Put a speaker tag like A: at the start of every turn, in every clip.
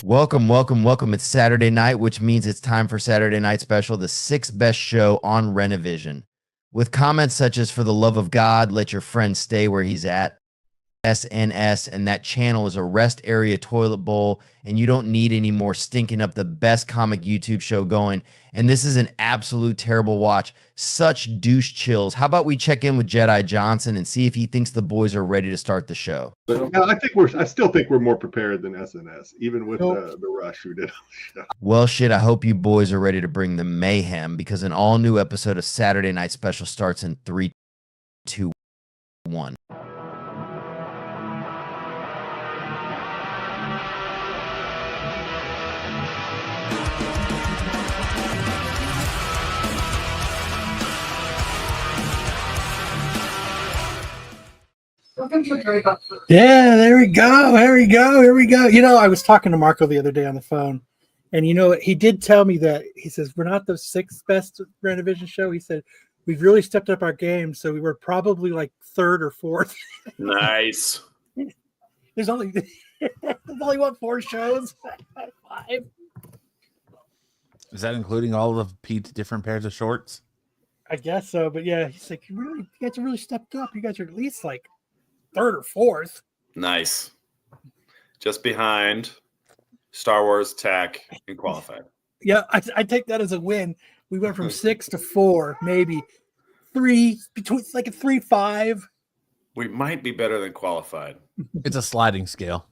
A: Welcome. It's Saturday night, which means it's time for Saturday Night Special, the sixth best show on Renovision. With comments such as, "For the love of God, let your friend stay where he's at," SNS, and "that channel is a rest area toilet bowl, and you don't need any more stinking up the best comic YouTube show going. And this is an absolute terrible watch. Such douche chills. How about we check in with Jedi Johnson and see if he thinks the boys are ready to start the show?"
B: But I still think we're more prepared than SNS, even with the rush who did on the show.
A: Well, shit, I hope you boys are ready to bring the mayhem, because an all-new episode of Saturday Night Special starts in 3, 2, 1.
C: Yeah, there we go. You know, I was talking to Marco the other day on the phone, and you know, he did tell me that he says we're not the sixth best Renovision show. He said we've really stepped up our game, so we were probably like third or fourth.
D: Nice.
C: There's only what, 4 shows? 5.
E: Is that including all of Pete's different pairs of shorts?
C: I guess so, but yeah, he's like, you guys have really stepped up. You guys are at least like third or fourth.
D: Nice. Just behind Star Wars, Tech, and Qualified.
C: Yeah, I take that as a win. We went from 6 to 4, maybe 3, between like a 3-5.
D: We might be better than Qualified.
E: It's a sliding scale.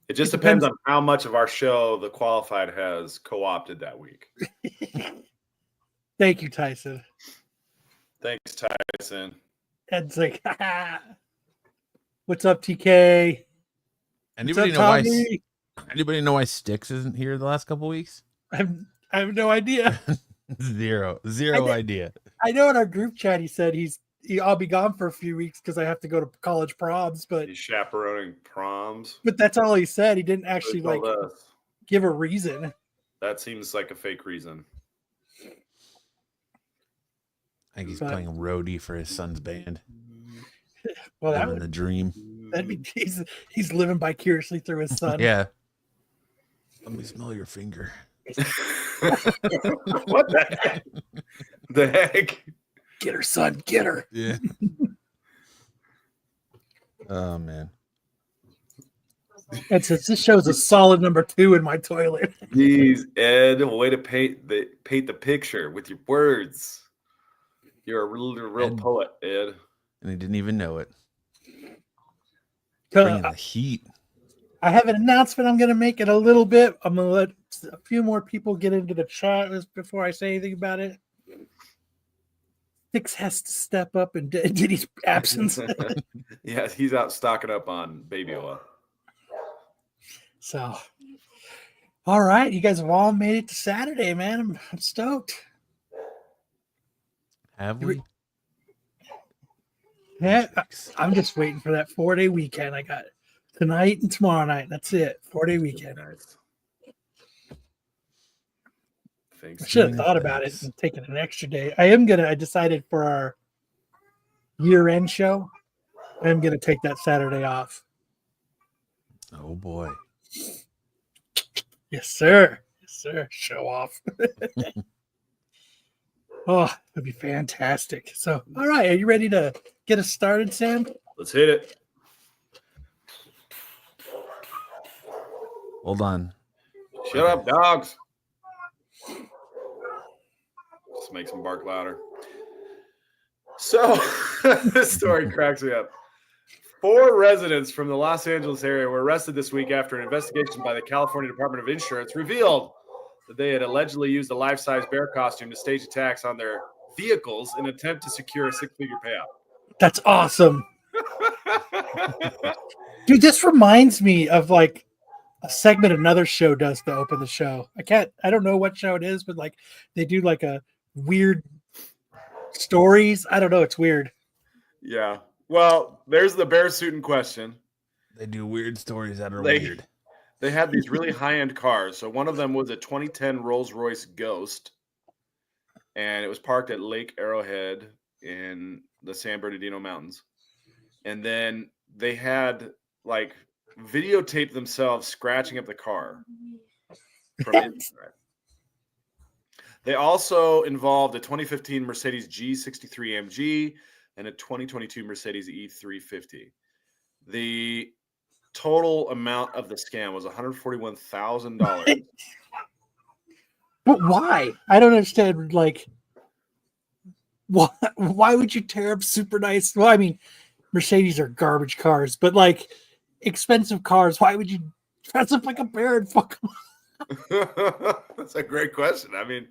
D: It just depends on how much of our show the Qualified has co-opted that week.
C: Thank you, Tyson.
D: Thanks, Tyson.
C: Ed's like, what's up, TK?
E: Anybody know why Styx isn't here the last couple weeks?
C: I have no idea.
E: Zero idea.
C: I know in our group chat he said I'll be gone for a few weeks because I have to go to college proms, but
D: He's chaperoning proms.
C: But that's all he said. He didn't actually give a reason.
D: That seems like a fake reason.
E: I think he's playing roadie for his son's band.
C: Well, that
E: would the dream.
C: That'd be he's living vicariously through his son.
E: Yeah. Let me smell your finger.
D: What the heck? The heck?
C: Get her, son. Get her.
E: Yeah. Oh man.
C: And since this show's a solid number 2 in my toilet.
D: Jeez, Ed, a way to paint the picture with your words. You're a real poet, Ed.
E: And he didn't even know it. Bringing the heat.
C: I have an announcement I'm going to make in a little bit. I'm going to let a few more people get into the chat before I say anything about it. Styx has to step up in Diddy's absence.
D: Yeah, he's out stocking up on baby oil.
C: So, all right. You guys have all made it to Saturday, man. I'm stoked.
E: Have we?
C: Yeah, I'm just waiting for that 4-day weekend. I got tonight and tomorrow night. That's it. 4-day weekend.
D: Nice.
C: I should have thought about it and taken an extra day. I decided for our year-end show, I am going to take that Saturday off.
E: Oh, boy.
C: Yes, sir. Yes, sir. Show off. Oh, that'd be fantastic. So, all right. Are you ready to get us started, Sam?
D: Let's hit it.
E: Hold on.
D: Shut up, dogs. Just makes them bark louder. So this story cracks me up. 4 residents from the Los Angeles area were arrested this week after an investigation by the California Department of Insurance revealed that they had allegedly used a life-size bear costume to stage attacks on their vehicles in an attempt to secure a 6-figure payout.
C: That's awesome. Dude, this reminds me of like a segment another show does to open the show. I don't know what show it is, but like they do like a weird stories. I don't know. It's weird.
D: Yeah. Well, there's the bear suit in question.
E: They do weird stories that are weird.
D: They had these really high-end cars. So one of them was a 2010 Rolls-Royce Ghost, and it was parked at Lake Arrowhead in the San Bernardino Mountains. And then they had like videotaped themselves scratching up the car from inside. They also involved a 2015 Mercedes G63 AMG and a 2022 Mercedes E350. The total amount of the scam was $141,000.
C: But why? I don't understand. Like, why would you tear up super nice? Well, I mean, Mercedes are garbage cars, but like expensive cars, why would you dress up like a bear and fuck them?
D: That's a great question. I mean,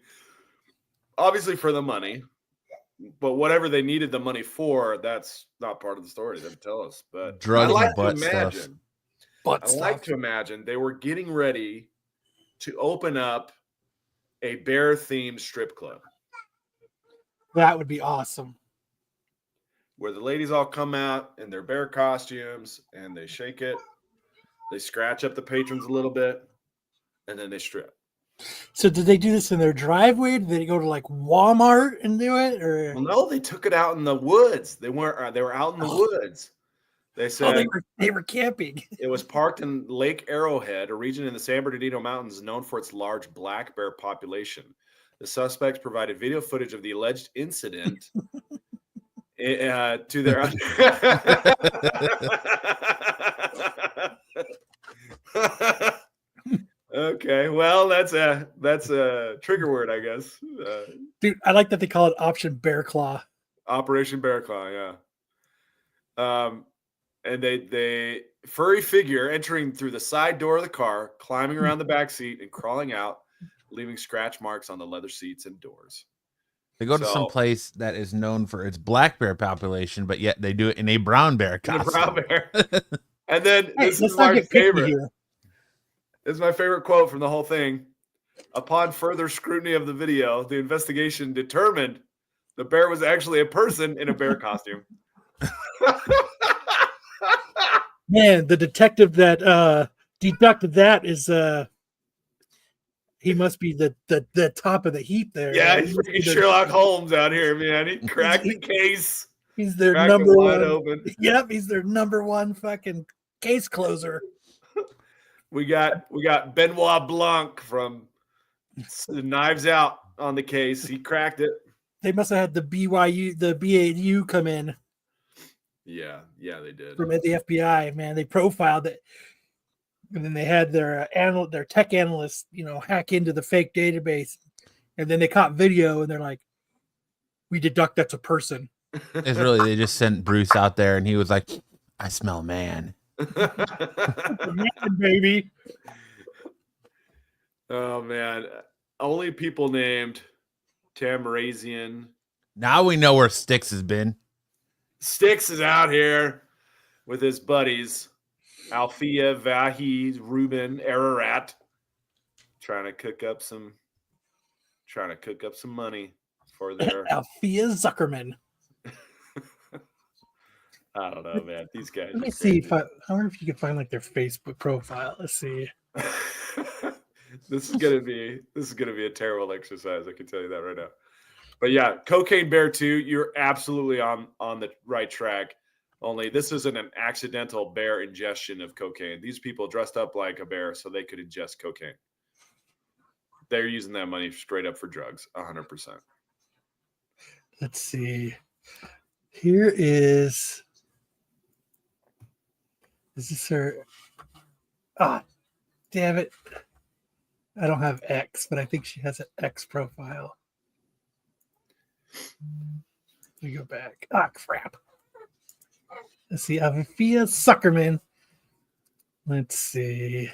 D: obviously for the money, but whatever they needed the money for, that's not part of the story. They tell us. But
E: drugs
D: I like
E: and butt
D: to imagine.
E: stuff.
D: I like to imagine they were getting ready to open up a bear-themed strip club.
C: That would be awesome.
D: Where the ladies all come out in their bear costumes and they shake it. They scratch up the patrons a little bit, and then they strip.
C: So did they do this in their driveway? Did they go to like Walmart and do it? Or
D: Well, no, they took it out in the woods. They weren't. They were out in the woods. They said
C: they were camping.
D: It was parked in Lake Arrowhead, a region in the San Bernardino Mountains known for its large black bear population. The suspects provided video footage of the alleged incident to their. Okay, well, that's a trigger word, I guess.
C: Dude, I like that they call it Option Bear Claw.
D: Operation Bear Claw, yeah. And they furry figure entering through the side door of the car, climbing around the back seat and crawling out, leaving scratch marks on the leather seats and doors.
E: They go to some place that is known for its black bear population, but yet they do it in a brown bear costume.
D: Brown bear. And then this is my favorite. This is my favorite quote from the whole thing. Upon further scrutiny of the video, the investigation determined the bear was actually a person in a bear costume.
C: Man, the detective that deducted that is he must be the top of the heap there.
D: Yeah, he's freaking Sherlock Holmes out here, man. He cracked the case.
C: He's their number one. Open. Yep, he's their number one fucking case closer.
D: We got Benoit Blanc from Knives Out on the case. He cracked it.
C: They must have had the BAU come in.
D: Yeah, they did.
C: From the FBI, man. They profiled it. And then they had their tech analysts, hack into the fake database. And then they caught video and they're like, we deduct that's a person.
E: It's really, they just sent Bruce out there and he was like, I smell man.
C: Baby.
D: Oh, man. Only people named Tamarazian.
E: Now we know where Styx has been.
D: Styx is out here with his buddies, Althea, Vahid, Ruben, Ararat, trying to cook up some money for their
C: Althea Zuckerman.
D: I don't know, man. These guys.
C: Let me see I wonder if you can find like their Facebook profile. Let's see.
D: This is gonna be a terrible exercise. I can tell you that right now. But yeah, Cocaine Bear 2, you're absolutely on the right track. Only this isn't an accidental bear ingestion of cocaine. These people dressed up like a bear so they could ingest cocaine. They're using that money straight up for drugs, 100%.
C: Let's see. Here is this her? Ah, damn it. I don't have X, but I think she has an X profile. Let me go back. Ah, crap. Let's see. Avifia Suckerman. Let's see.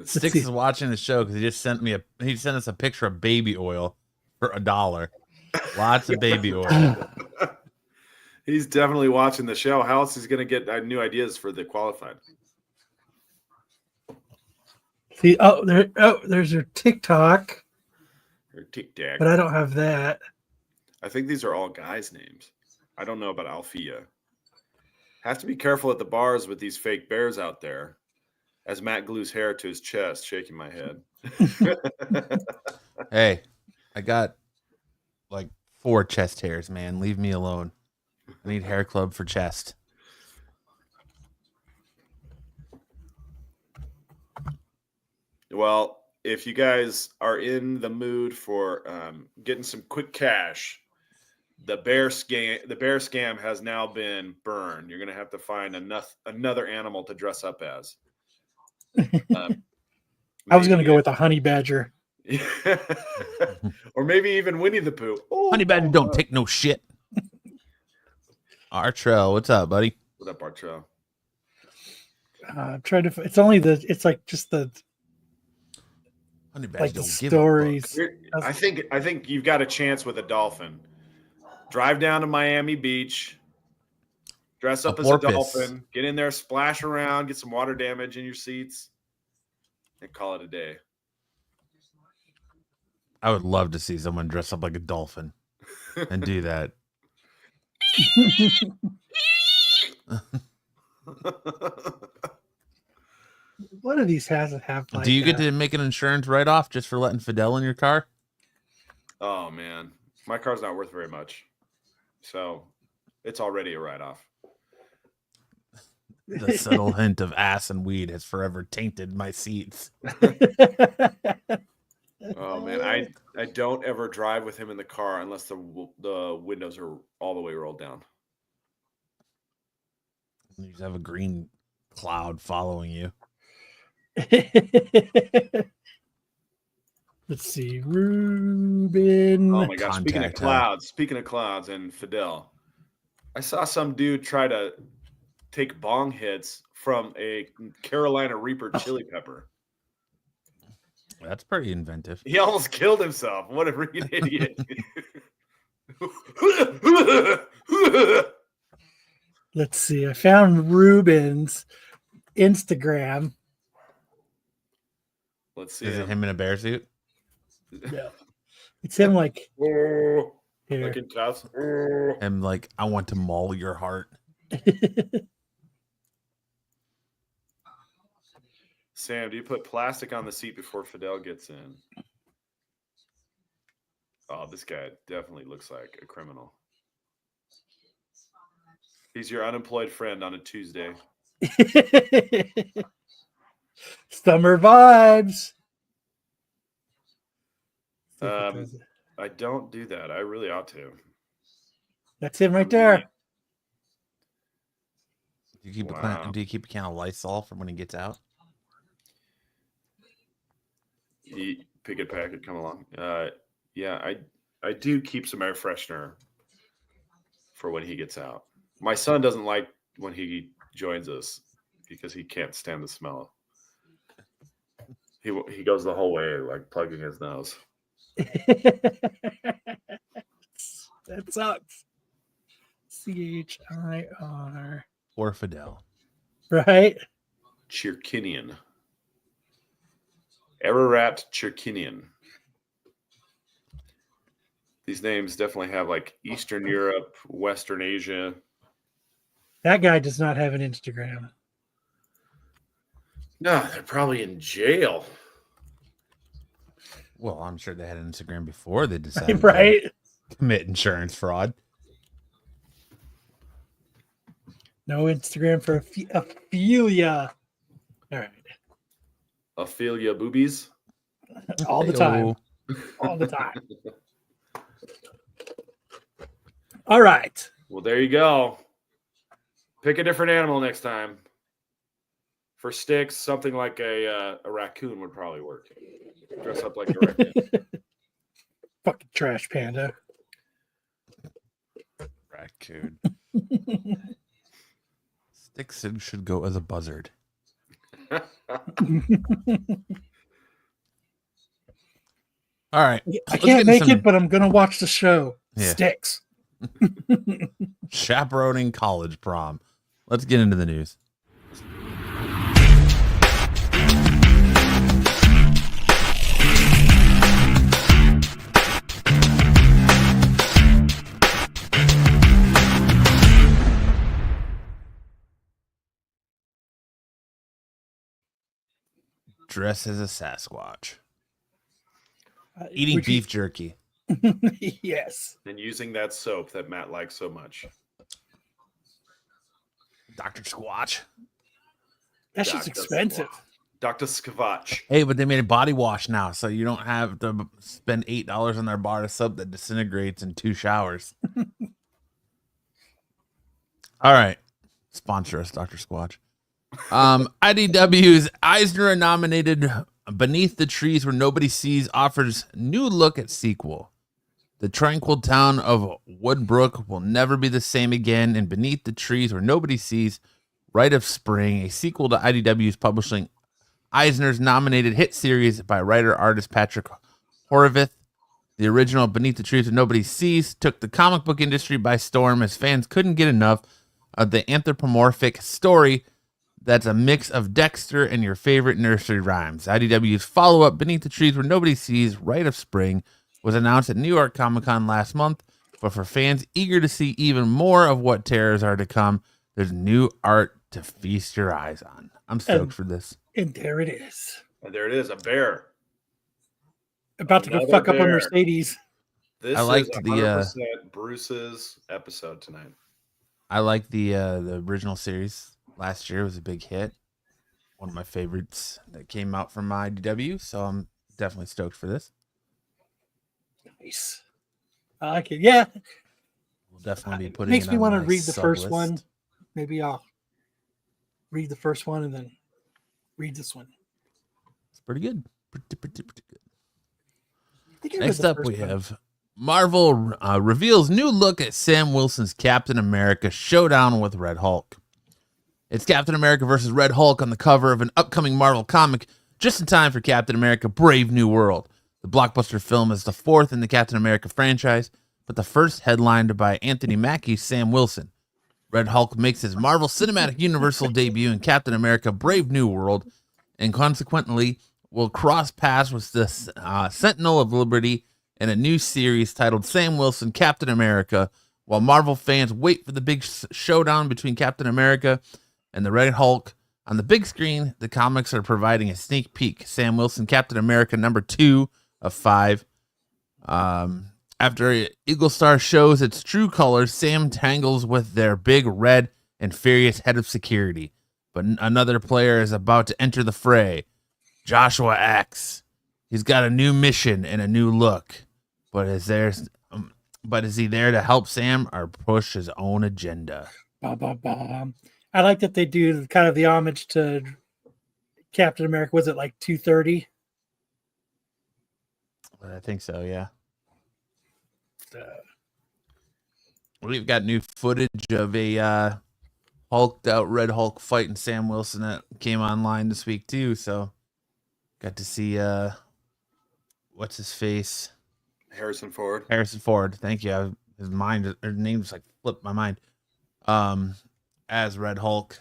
E: Sticks is watching the show because he sent us a picture of baby oil for $1. Lots of baby oil.
D: He's definitely watching the show. How else is he going to get new ideas for the qualified?
C: See, there's her TikTok.
D: Or TikTok.
C: But I don't have that.
D: I think these are all guys' names. I don't know about Alfia. Have to be careful at the bars with these fake bears out there. As Matt glues hair to his chest, shaking my head.
E: Hey, I got like 4 chest hairs, man. Leave me alone. I need hair club for chest.
D: Well, if you guys are in the mood for getting some quick cash, the bear scam has now been burned. You're going to have to find another animal to dress up as.
C: I was going to go with a honey badger.
D: Or maybe even Winnie the Pooh. Oh,
E: Honey badger don't take no shit. Artrell, what's up, buddy?
D: What up, Artrell?
C: I'm trying to. It's only it's like just the.
E: Honey badger
C: Like the
E: don't give
C: stories.
D: I think you've got a chance with a dolphin. Drive down to Miami Beach, dress up as a dolphin, get in there, splash around, get some water damage in your seats, and call it a day.
E: I would love to see someone dress up like a dolphin and do that.
C: One of these has like.
E: Do you get to make an insurance write-off just for letting Fidel in your car?
D: Oh man, my car's not worth very much, so it's already a write-off.
E: The subtle hint of ass and weed has forever tainted my seats.
D: Oh man, I don't ever drive with him in the car unless the windows are all the way rolled down.
E: You just have a green cloud following you.
C: Let's see, Ruben.
D: Oh my gosh! Speaking of clouds, and Fidel, I saw some dude try to take bong hits from a Carolina Reaper chili pepper.
E: That's pretty inventive.
D: He almost killed himself. What a freaking idiot!
C: Let's see. I found Ruben's Instagram.
D: Let's see.
E: Is it him in a bear suit?
C: Yeah. It's him like
D: here.
C: here.
E: Him like, I want to maul your heart.
D: Sam, do you put plastic on the seat before Fidel gets in? Oh, this guy definitely looks like a criminal. He's your unemployed friend on a Tuesday.
C: Summer vibes.
D: I don't do that. I really ought to.
C: That's him right there.
E: Do you keep a can of Lysol from when he gets out?
D: Pick a packet, come along. Yeah, I do keep some air freshener for when he gets out. My son doesn't like when he joins us because he can't stand the smell. He goes the whole way like plugging his nose.
C: That sucks. CHIR.
E: Or Fidel.
C: Right?
D: Chirkinian. Ararat Chirkinian. These names definitely have like Eastern Europe, Western Asia.
C: That guy does not have an Instagram.
D: No, they're probably in jail.
E: Well, I'm sure they had an Instagram before they decided
C: to
E: commit insurance fraud.
C: No Instagram for Ophelia. All right.
D: Ophelia boobies?
C: All the time. All the time. All right.
D: Well, there you go. Pick a different animal next time. For sticks, something like a raccoon would probably work. Dress up like a raccoon.
C: Fucking trash panda.
E: Raccoon. Stickson should go as a buzzard. All right.
C: I can't make it, but I'm gonna watch the show.
E: Yeah.
C: Sticks.
E: Chaperoning college prom. Let's get into the news. Dress as a Sasquatch. Eating beef jerky.
C: Yes.
D: And using that soap that Matt likes so much.
E: Dr. Squatch.
C: That shit's expensive.
D: Dr. Squatch.
E: Hey, but they made a body wash now, so you don't have to spend $8 on their bar of soap that disintegrates in 2 showers. All right. Sponsor us, Dr. Squatch. IDW's Eisner-nominated Beneath the Trees Where Nobody Sees offers new look at sequel. The tranquil town of Woodbrook will never be the same again, and Beneath the Trees Where Nobody Sees, Rite of Spring, a sequel to IDW's publishing Eisner's nominated hit series by writer-artist Patrick Horvith. The original Beneath the Trees Where Nobody Sees took the comic book industry by storm as fans couldn't get enough of the anthropomorphic story that's a mix of Dexter and your favorite nursery rhymes. IDW's follow-up, Beneath the Trees Where Nobody Sees, Rite of Spring, was announced at New York Comic-Con last month, but for fans eager to see even more of what terrors are to come, there's new art to feast your eyes on. I'm stoked for this.
C: And there it is.
D: And there it is, a bear.
C: About to go
D: Another
C: fuck up a
D: bear.
C: Mercedes.
D: This
E: I liked
D: is
E: the
D: 100% Bruce's episode tonight.
E: I like the original series last year. It was a big hit. One of my favorites that came out from IDW, so I'm definitely stoked for this.
C: Nice. I like it. Yeah.
E: We'll definitely be putting
C: Makes
E: it
C: me
E: on
C: want to
E: my
C: read the first
E: sub
C: one.
E: list.
C: Maybe I'll read the first one and then read this one.
E: It's pretty good. Pretty good.
C: I think I read
E: Next
C: the
E: up,
C: first
E: we
C: one.
E: have Marvel reveals new look at Sam Wilson's Captain America showdown with Red Hulk. It's Captain America versus Red Hulk on the cover of an upcoming Marvel comic, just in time for Captain America Brave New World. The blockbuster film is the 4th in the Captain America franchise, but the first headlined by Anthony Mackie's Sam Wilson. Red Hulk makes his Marvel Cinematic Universal debut in Captain America Brave New World, and consequently will cross paths with the Sentinel of Liberty in a new series titled Sam Wilson Captain America, while Marvel fans wait for the big showdown between Captain America and the Red Hulk. On the big screen, the comics are providing a sneak peek. Sam Wilson Captain America number 2 of 5. After Eagle Star shows its true colors, Sam tangles with their big red and furious head of security. But another player is about to enter the fray. Joshua X. He's got a new mission and a new look. But is he there to help Sam or push his own agenda?
C: Bah, bah, bah. I like that they do kind of the homage to Captain America. Was it like 230?
E: I think so, yeah. We've got new footage of a hulked out Red Hulk fighting Sam Wilson that came online this week too. So got to see what's his face?
D: Harrison Ford.
E: Harrison Ford. Thank you. His name just like flipped my mind. As Red Hulk.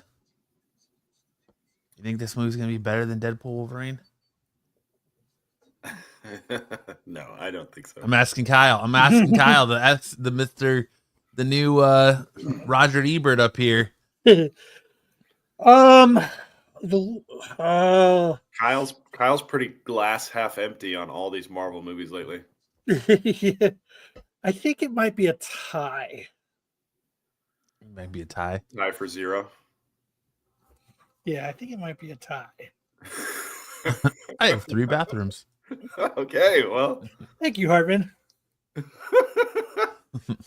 E: You think this movie's gonna be better than Deadpool Wolverine?
D: No, I don't think so.
E: I'm asking Kyle. The new Roger Ebert up here.
D: Kyle's pretty glass half empty on all these Marvel movies lately.
C: Yeah. I think it might be a tie.
E: It might be a tie.
D: Tie for 0.
C: Yeah, I think it might be a tie.
E: I have 3 bathrooms.
D: Okay, well.
C: Thank you, Hartman.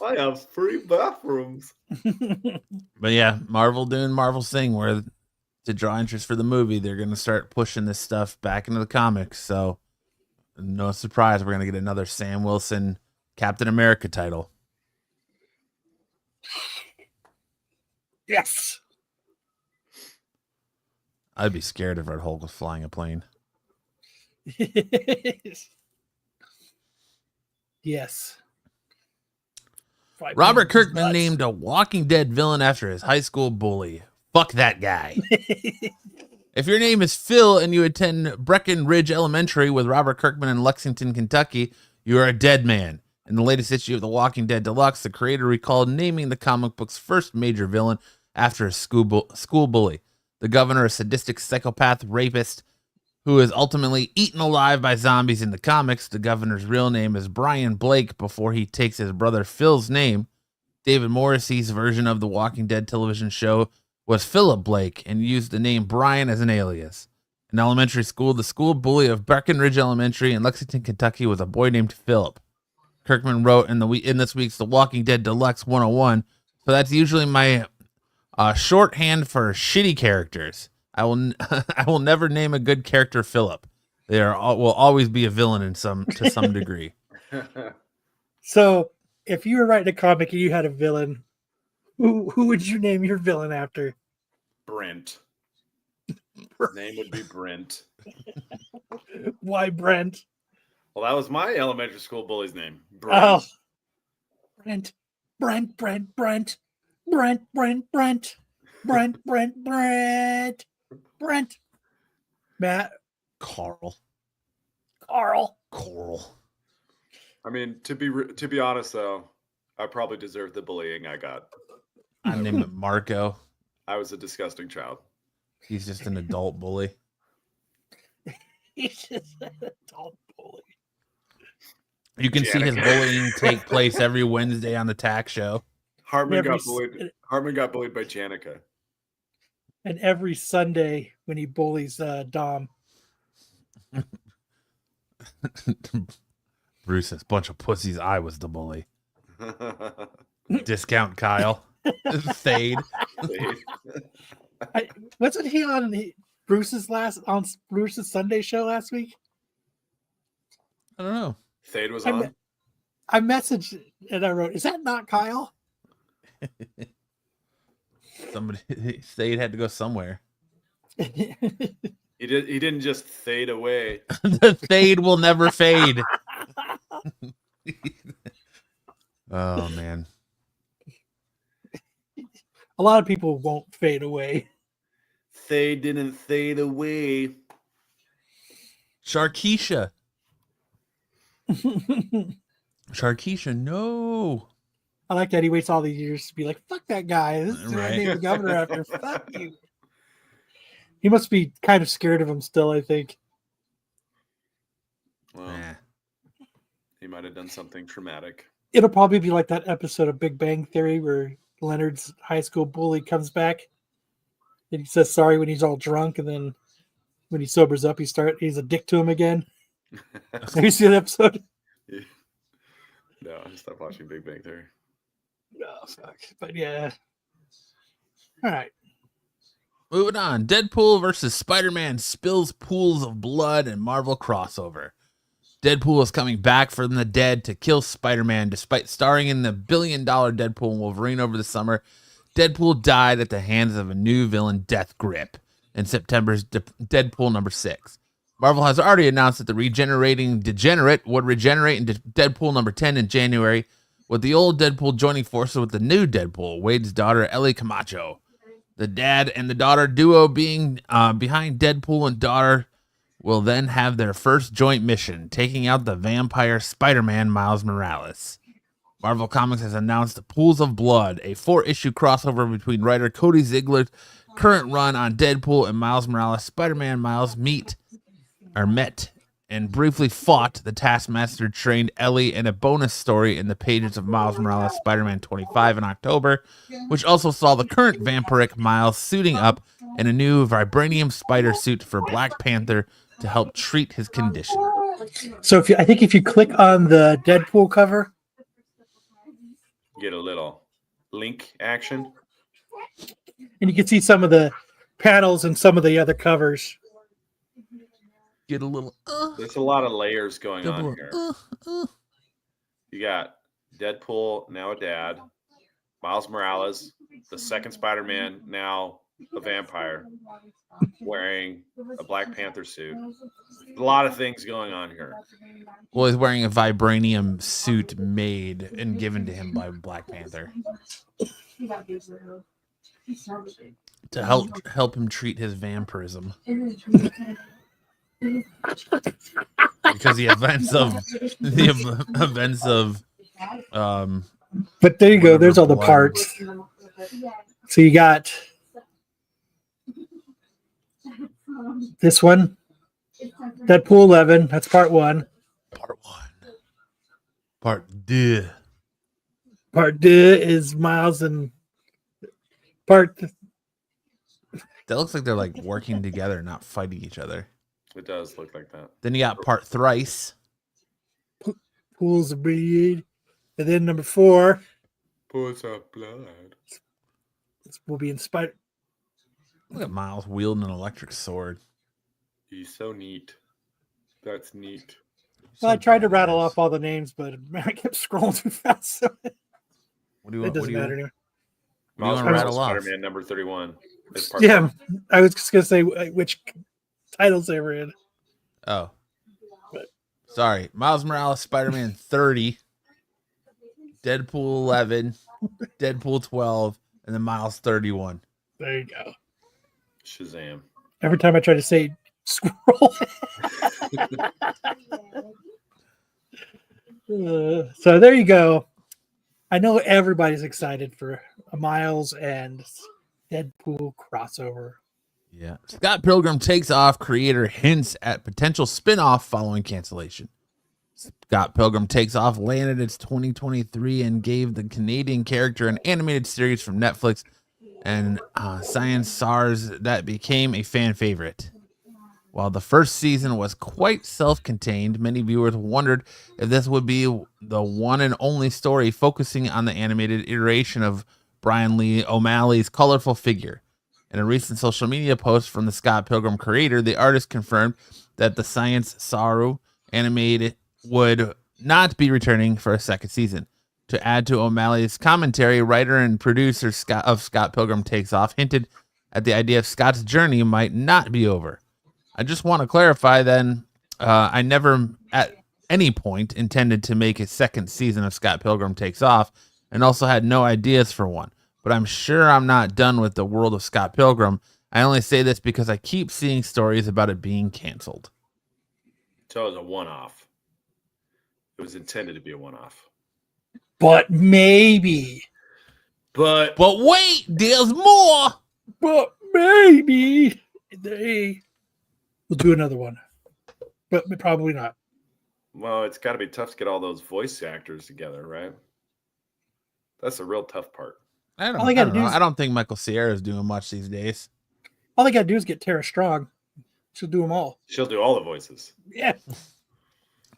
D: I have 3 bathrooms.
E: But yeah, Marvel doing Marvel's thing where to draw interest for the movie, they're going to start pushing this stuff back into the comics. So, no surprise, we're going to get another Sam Wilson Captain America title.
C: Yes.
E: I'd be scared if Red Hulk was flying a plane.
C: Yes.
E: Robert Kirkman named a Walking Dead villain after his high school bully. Fuck that guy. If your name is Phil and you attend Breckenridge Elementary with Robert Kirkman in Lexington, Kentucky, you are a dead man. In the latest issue of The Walking Dead Deluxe, the creator recalled naming the comic book's first major villain after a school bully. The governor, a sadistic psychopath rapist who is ultimately eaten alive by zombies in the comics. The governor's real name is Brian Blake before he takes his brother Phil's name. David Morrissey's version of the Walking Dead television show was Philip Blake and used the name Brian as an alias. In elementary school, the school bully of Breckenridge Elementary in Lexington, Kentucky was a boy named Philip. Kirkman wrote in this week's The Walking Dead Deluxe 101, so that's usually my shorthand for shitty characters. I will never name a good character Philip. They will always be a villain to some degree.
C: So, if you were writing a comic and you had a villain, who would you name your villain after?
D: Brent. His name would be Brent.
C: Why Brent?
D: Well, that was my elementary school bully's name. Brent.
C: Oh, Brent, Brent, Brent, Brent, Brent, Brent, Brent, Brent, Brent, Brent, Brent, Matt,
E: Carl.
C: Coral.
D: I mean, to be honest though, I probably deserved the bullying I got.
E: I named him Marco.
D: I was a disgusting child.
E: He's just an adult bully.
C: He's just an adult bully.
E: You can see his bullying take place every Wednesday on the Tack Show.
D: Hartman got bullied by Janica.
C: And every Sunday when he bullies Dom.
E: Bruce says, bunch of pussies, I was the bully. Discount Kyle. Thade.
C: Wasn't he on Bruce's Sunday show last week?
E: I don't know.
D: Thade was on.
C: I messaged and I wrote, "Is that not Kyle?"
E: Thade had to go somewhere.
D: He didn't just fade away.
E: The Thade will never fade. Oh man.
C: A lot of people won't fade away.
D: Thade didn't fade away.
E: Sharkeisha, no.
C: I like that he waits all these years to be like, "Fuck that guy. This is right. The governor after. Fuck you." He must be kind of scared of him still, I think.
D: Well, he might have done something traumatic.
C: It'll probably be like that episode of Big Bang Theory where Leonard's high school bully comes back and he says sorry when he's all drunk, and then when he sobers up, he's a dick to him again. Have you seen that episode?
D: Yeah. No, I stopped watching Big Bang Theory.
C: No, fuck. But yeah. All right.
E: Moving on. Deadpool versus Spider-Man spills pools of blood and Marvel crossover. Deadpool is coming back from the dead to kill Spider-Man despite starring in the billion-dollar Deadpool and Wolverine over the summer. Deadpool died at the hands of a new villain, Death Grip, in September's Deadpool number 6. Marvel has already announced that the regenerating Degenerate would regenerate into Deadpool number 10 in January, with the old Deadpool joining forces with the new Deadpool, Wade's daughter, Ellie Camacho. The dad and the daughter duo being behind Deadpool and daughter will then have their first joint mission, taking out the vampire Spider-Man Miles Morales. Marvel Comics has announced Pools of Blood, a 4-issue crossover between writer Cody Ziegler's current run on Deadpool and Miles Morales. Spider-Man Miles met and briefly fought the Taskmaster trained Ellie in a bonus story in the pages of Miles Morales Spider-Man 25 in October, which also saw the current vampiric Miles suiting up in a new vibranium spider suit for Black Panther to help treat his condition.
C: So if you click on the Deadpool cover,
D: Get a little link action.
C: and you can see some of the panels and some of the other covers.
E: Get a little.
D: There's a lot of layers going
E: Double,
D: on here. You got Deadpool, now a dad. Miles Morales, the second Spider-Man, now a vampire, wearing a Black Panther suit. A lot of things going on here.
E: Well, he's wearing a vibranium suit made and given to him by Black Panther to help him treat his vampirism. Because the events of
C: But there you go. There's all the parts. So you got this one, Deadpool 11. That's part 1.
E: Part 1. Part 2.
C: Part 2 is Miles and part.
E: That looks like they're like working together, not fighting each other.
D: It does look like that.
E: Then you got part thrice.
C: Pools of bleed. And then number 4
D: Pools of blood.
C: will be in Spider.
E: Look at Miles wielding an electric sword.
D: He's so neat. That's neat.
C: Well, I tried to rattle off all the names, but I kept scrolling too fast. So
E: What do you
C: it
E: want?
C: doesn't matter anymore.
D: Miles
E: wanna
D: Morales,
E: rattle off?
D: Spider-Man number 31. is part
C: Yeah,
D: 1.
C: I was just going to say which titles they were in.
E: Oh,
C: But-
E: sorry. Miles Morales, Spider-Man 30, Deadpool 11, Deadpool 12, and then Miles 31.
C: There you go.
D: Shazam.
C: Every time I try to say scroll. So there you go. I know everybody's excited for a Miles and Deadpool crossover.
E: Yeah. Scott Pilgrim takes off. Creator hints at potential spin-off following cancellation. Scott Pilgrim Takes Off landed its 2023 and gave the Canadian character an animated series from Netflix and science SARS that became a fan favorite. While the first season was quite self-contained, many viewers wondered if this would be the one and only story focusing on the animated iteration of Brian Lee O'Malley's colorful figure. In a recent social media post from the Scott Pilgrim creator, the artist confirmed that the Science Saru animated would not be returning for a second season. To add to O'Malley's commentary, writer and producer Scott Pilgrim Takes Off hinted at the idea of Scott's journey might not be over. I just want to clarify then, I never at any point intended to make a second season of Scott Pilgrim Takes Off and also had no ideas for one. But I'm sure I'm not done with the world of Scott Pilgrim. I only say this because I keep seeing stories about it being canceled.
D: So it was a one-off. It was intended to be a one-off.
C: But maybe.
D: But
E: wait, there's more.
C: But maybe they will do another one. But probably not.
D: well, it's got to be tough to get all those voice actors together, right? That's the real tough part.
E: I
C: All they gotta do
E: know.
C: is-
E: I don't think Michael Cera is doing much these days.
C: All they got to do is get Tara Strong. She'll do them all.
D: She'll do all the voices.
C: Yeah.
E: That's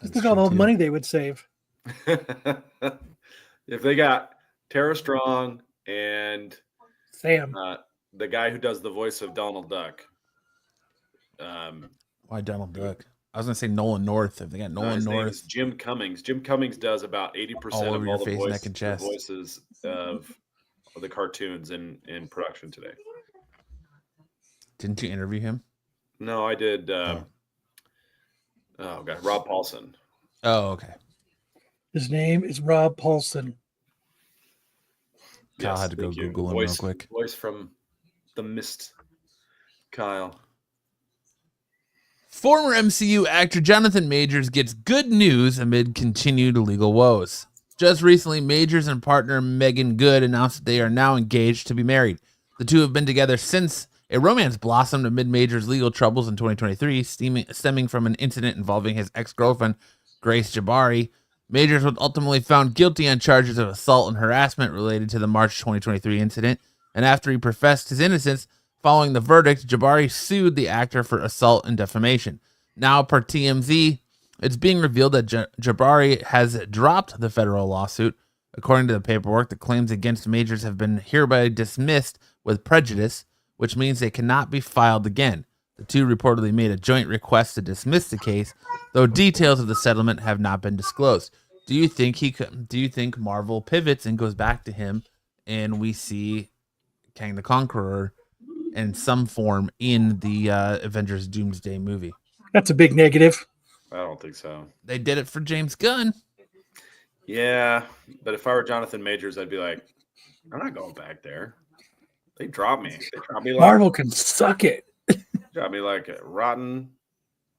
C: Just look at all
E: true,
C: the
E: too.
C: money they would save.
D: If they got Tara Strong and
C: Sam.
D: the guy who does the voice of Donald Duck.
E: Why Donald Duck? I was gonna say Nolan North. If they got Nolan
D: his name
E: North,
D: is Jim Cummings. Jim Cummings does about 80%
E: All
D: of
E: over
D: all
E: your
D: the,
E: face, neck, and
D: the
E: chest.
D: voices of the cartoons in production today.
E: didn't you interview him?
D: No, I did.
E: Oh.
D: Oh god, Rob Paulson.
E: Oh, okay.
C: His name is Rob Paulson.
E: Kyle had to go
D: thank you.
E: Google him real quick.
D: Voice from The Mist. Kyle.
E: Former MCU actor Jonathan Majors gets good news amid continued legal woes. Just recently, Majors and partner Megan Good announced that they are now engaged to be married. The two have been together since a romance blossomed amid Majors' legal troubles in 2023, stemming from an incident involving his ex-girlfriend, Grace Jabari. Majors was ultimately found guilty on charges of assault and harassment related to the March 2023 incident, and after he professed his innocence, following the verdict, Jabari sued the actor for assault and defamation. Now, per TMZ, it's being revealed that Jabari has dropped the federal lawsuit. According to the paperwork, the claims against Majors have been hereby dismissed with prejudice, which means they cannot be filed again. The two reportedly made a joint request to dismiss the case, though details of the settlement have not been disclosed. Do you think Marvel pivots and goes back to him, and we see Kang the Conqueror in some form in the Avengers Doomsday movie?
C: That's a big negative.
D: I don't think so.
E: They did it for James Gunn.
D: Yeah, but if I were Jonathan Majors, I'd be like, I'm not going back there. They dropped me. They dropped me like
C: Marvel can suck it.
D: dropped me like a rotten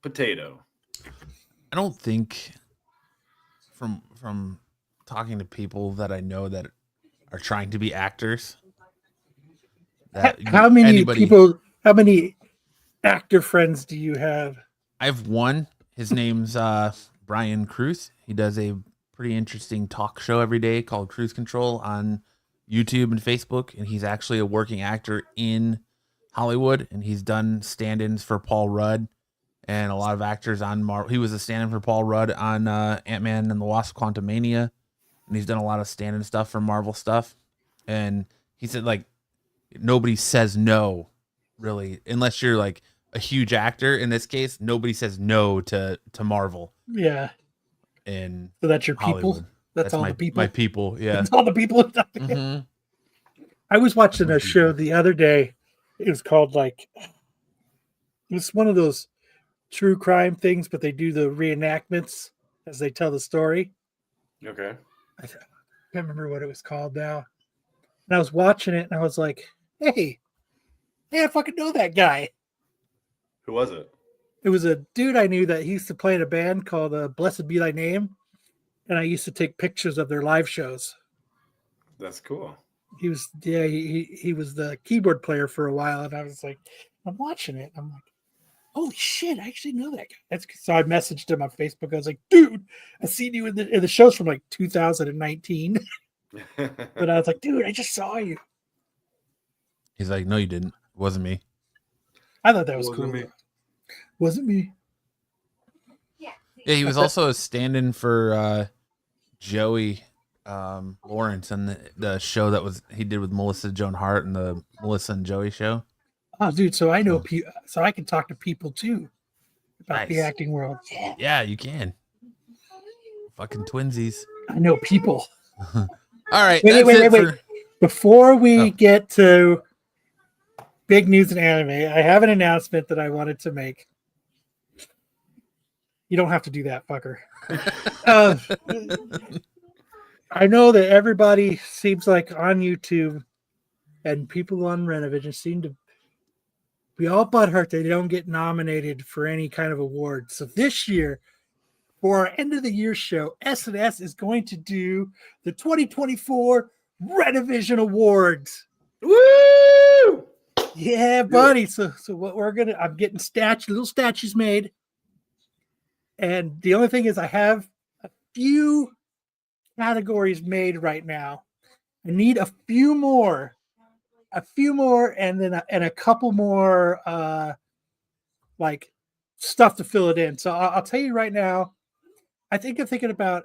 D: potato.
E: I don't think from talking to people that I know that are trying to be actors.
C: How many actor friends do you have?
E: I have one. His name's Brian Cruz. He does a pretty interesting talk show every day called Cruise Control on YouTube and Facebook, and he's actually a working actor in Hollywood, and he's done stand-ins for Paul Rudd and a lot of actors on Marvel. He was a stand-in for Paul Rudd on Ant-Man and the Wasp: Quantumania, and he's done a lot of stand-in stuff for Marvel stuff. And he said, like, nobody says no, really, unless you're like a huge actor. In this case, nobody says no to Marvel.
C: Yeah.
E: And
C: so that's your
E: Hollywood.
C: people. That's all the people.
E: My people, yeah.
C: That's all the people.
E: Mm-hmm.
C: I was watching a show the other day. It was called it was one of those true crime things, but they do the reenactments as they tell the story.
D: Okay.
C: I can't remember what it was called now. And I was watching it and I was like, hey, I fucking know that guy.
D: Who was it?
C: It was a dude I knew that he used to play in a band called Blessed Be Thy Name. And I used to take pictures of their live shows.
D: That's cool.
C: He was the keyboard player for a while. And I was like, I'm watching it. I'm like, holy shit, I actually know that guy. So I messaged him on Facebook. I was like, dude, I seen you in the shows from like 2019. But I was like, dude, I just saw you.
E: He's like, no, you didn't. It wasn't me.
C: I thought that was cool. Wasn't me.
E: Yeah, he was also a stand-in for Joey Lawrence on the show that he did with Melissa Joan Hart and the Melissa and Joey show.
C: Oh, dude, so I know people, so I can talk to people too about the
E: Nice.
C: acting world.
E: Yeah, you can. Fucking twinsies.
C: I know people.
E: All right.
C: Wait. Before we get to big news and anime, I have an announcement that I wanted to make. You don't have to do that, fucker. I know that everybody seems like on YouTube and people on Renovision seem to be all butthurt they don't get nominated for any kind of award. So this year, for our end of the year show, S&S is going to do the 2024 Renovision Awards.
D: Woo!
C: Yeah, buddy. So what I'm getting little statues made. And the only thing is I have a few categories made right now. I need a few more, and then a couple more like stuff to fill it in. So I'll tell you right now, I think I'm thinking about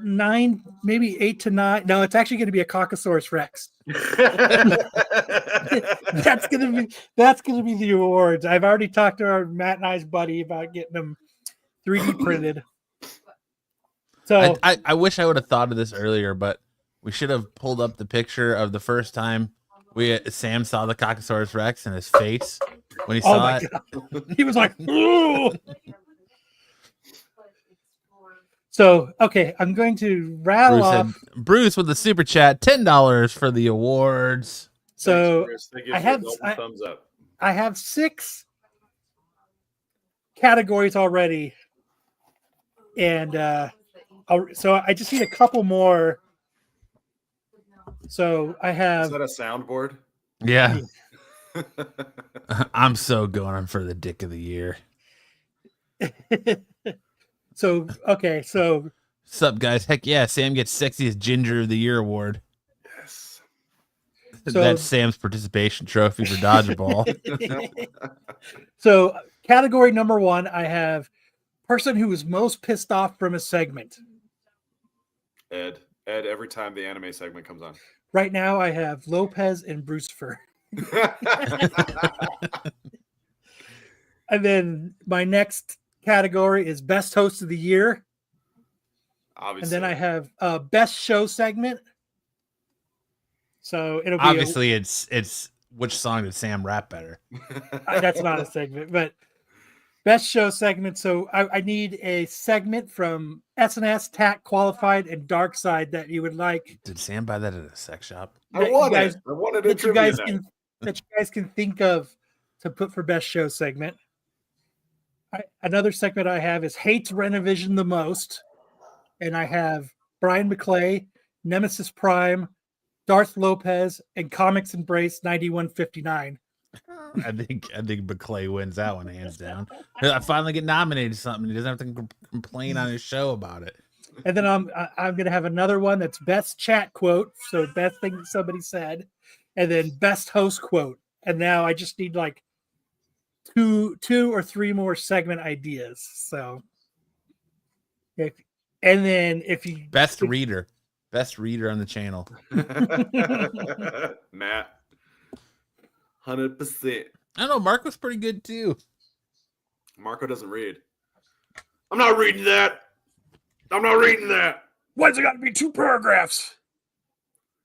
C: 9, maybe 8 to 9. No, it's actually going to be a Caucasaurus Rex. That's gonna be the awards. I've already talked to our Matt and I's buddy about getting them 3D printed. So
E: I wish I would have thought of this earlier, but we should have pulled up the picture of the first time Sam saw the Caucasaurus Rex and his face when he saw it.
C: God. He was like, ooh. So, okay, I'm going to rattle off.
E: Bruce with the super chat, $10 for the awards.
C: So
D: Thanks, thumbs up.
C: I have 6 categories already, and so I just need a couple more. So I have.
D: Is that a soundboard?
E: Yeah. I'm so going for the dick of the year.
C: So okay, so
E: sup guys? Heck yeah, Sam gets sexiest ginger of the year award.
D: Yes.
E: That's Sam's participation trophy for dodgeball.
C: So category number 1, I have person who was most pissed off from a segment.
D: Ed, every time the anime segment comes on.
C: Right now, I have Lopez and Brucifer. And then my next category is best host of the year.
D: Obviously.
C: And then I have best show segment. So it'll be
E: Obviously, it's which song did Sam rap better?
C: that's not a segment, but best show segment. So I need a segment from SNS, TAC, Qualified, and Dark Side that you would like.
E: Did Sam buy that at a sex shop?
D: I wanted a
C: that you
D: trivia
C: guys
D: night.
C: that you guys can think of to put for best show segment. Another segment I have is hates Renovision the most, and I have Brian McClay, Nemesis Prime, Darth Lopez, and Comics Embrace 9159.
E: I think McClay wins that one hands down. I finally get nominated to something. He doesn't have to complain on his show about it.
C: And then I'm gonna have another one that's best chat quote, so best thing that somebody said, and then best host quote. And now I just need like two or three more segment ideas. So if you
E: Best reader on the channel.
D: Matt, 100%.
E: I don't know. Mark was pretty good too.
D: Marco doesn't read. I'm not reading that.
C: Why's it got to be 2 paragraphs?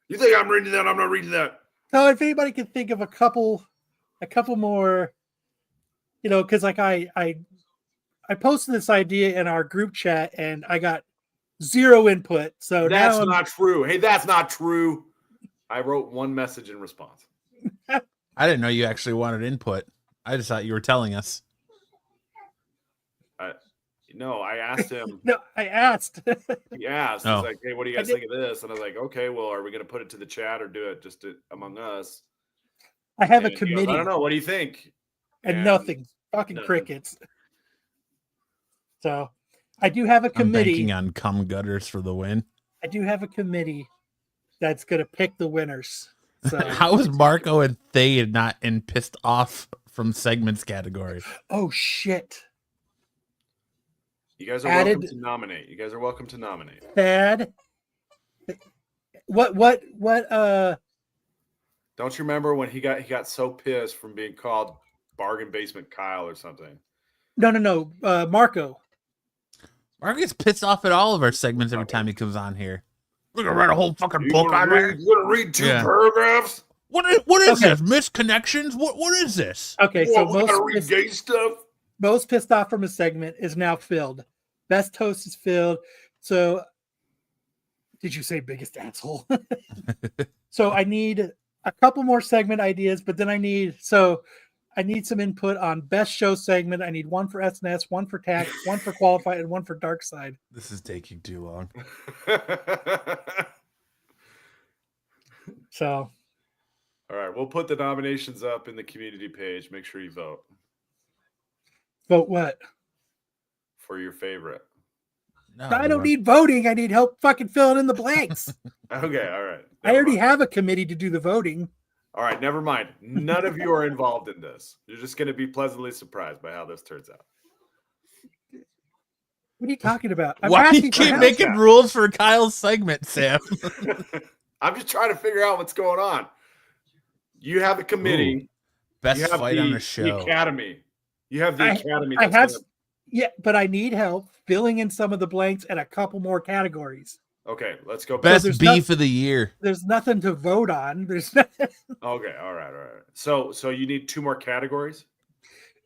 D: You think I'm reading that? I'm not reading that.
C: So if anybody can think of a couple more, because like I posted this idea in our group chat and I got 0 input. So
D: That's
C: now
D: not true. Hey, that's not true. I wrote one message in response.
E: I didn't know you actually wanted input. I just thought you were telling us.
D: No, I asked him.
C: No, I asked.
D: He asked.
E: Oh.
D: He's like, hey, what do you guys think of this? And I was like, okay, well, are we going to put it to the chat or do it just among us?
C: I have a
D: And he goes,
C: committee
D: I don't know. What do you think?
C: and nothing. Fucking
D: nothing.
C: crickets. So I do have a
E: I'm
C: committee.
E: banking on cum gutters for the win.
C: I do have a committee that's going to pick the winners. So
E: How is Marco and Thay not in pissed off from segments category?
C: oh shit.
D: You guys are
C: Added-
D: welcome to nominate. You guys are welcome to nominate.
C: Thad. What
D: Don't you remember when he got so pissed from being called Bargain Basement Kyle or something?
C: no. Marco.
E: Marco gets pissed off at all of our segments every time he comes on here. We're gonna write a whole fucking
D: You
E: book on
D: gonna
E: it.
D: read 2
E: Yeah.
D: paragraphs?
E: What is
C: Okay.
E: this? Misconnections? What is this?
C: Okay, so
D: What, we gotta read gay stuff?
C: most pissed off from a segment is now filled. Best host is filled. So did you say biggest asshole? So I need a couple more segment ideas, but then I need some input on best show segment. I need one for SNS, one for TAC, one for Qualified, and one for Dark Side.
E: This is taking too long.
C: So
D: All right, we'll put the nominations up in the community page. Make sure you vote
C: vote what?
D: for your favorite.
E: No,
C: I don't need voting. I need help fucking filling in the blanks.
D: Okay, all right.
C: I already have a committee to do the voting.
D: All right, never mind. None of you are involved in this. You're just going to be pleasantly surprised by how this turns out.
C: What are you talking about? I'm
E: Why do you
C: asking for
E: keep
C: help.
E: making rules for Kyle's segment, Sam?
D: I'm just trying to figure out what's going on. You have a committee.
E: Best
D: You have
E: fight on the show.
D: The academy. You have the academy.
C: I
D: that's
C: have, yeah, but I need help filling in some of the blanks and a couple more categories.
D: Okay, let's go back.
E: Best
C: there's
E: beef of the year.
C: There's nothing to vote on. There's nothing,
D: Okay, all right. So you need 2 more categories?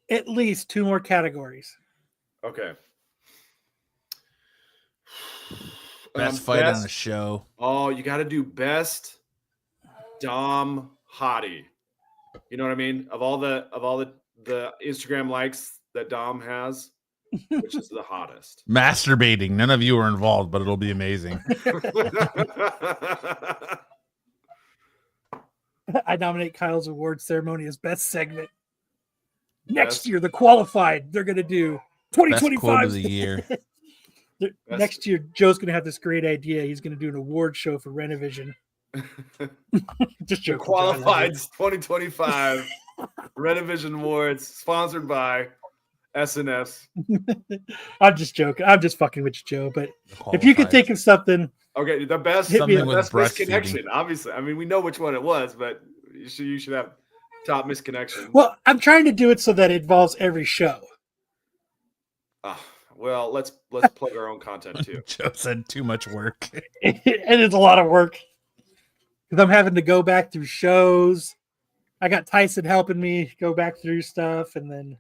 C: at least 2 more categories.
D: Okay.
E: Best fight on the show.
D: Oh, you got to do best Dom hottie. You know what I mean? Of all the Instagram likes that Dom has, which is the hottest?
E: Masturbating. None of you are involved, but it'll be amazing.
C: I nominate Kyle's award ceremony as best segment. Next
D: Best-
C: year, the Qualified, they're going to do
E: Best quote
C: 2025.
E: of the year.
C: Next year, Joe's going to have this great idea. He's going to do an award show for Renovision. Just
D: The
C: joking.
D: Qualifieds 2025 Renovision Awards, sponsored by SNS.
C: I'm just joking. I'm just fucking with you, Joe. But if you could think of something,
D: Okay, the best,
C: Hit me
D: the
C: with
D: best
E: breastfeeding.
D: misconnection. Obviously, I mean, we know which one it was, but you should have top misconnection.
C: well, I'm trying to do it so that it involves every show.
D: Well, let's plug our own content too.
E: Joe said too much work.
C: And it's a lot of work because I'm having to go back through shows. I got Tyson helping me go back through stuff, and then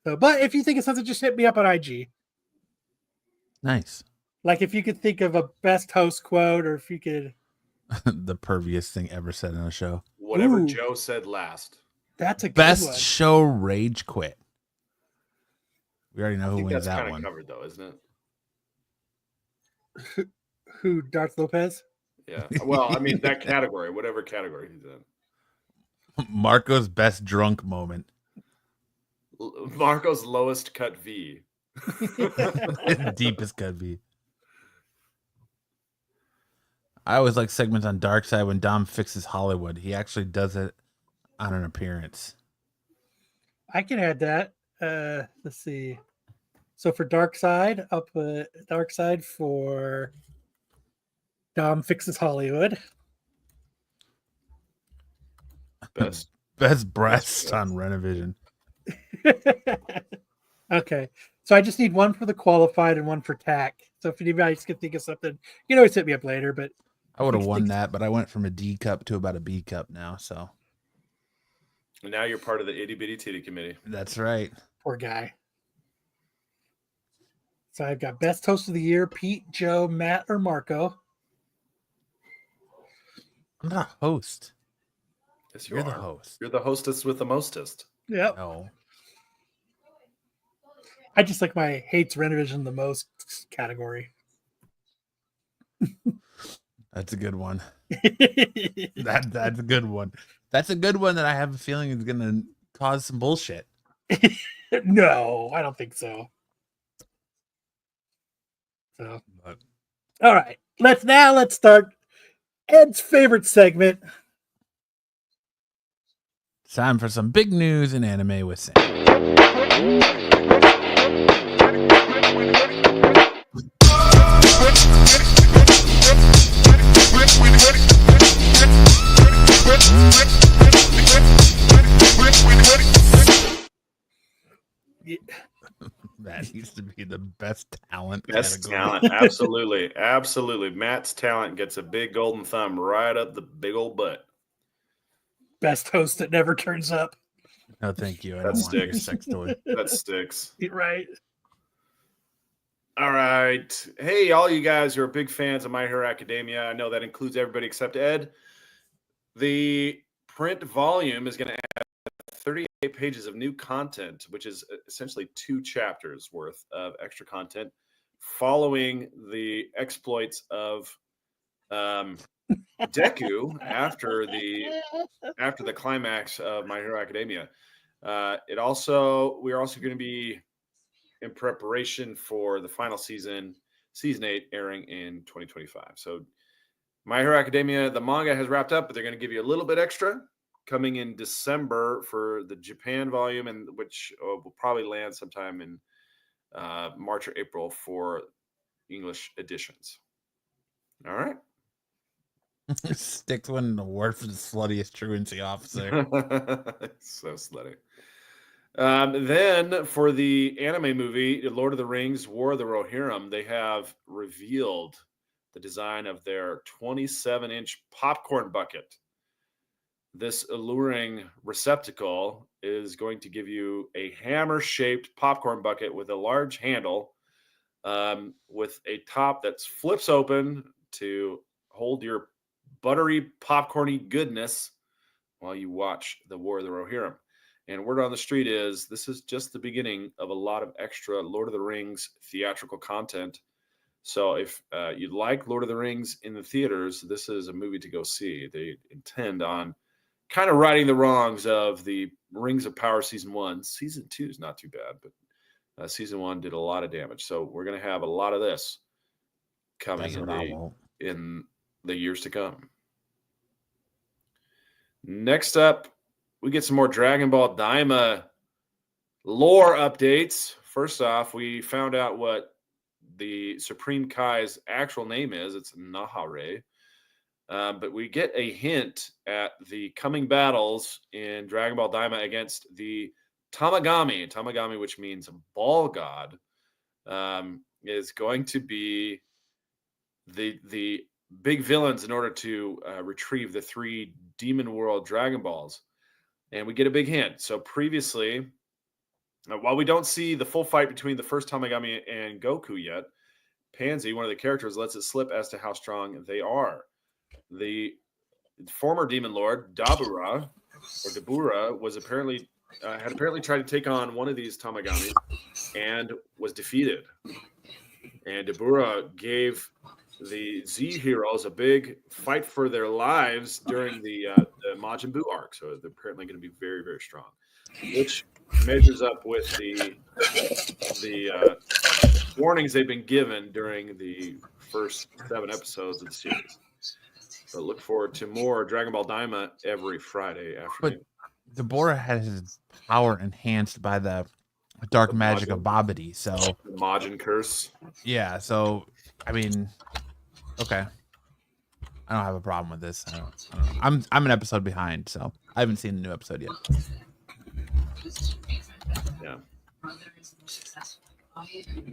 C: so. But if you think of something, just hit me up on IG.
E: Nice.
C: Like if you could think of a best host quote, or if you could.
E: The perviest thing ever said on a show.
D: Whatever
C: Ooh.
D: Joe said last.
C: That's a good
E: Best
C: one.
E: show rage quit. We already know
D: I
E: who
D: think
E: wins
D: that's
E: that
D: kind of
E: one.
D: covered though, isn't it?
C: Who? Darth Lopez?
D: Yeah. Well, I mean that category, whatever category he's in.
E: Marco's best drunk moment.
D: Marco's lowest cut V.
E: Deepest could be. I always like segments on Dark Side when Dom fixes Hollywood. He actually does it on an appearance.
C: I can add that. Let's see. So for Dark Side, I'll put Dark Side for Dom fixes Hollywood.
D: Best.
E: Best breast on Renovision.
C: Okay. So I just need one for the qualified and one for TAC. So if anybody can think of something, you can always hit me up later. But
E: I would have won that, but I went from a D cup to about a B cup now. So
D: And now you're part of the itty bitty titty committee.
E: that's right.
C: poor guy. So I've got best host of the year: Pete, Joe, Matt, or Marco.
E: I'm not a host.
D: Yes, you
E: You're
D: are.
E: the host.
D: You're the hostess with the mostest.
C: Yep.
E: No.
C: I just like my hates Renovision the most category.
E: That's a good one. That's a good one. That's a good one that I have a feeling is going to cause some bullshit.
C: No, I don't think so. So,
E: But
C: all right, let's start Ed's favorite segment.
E: time for some big news in anime with Sam.
C: Yeah.
E: That needs to be the best talent.
D: Best
E: category.
D: talent. Absolutely. Absolutely. Matt's talent gets a big golden thumb right up the big old butt.
C: Best host that never turns up.
E: No, thank you. I
D: That
E: don't want your
D: sticks.
E: sex toy.
D: That sticks.
C: Right.
D: All right. Hey, all you guys who are big fans of My Hero Academia, I know that includes everybody except Ed. The print volume is going to add 38 pages of new content, which is essentially 2 chapters worth of extra content following the exploits of Deku after the climax of My Hero Academia. We're also going to be in preparation for the final season 8, airing in 2025. So My Hero Academia, the manga has wrapped up, but they're going to give you a little bit extra coming in December for the Japan volume, and which will probably land sometime in March or April for English editions. All right.
E: Sticks winning an award for the sluttiest truancy officer.
D: So slutty. Then for the anime movie, Lord of the Rings, War of the Rohirrim, they have revealed the design of their 27-inch popcorn bucket. This alluring receptacle is going to give you a hammer-shaped popcorn bucket with a large handle with a top that flips open to hold your buttery, popcorny goodness while you watch the War of the Rohirrim. And word on the street is this is just the beginning of a lot of extra Lord of the Rings theatrical content. So if you'd like Lord of the Rings in the theaters, this is a movie to go see. They intend on kind of righting the wrongs of the Rings of Power Season 1. Season 2 is not too bad, but Season 1 did a lot of damage. So we're going to have a lot of this coming in the years to come. Next up, we get some more Dragon Ball Daima Lore updates. First off, we found out what the Supreme Kai's actual name is. It's Nahare. But we get a hint at the coming battles in Dragon Ball Daima against the Tamagami. Tamagami, which means ball god, is going to be the big villains in order to retrieve the 3 Demon World Dragon Balls. And we get a big hint. So previously, while we don't see the full fight between the first Tamagami and Goku yet, Pansy, one of the characters, lets it slip as to how strong they are. The former Demon Lord, Dabura, was apparently had tried to take on one of these Tamagami and was defeated. And Dabura gave the Z heroes a big fight for their lives during the Majin Buu arc. So they're apparently going to be very, very strong, which measures up with the warnings they've been given during the first 7 episodes of the series. So look forward to more Dragon Ball Daima every Friday afternoon.
E: But Deborah has his power enhanced by the dark magic of Babidi. So
D: the Majin curse.
E: Yeah. So I mean, okay. I don't have a problem with this. I don't know. I'm an episode behind, so I haven't seen the new episode yet.
D: Yeah.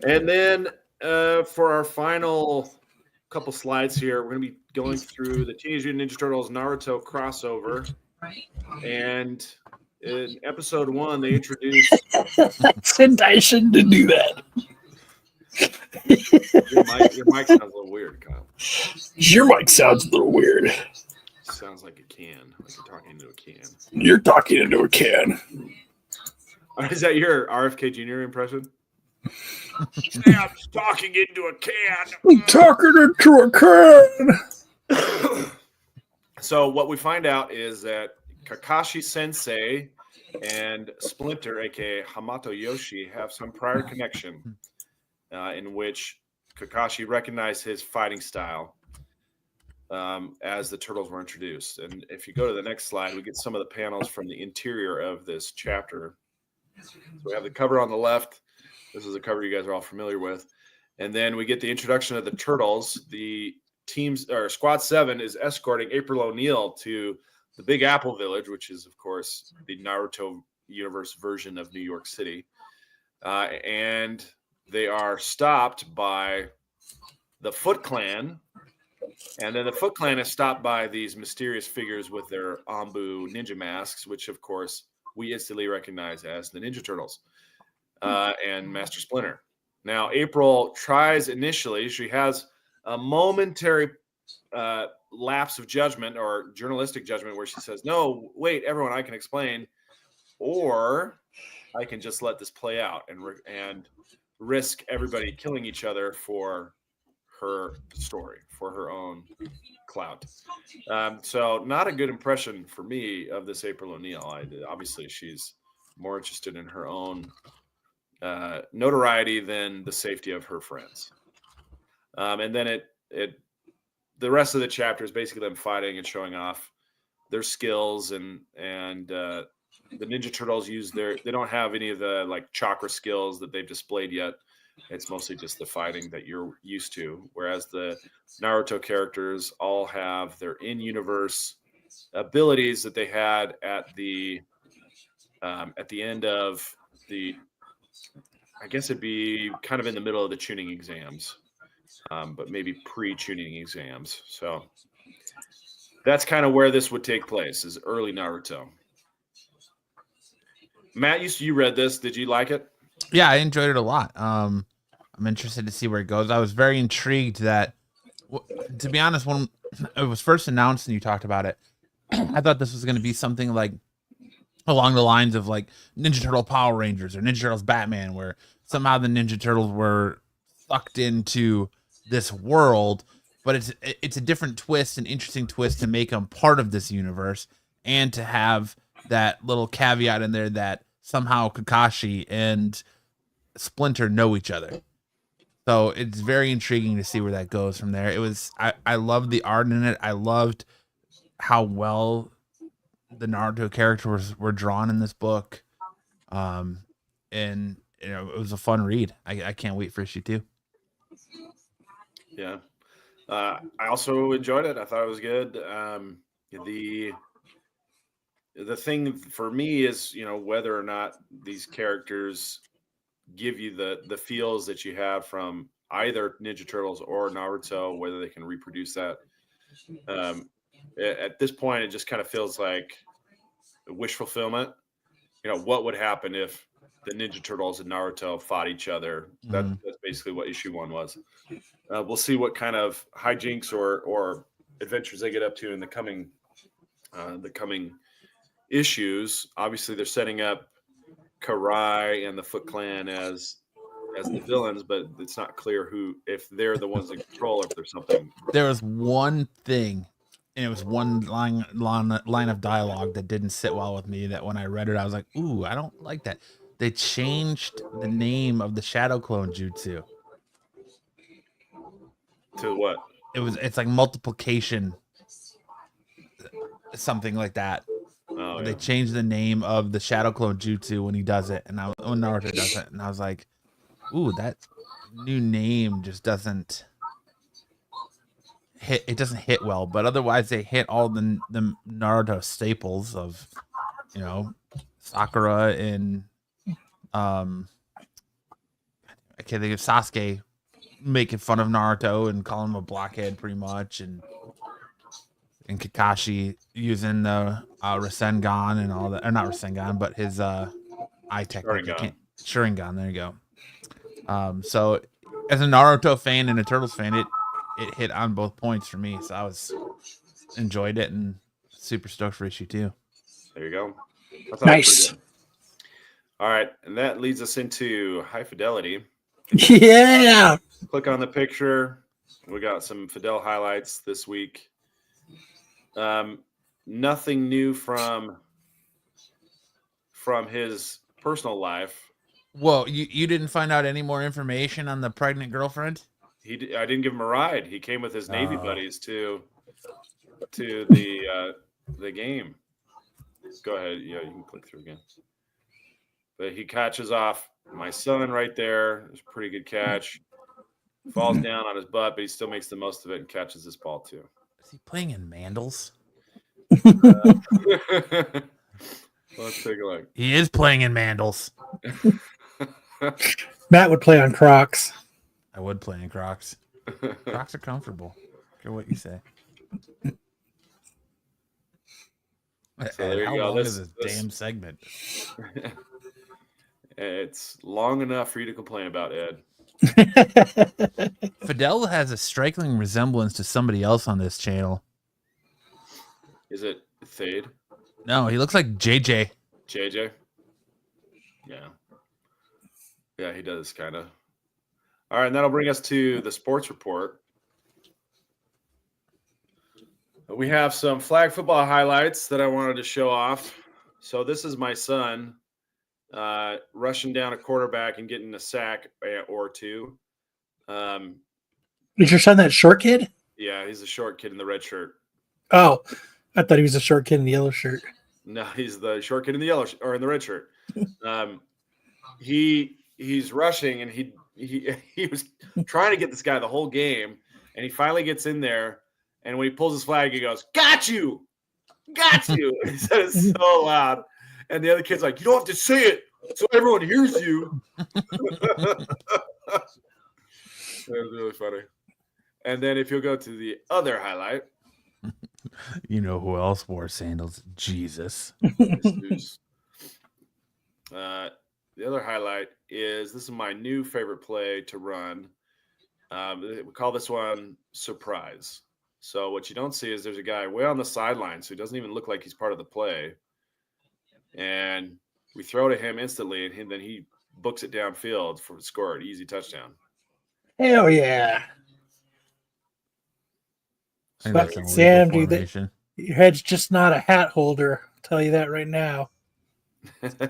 D: And then for our final couple slides here, we're going to be going through the Teenage Mutant Ninja Turtles Naruto crossover. And in episode 1, they introduced
C: I shouldn't do that.
D: your mic sounds a little weird, Kyle.
C: Your mic sounds a little weird.
D: Sounds like a can, like you're talking into a can.
C: You're talking into a can.
D: Is that your RFK Jr. impression? I'm talking into a can.
C: I'm talking into a can.
D: So what we find out is that Kakashi Sensei and Splinter, aka Hamato Yoshi, have some prior connection in which Kakashi recognized his fighting style as the turtles were introduced. And if you go to the next slide, we get some of the panels from the interior of this chapter. So we have the cover on the left. This is a cover you guys are all familiar with. And then we get the introduction of the turtles. The teams, or Squad 7, is escorting April O'Neil to the Big Apple Village, which is, of course, the Naruto universe version of New York City. And they are stopped by the Foot Clan. And then the Foot Clan is stopped by these mysterious figures with their Ambu ninja masks, which, of course, we instantly recognize as the Ninja Turtles and Master Splinter. Now, April tries initially, she has a momentary lapse of judgment or journalistic judgment where she says, no, wait, everyone, I can explain, or I can just let this play out and risk everybody killing each other for her story, for her own clout. So not a good impression for me of this April O'Neil. Obviously, she's more interested in her own notoriety than the safety of her friends. And then the rest of the chapter is basically them fighting and showing off their skills, and the Ninja Turtles they don't have any of the like chakra skills that they've displayed yet. It's mostly just the fighting that you're used to, whereas the Naruto characters all have their in-universe abilities that they had at the end of the, I guess it'd be kind of in the middle of the tuning exams, but maybe pre-tuning exams. So that's kind of where this would take place, is early Naruto. Matt, you read this. Did you like it?
E: Yeah, I enjoyed it a lot. I'm interested to see where it goes. I was very intrigued that, to be honest, when it was first announced and you talked about it, I thought this was going to be something like along the lines of like Ninja Turtle Power Rangers or Ninja Turtles Batman, where somehow the Ninja Turtles were sucked into this world, but it's a different twist, an interesting twist to make them part of this universe, and to have that little caveat in there that somehow Kakashi and Splinter know each other. So it's very intriguing to see where that goes from there. I loved the art in it. I loved how well the Naruto characters were drawn in this book. and it was a fun read. I can't wait for issue 2.
D: Yeah. I also enjoyed it. I thought it was good. The thing for me is, whether or not these characters give you the feels that you have from either Ninja Turtles or Naruto, whether they can reproduce that. At this point, it just kind of feels like wish fulfillment. What would happen if the Ninja Turtles and Naruto fought each other? That's basically what issue 1 was. We'll see what kind of hijinks or adventures they get up to in the coming issues. Obviously, they're setting up Karai and the Foot Clan as the villains, but it's not clear if they're the ones in control or if there's something.
E: There was one thing, and it was one line of dialogue that didn't sit well with me, that when I read it, I was like, ooh, I don't like that. They changed the name of the Shadow Clone Jutsu.
D: To what?
E: It's like multiplication, something like that.
D: Oh, yeah.
E: They changed the name of the Shadow Clone Jutsu when he does it, and when Naruto does it, and I was like, ooh, that new name just doesn't hit. It doesn't hit well, but otherwise they hit all the Naruto staples of, Sakura and I can't think of Sasuke making fun of Naruto and calling him a blockhead pretty much, and Kakashi using the Rasengan and all that, or not Rasengan, but his eye technique, Sharingan. There you go. So as a Naruto fan and a Turtles fan, it hit on both points for me. So I enjoyed it and super stoked for issue 2.
D: There you go.
C: Nice.
D: All right, and that leads us into High Fidelity.
C: Yeah.
D: Click on the picture. We got some Fidel highlights this week. Nothing new from his personal life.
E: Whoa, you didn't find out any more information on the pregnant girlfriend?
D: I didn't give him a ride. He came with his Navy buddies to the game. Go ahead. Yeah, you can click through again. But he catches off my son right there. It's a pretty good catch. Falls down on his butt, but he still makes the most of it and catches this ball too.
E: Is he playing in Mandals?
D: Let's take a look.
E: He is playing in Mandals.
C: Matt would play on Crocs.
E: I would play in Crocs. Crocs are comfortable. Care what you say.
D: So there
E: How
D: you go.
E: long is this damn segment?
D: It's long enough for you to complain about, Ed.
E: Fidel has a striking resemblance to somebody else on this channel.
D: Is it Thade?
E: No, he looks like JJ.
D: JJ? Yeah. Yeah, he does kind of. All right, and that'll bring us to the sports report. We have some flag football highlights that I wanted to show off. So this is my son rushing down a quarterback and getting a sack or two.
C: Is your son that short kid?
D: Yeah, he's a short kid in the red shirt.
C: Oh, I thought he was a short kid in the yellow shirt.
D: No, he's the short kid in the yellow or in the red shirt. He's rushing, and he was trying to get this guy the whole game, and he finally gets in there, and when he pulls his flag, he goes, "Got you, got you!" He said it so loud, and the other kid's like, "You don't have to say it, so everyone hears you." That was really funny. And then if you'll go to the other highlight.
E: You know who else wore sandals? Jesus.
D: The other highlight is this is my new favorite play to run. We call this one Surprise. So what you don't see is there's a guy way on the sideline, so he doesn't even look like he's part of the play. And we throw to him instantly, and then he books it downfield for the score, an easy touchdown.
C: Hell yeah. Fucking Sam, dude, your head's just not a hat holder. I'll tell you that right now.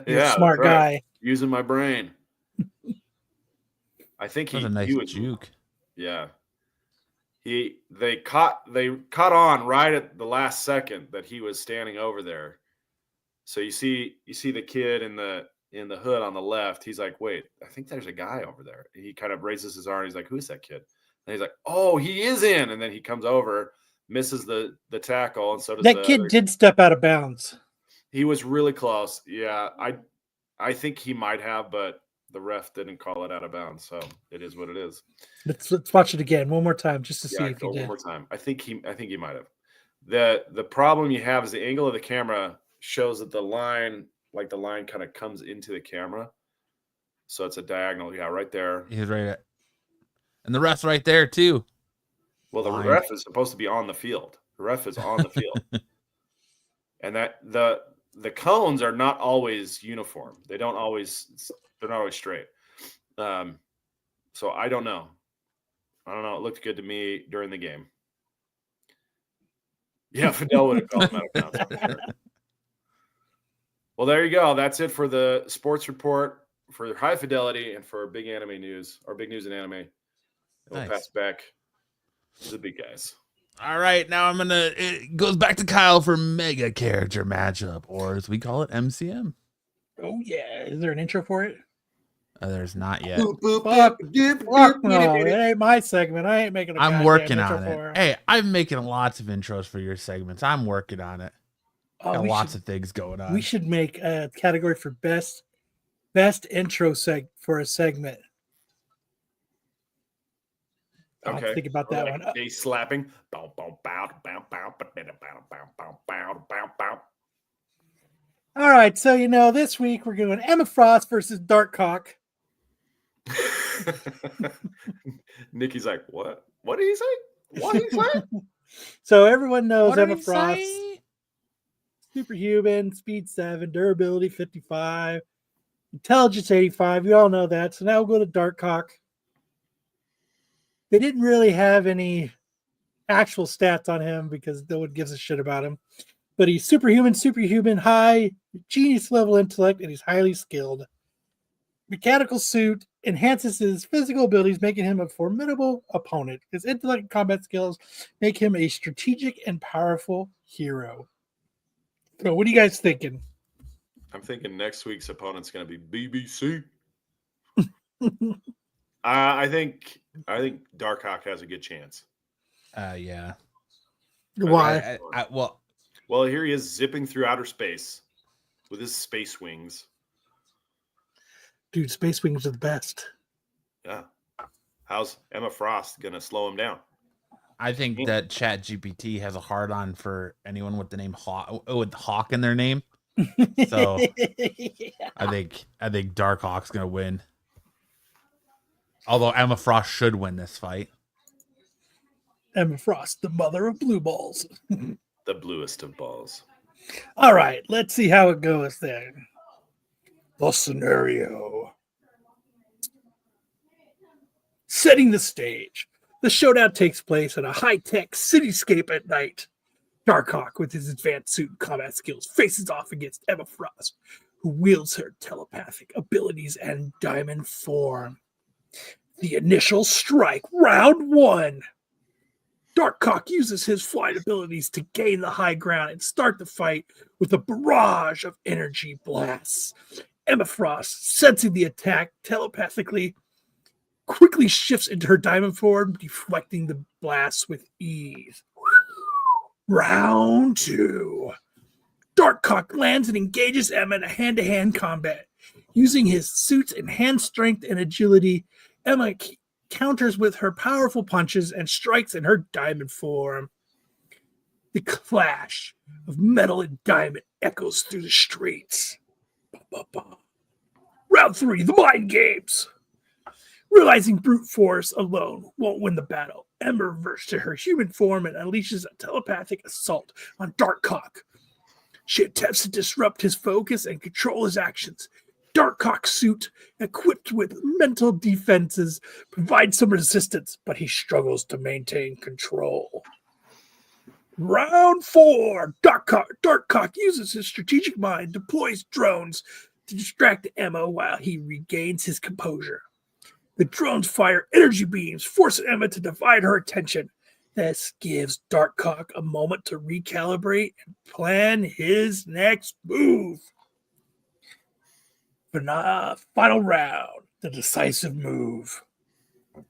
C: You're a smart guy.
D: Using my brain. I think
E: he was a nice juke.
D: Yeah. They caught on right at the last second that he was standing over there. So you see the kid in the in the hood on the left, he's like, wait, I think there's a guy over there. He kind of raises his arm. And he's like, who's that kid? And he's like, oh, he is in. And then he comes over, misses the tackle, and so does
C: that kid did step out of bounds.
D: He was really close. Yeah, I think he might have, but the ref didn't call it out of bounds, so it is what it is.
C: Let's watch it again one more time just to see if he did.
D: One more time. I think he might have. The problem you have is the angle of the camera shows that the line kind of comes into the camera, so it's a diagonal. Yeah, right there.
E: He's right, and the ref's right there too.
D: Well, the ref is supposed to be on the field. The ref is on the field, and that the cones are not always uniform. They're not always straight. So I don't know. It looked good to me during the game. Yeah, Fidel would have called him out of bounds for sure. Well, there you go. That's it for the sports report for High Fidelity and for big anime news or big news in anime. We'll pass back to the big guys.
E: All right, now it goes back to Kyle for mega character matchup, or as we call it, MCM.
C: Oh yeah, is there an intro for it?
E: There's not yet.
C: Fuck no, it ain't my segment. I ain't making.
E: I'm working on it. Hey, I'm making lots of intros for your segments. I'm working on it. Got lots of things going on.
C: We should make a category for best intro for a segment.
D: Okay.
C: Think about that one.
D: Bass slapping.
C: All right, so this week we're doing Emma Frost versus Darkcock.
D: Nikki's like, what? What did he say? What did he say?
C: So everyone knows Emma Frost. Superhuman, speed 7, durability 55, intelligence 85. You all know that. So now we'll go to Darkcock. They didn't really have any actual stats on him because no one gives a shit about him. But he's superhuman, high, genius level intellect, and he's highly skilled. Mechanical suit enhances his physical abilities, making him a formidable opponent. His intellect and combat skills make him a strategic and powerful hero. So what are you guys thinking?
D: I'm thinking next week's opponent's going to be BBC. I think Darkhawk has a good chance.
E: Yeah.
C: Why?
D: Well, here he is zipping through outer space with his space wings.
C: Dude, space wings are the best.
D: Yeah. How's Emma Frost going to slow him down?
E: I think that ChatGPT has a hard on for anyone with the name Hawk, with Hawk in their name. So yeah. I think Darkhawk's going to win. Although Emma Frost should win this fight.
C: Emma Frost, the mother of blue balls.
D: The bluest of balls.
C: All right, let's see how it goes then. The scenario. Setting the stage. The showdown takes place in a high-tech cityscape at night. Darkhawk, with his advanced suit and combat skills, faces off against Emma Frost, who wields her telepathic abilities and diamond form. The initial strike, round 1. Darkhawk uses his flight abilities to gain the high ground and start the fight with a barrage of energy blasts. Emma Frost, sensing the attack telepathically, quickly shifts into her diamond form, deflecting the blasts with ease. Round 2. Darkhawk lands and engages Emma in a hand-to-hand combat. Using his suit's enhanced strength and agility, Emma counters with her powerful punches and strikes in her diamond form. The clash of metal and diamond echoes through the streets. Round 3, the mind games. Realizing brute force alone won't win the battle, Emma reverts to her human form and unleashes a telepathic assault on Darkhawk. She attempts to disrupt his focus and control his actions. Darkhawk's suit, equipped with mental defenses, provides some resistance, but he struggles to maintain control. Round 4, Darkhawk uses his strategic mind, deploys drones to distract Emma while he regains his composure. The drones fire energy beams, forcing Emma to divide her attention. This gives Darkhawk a moment to recalibrate and plan his next move. Final round, the decisive move.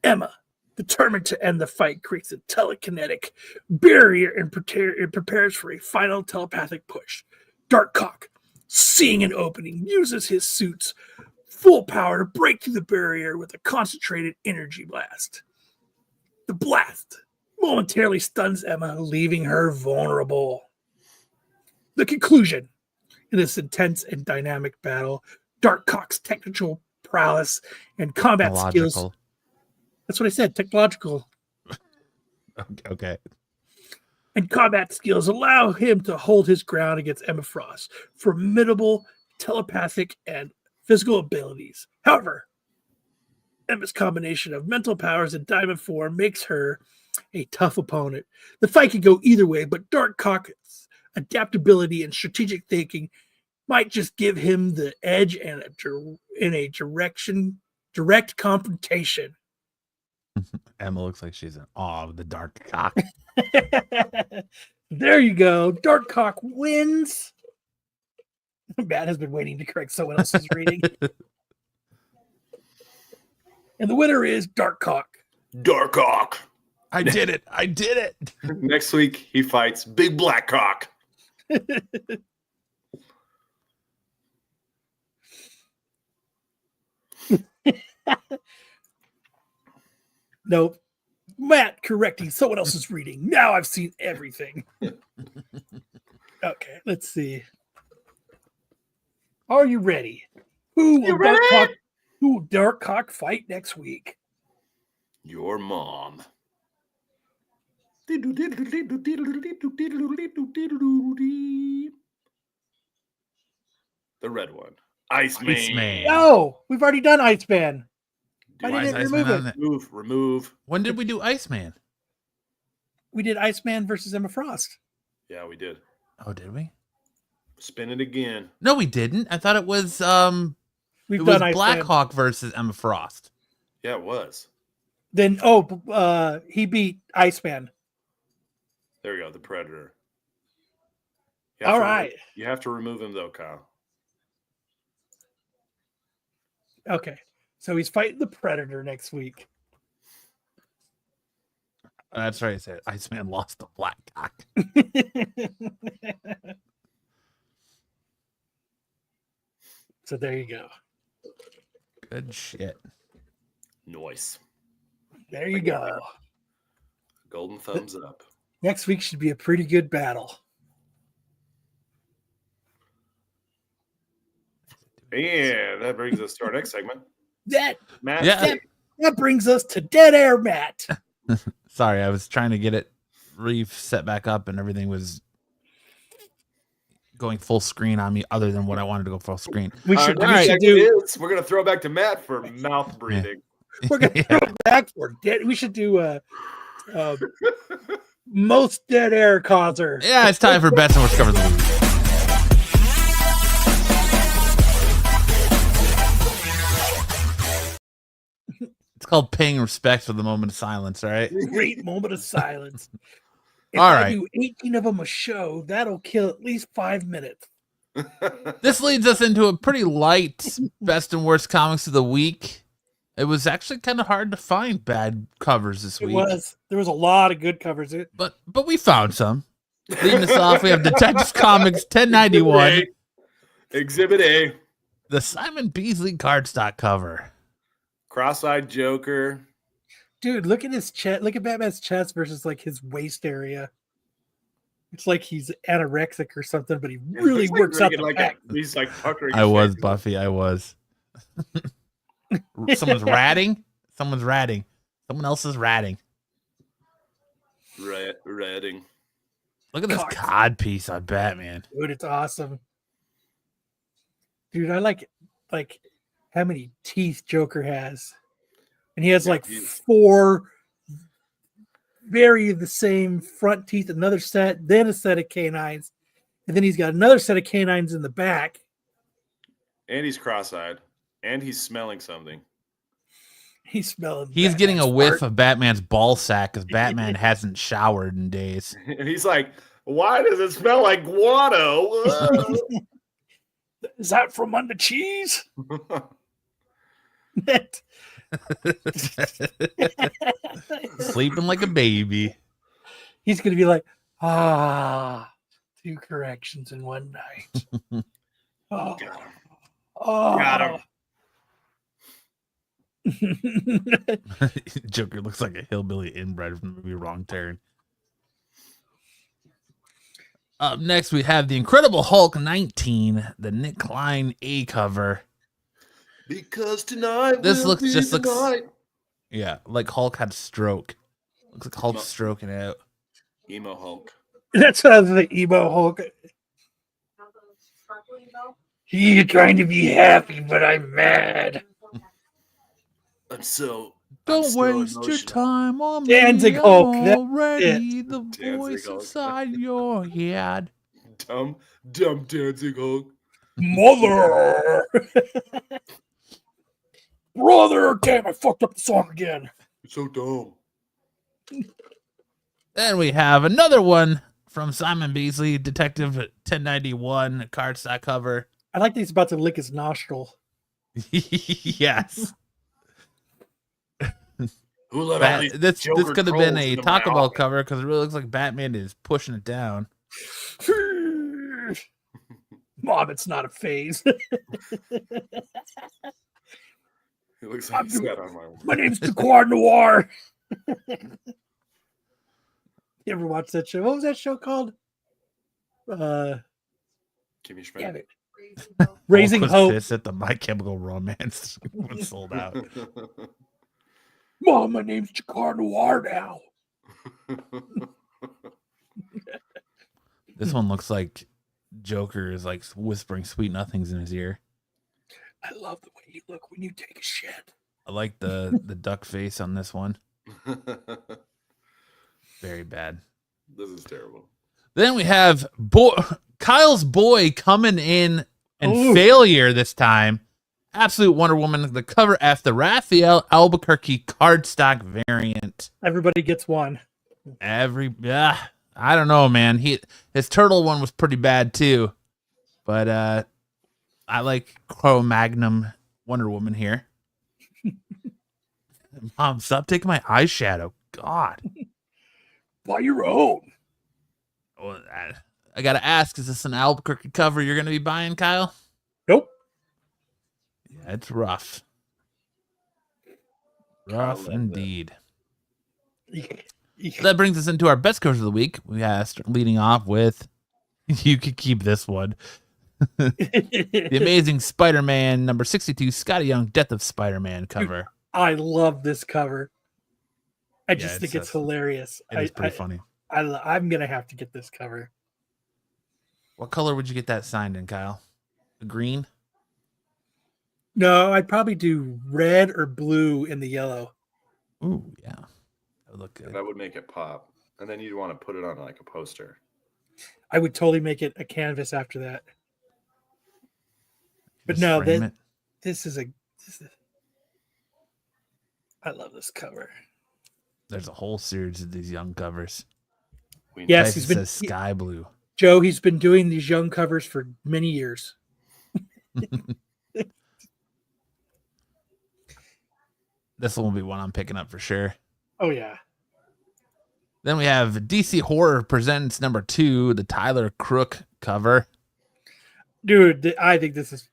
C: Emma, determined to end the fight, creates a telekinetic barrier and prepares for a final telepathic push. Darkcock, seeing an opening, uses his suit's full power to break through the barrier with a concentrated energy blast. The blast momentarily stuns Emma, leaving her vulnerable. The conclusion. In this intense and dynamic battle, Darkcock's technical prowess and combat skills. That's what I said, technological.
E: Okay.
C: And combat skills allow him to hold his ground against Emma Frost's formidable telepathic and physical abilities. However, Emma's combination of mental powers and diamond form makes her a tough opponent. The fight could go either way, but Darkcock's adaptability and strategic thinking might just give him the edge and in a direct confrontation.
E: Emma looks like she's in awe of the Darkcock.
C: There you go. Darkcock wins. Matt has been waiting to correct someone else's reading. And the winner is Darkcock.
D: Darkcock.
E: I did it. I did it.
D: Next week, he fights Big Blackcock.
C: Nope. Matt correcting someone else's reading. Now I've seen everything. Okay, let's see. Are you ready? Who will Darkcock fight next week?
D: Your mom. The red one. Iceman.
E: Iceman.
C: No, we've already done Iceman. Why
E: Why is
C: didn't it
E: Iceman
C: remove
E: on
C: it?
E: that?
D: Remove.
E: When did we do Iceman?
C: We did Iceman versus Emma Frost.
D: Yeah, we did.
E: Oh, did we?
D: Spin it again.
E: No, we didn't. I thought it was
C: We've
E: it was
C: done Iceman.
E: Blackhawk versus Emma Frost.
D: Yeah, it was.
C: Then he beat Iceman.
D: There we go. The Predator.
C: All right.
D: You have to remove him though, Kyle.
C: Okay. So he's fighting the Predator next week.
E: That's right. I said Iceman lost to Blackhawk.
C: So there you go.
E: Good shit.
D: Nice.
C: There you go.
D: Golden thumbs up.
C: Next week should be a pretty good battle.
D: And that brings us to our next segment.
C: That
D: Matt.
E: Yeah.
C: that brings us to Dead Air Matt.
E: Sorry, I was trying to get it reset back up and everything was going full screen on me other than what I wanted to go full screen.
C: We should
D: We're
C: do.
D: going to throw back to Matt for mouth breathing.
C: We're gonna throw it back for dead. We should do most dead air causer.
E: Yeah, it's time for Best and Worst Covers of the Week. It's called paying respect for the moment of silence, all right?
C: Great moment of silence. If
E: All
C: I
E: right.
C: do 18 of them a show, that'll kill at least 5 minutes.
E: This leads us into a pretty light Best and Worst Comics of the Week. It was actually kind of hard to find bad covers this
C: It
E: week.
C: was. There was a lot of good covers.
E: But we found some. Leading us off, we have Detectives Comics 1091,
D: Exhibit A.
E: the Simon Beasley cardstock cover.
D: Cross-eyed Joker.
C: Dude, look at his chest. Look at Batman's chest versus like his waist area. It's like he's anorexic or something, but he really
D: It's like
C: works out
D: making
C: the
D: like
C: back.
D: he's like puckering.
E: I
D: his
E: was,
D: face.
E: Buffy. I was. Someone's ratting. Someone's ratting. Someone else is ratting.
D: Ratting.
E: Look at this
C: Cock.
E: cod piece on Batman.
C: Dude, it's awesome. Dude, I like how many teeth Joker has. And he has like
D: he's-
C: 4 very the same front teeth, another set, then a set of canines, and then he's got another set of canines in the back.
D: And he's cross-eyed. And he's smelling something.
C: He's smelling.
E: He's getting a
C: Batman's
E: whiff
C: fart.
E: of Batman's ball sack because Batman hasn't showered in days.
D: And he's like, why does it smell like guano? Whoa."
C: Is that from under cheese?
E: Sleeping like a baby.
C: He's gonna be like, 2 corrections in one night. Oh,
D: Got him.
C: oh.
D: Got
E: Joker looks like a hillbilly inbred from the movie Wrong Turn. Up next, we have the Incredible Hulk 19, the Nick Klein A cover.
D: Because tonight
E: This
D: will
E: looks
D: be
E: just
D: the
E: looks,
D: night.
E: yeah, like Hulk had a stroke. Looks like Hulk's stroking out.
D: Emo Hulk.
C: That's what I was like, emo Hulk. You're trying to be happy, but I'm mad.
E: Don't
D: so
E: waste your
D: emotional.
E: time on
C: Danzig
E: me.
C: Hulk,
E: I'm
C: that's
E: already the
D: Danzig
E: voice
D: Hulk.
E: inside your head.
D: Dumb Danzig Hulk.
C: Mother! Brother! Damn, I fucked up the song again.
D: It's so dumb.
E: Then we have another one from Simon Beasley, Detective 1091, cardstock cover.
C: I like that he's about to lick his nostril.
E: Yes.
D: Who let all these
E: This
D: Joker
E: could have been
D: trolls
E: a
D: into
E: Taco
D: my
E: Bell
D: office?
E: cover because it really looks like Batman is pushing it down.
C: Mom, it's not a phase.
D: It looks like he's sat on
C: My name's Dequar Noir. You ever watch that show? What was that show called?
D: Kimmy Schmidt.
C: Damn it. Raising
E: Hulk was
C: Hope.
E: pissed at the My Chemical Romance was sold out.
C: Mom, my name's Dequar Noir now.
E: This one looks like Joker is like whispering sweet nothings in his ear.
C: I love the way you look when you take a shit.
E: I like the duck face on this one. Very bad.
D: This is terrible.
E: Then we have Kyle's boy coming in and
C: Ooh.
E: failure this time. Absolute Wonder Woman, the cover F, the Raphael Albuquerque cardstock variant.
C: Everybody gets one.
E: I don't know, man. His turtle one was pretty bad too, but I like Cro-Magnum Wonder Woman here. Mom, stop taking my eyeshadow. God.
C: Buy your own.
E: Well, I gotta ask: is this an Albuquerque cover you're gonna be buying, Kyle?
C: Nope.
E: Yeah, it's rough. Rough indeed. That brings us into our best covers of the week. We have leading off with, you could keep this one. The Amazing Spider-Man number 62, Scotty Young, Death of Spider-Man cover.
C: I love this cover. I
E: Yeah,
C: just think it's hilarious.
E: It is pretty funny.
C: I'm gonna have to get this cover.
E: What color would you get that signed in, Kyle? The green?
C: No, I'd probably do red or blue in the yellow.
E: Ooh, yeah. That would look good.
D: That would make it pop. And then you'd want to put it on like a poster.
C: I would totally make it a canvas after that. But
E: Just
C: no,
E: frame it.
C: this is I love this cover.
E: There's a whole series of these young covers.
C: Yes,
E: Guys,
C: he's
E: it
C: been
E: says sky blue.
C: Joe. He's been doing these young covers for many years.
E: This will be one I'm picking up for sure.
C: Oh yeah.
E: Then we have DC Horror Presents number 2, the Tyler Crook cover.
C: Dude, I think this is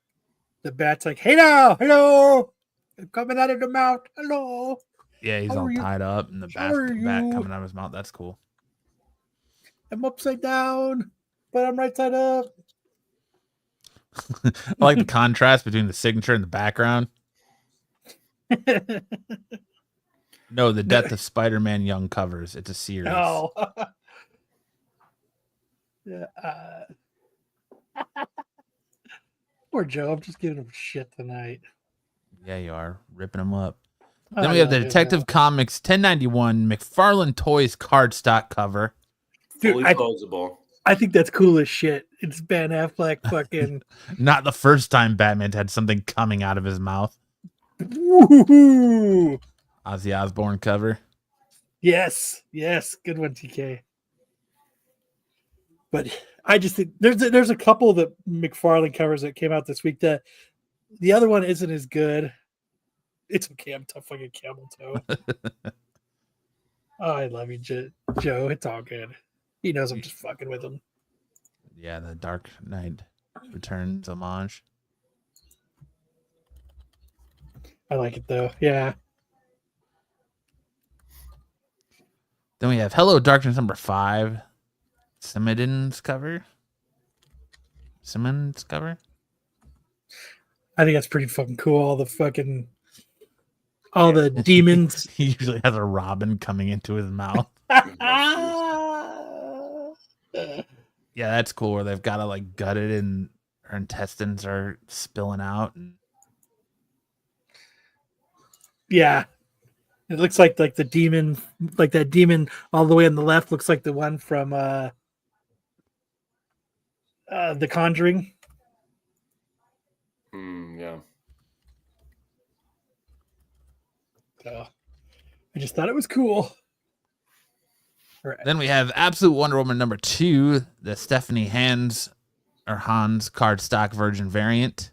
C: the bat's like, hey now, hello, I'm coming out of the mouth, hello.
E: Yeah, he's
C: How
E: all
C: are you?
E: tied up and the
C: How
E: bat
C: are you?
E: coming out of his mouth. That's cool.
C: I'm upside down, but I'm right side up.
E: I like the contrast between the signature and the background. No, the Death of Spider-Man Young covers. It's a series.
C: No. Yeah. Poor Joe. I'm just giving him shit tonight.
E: Yeah, you are ripping them up.
C: I
E: Then we have the
C: love it.
E: Detective Comics 1091 McFarlane Toys cardstock cover.
C: Dude,
D: Fully
C: I-
D: closable.
C: I think that's cool as shit. It's Ben Affleck fucking.
E: Not the first time Batman had something coming out of his mouth.
C: Woo-hoo-hoo.
E: Ozzy Osbourne cover.
C: Yes. Yes. Good one, TK. But I just think there's a couple of the McFarlane covers that came out this week. The other one isn't as good. It's okay. I'm tough like a camel toe. Oh, I love you, Joe. It's all good. He knows I'm just fucking with him.
E: Yeah, the Dark Knight Returns homage.
C: I like it though. Yeah.
E: Then we have Hello Darkness number 5. Simmons cover.
C: I think that's pretty fucking cool. All the demons.
E: He usually has a robin coming into his mouth. Yeah, that's cool. Where they've got to like gut it and her intestines are spilling out.
C: Yeah. It looks like the demon, like that demon all the way on the left looks like the one from The Conjuring.
D: Yeah.
C: So I just thought it was cool. All right.
E: Then we have Absolute Wonder Woman number 2, the Stephanie Hans cardstock virgin variant.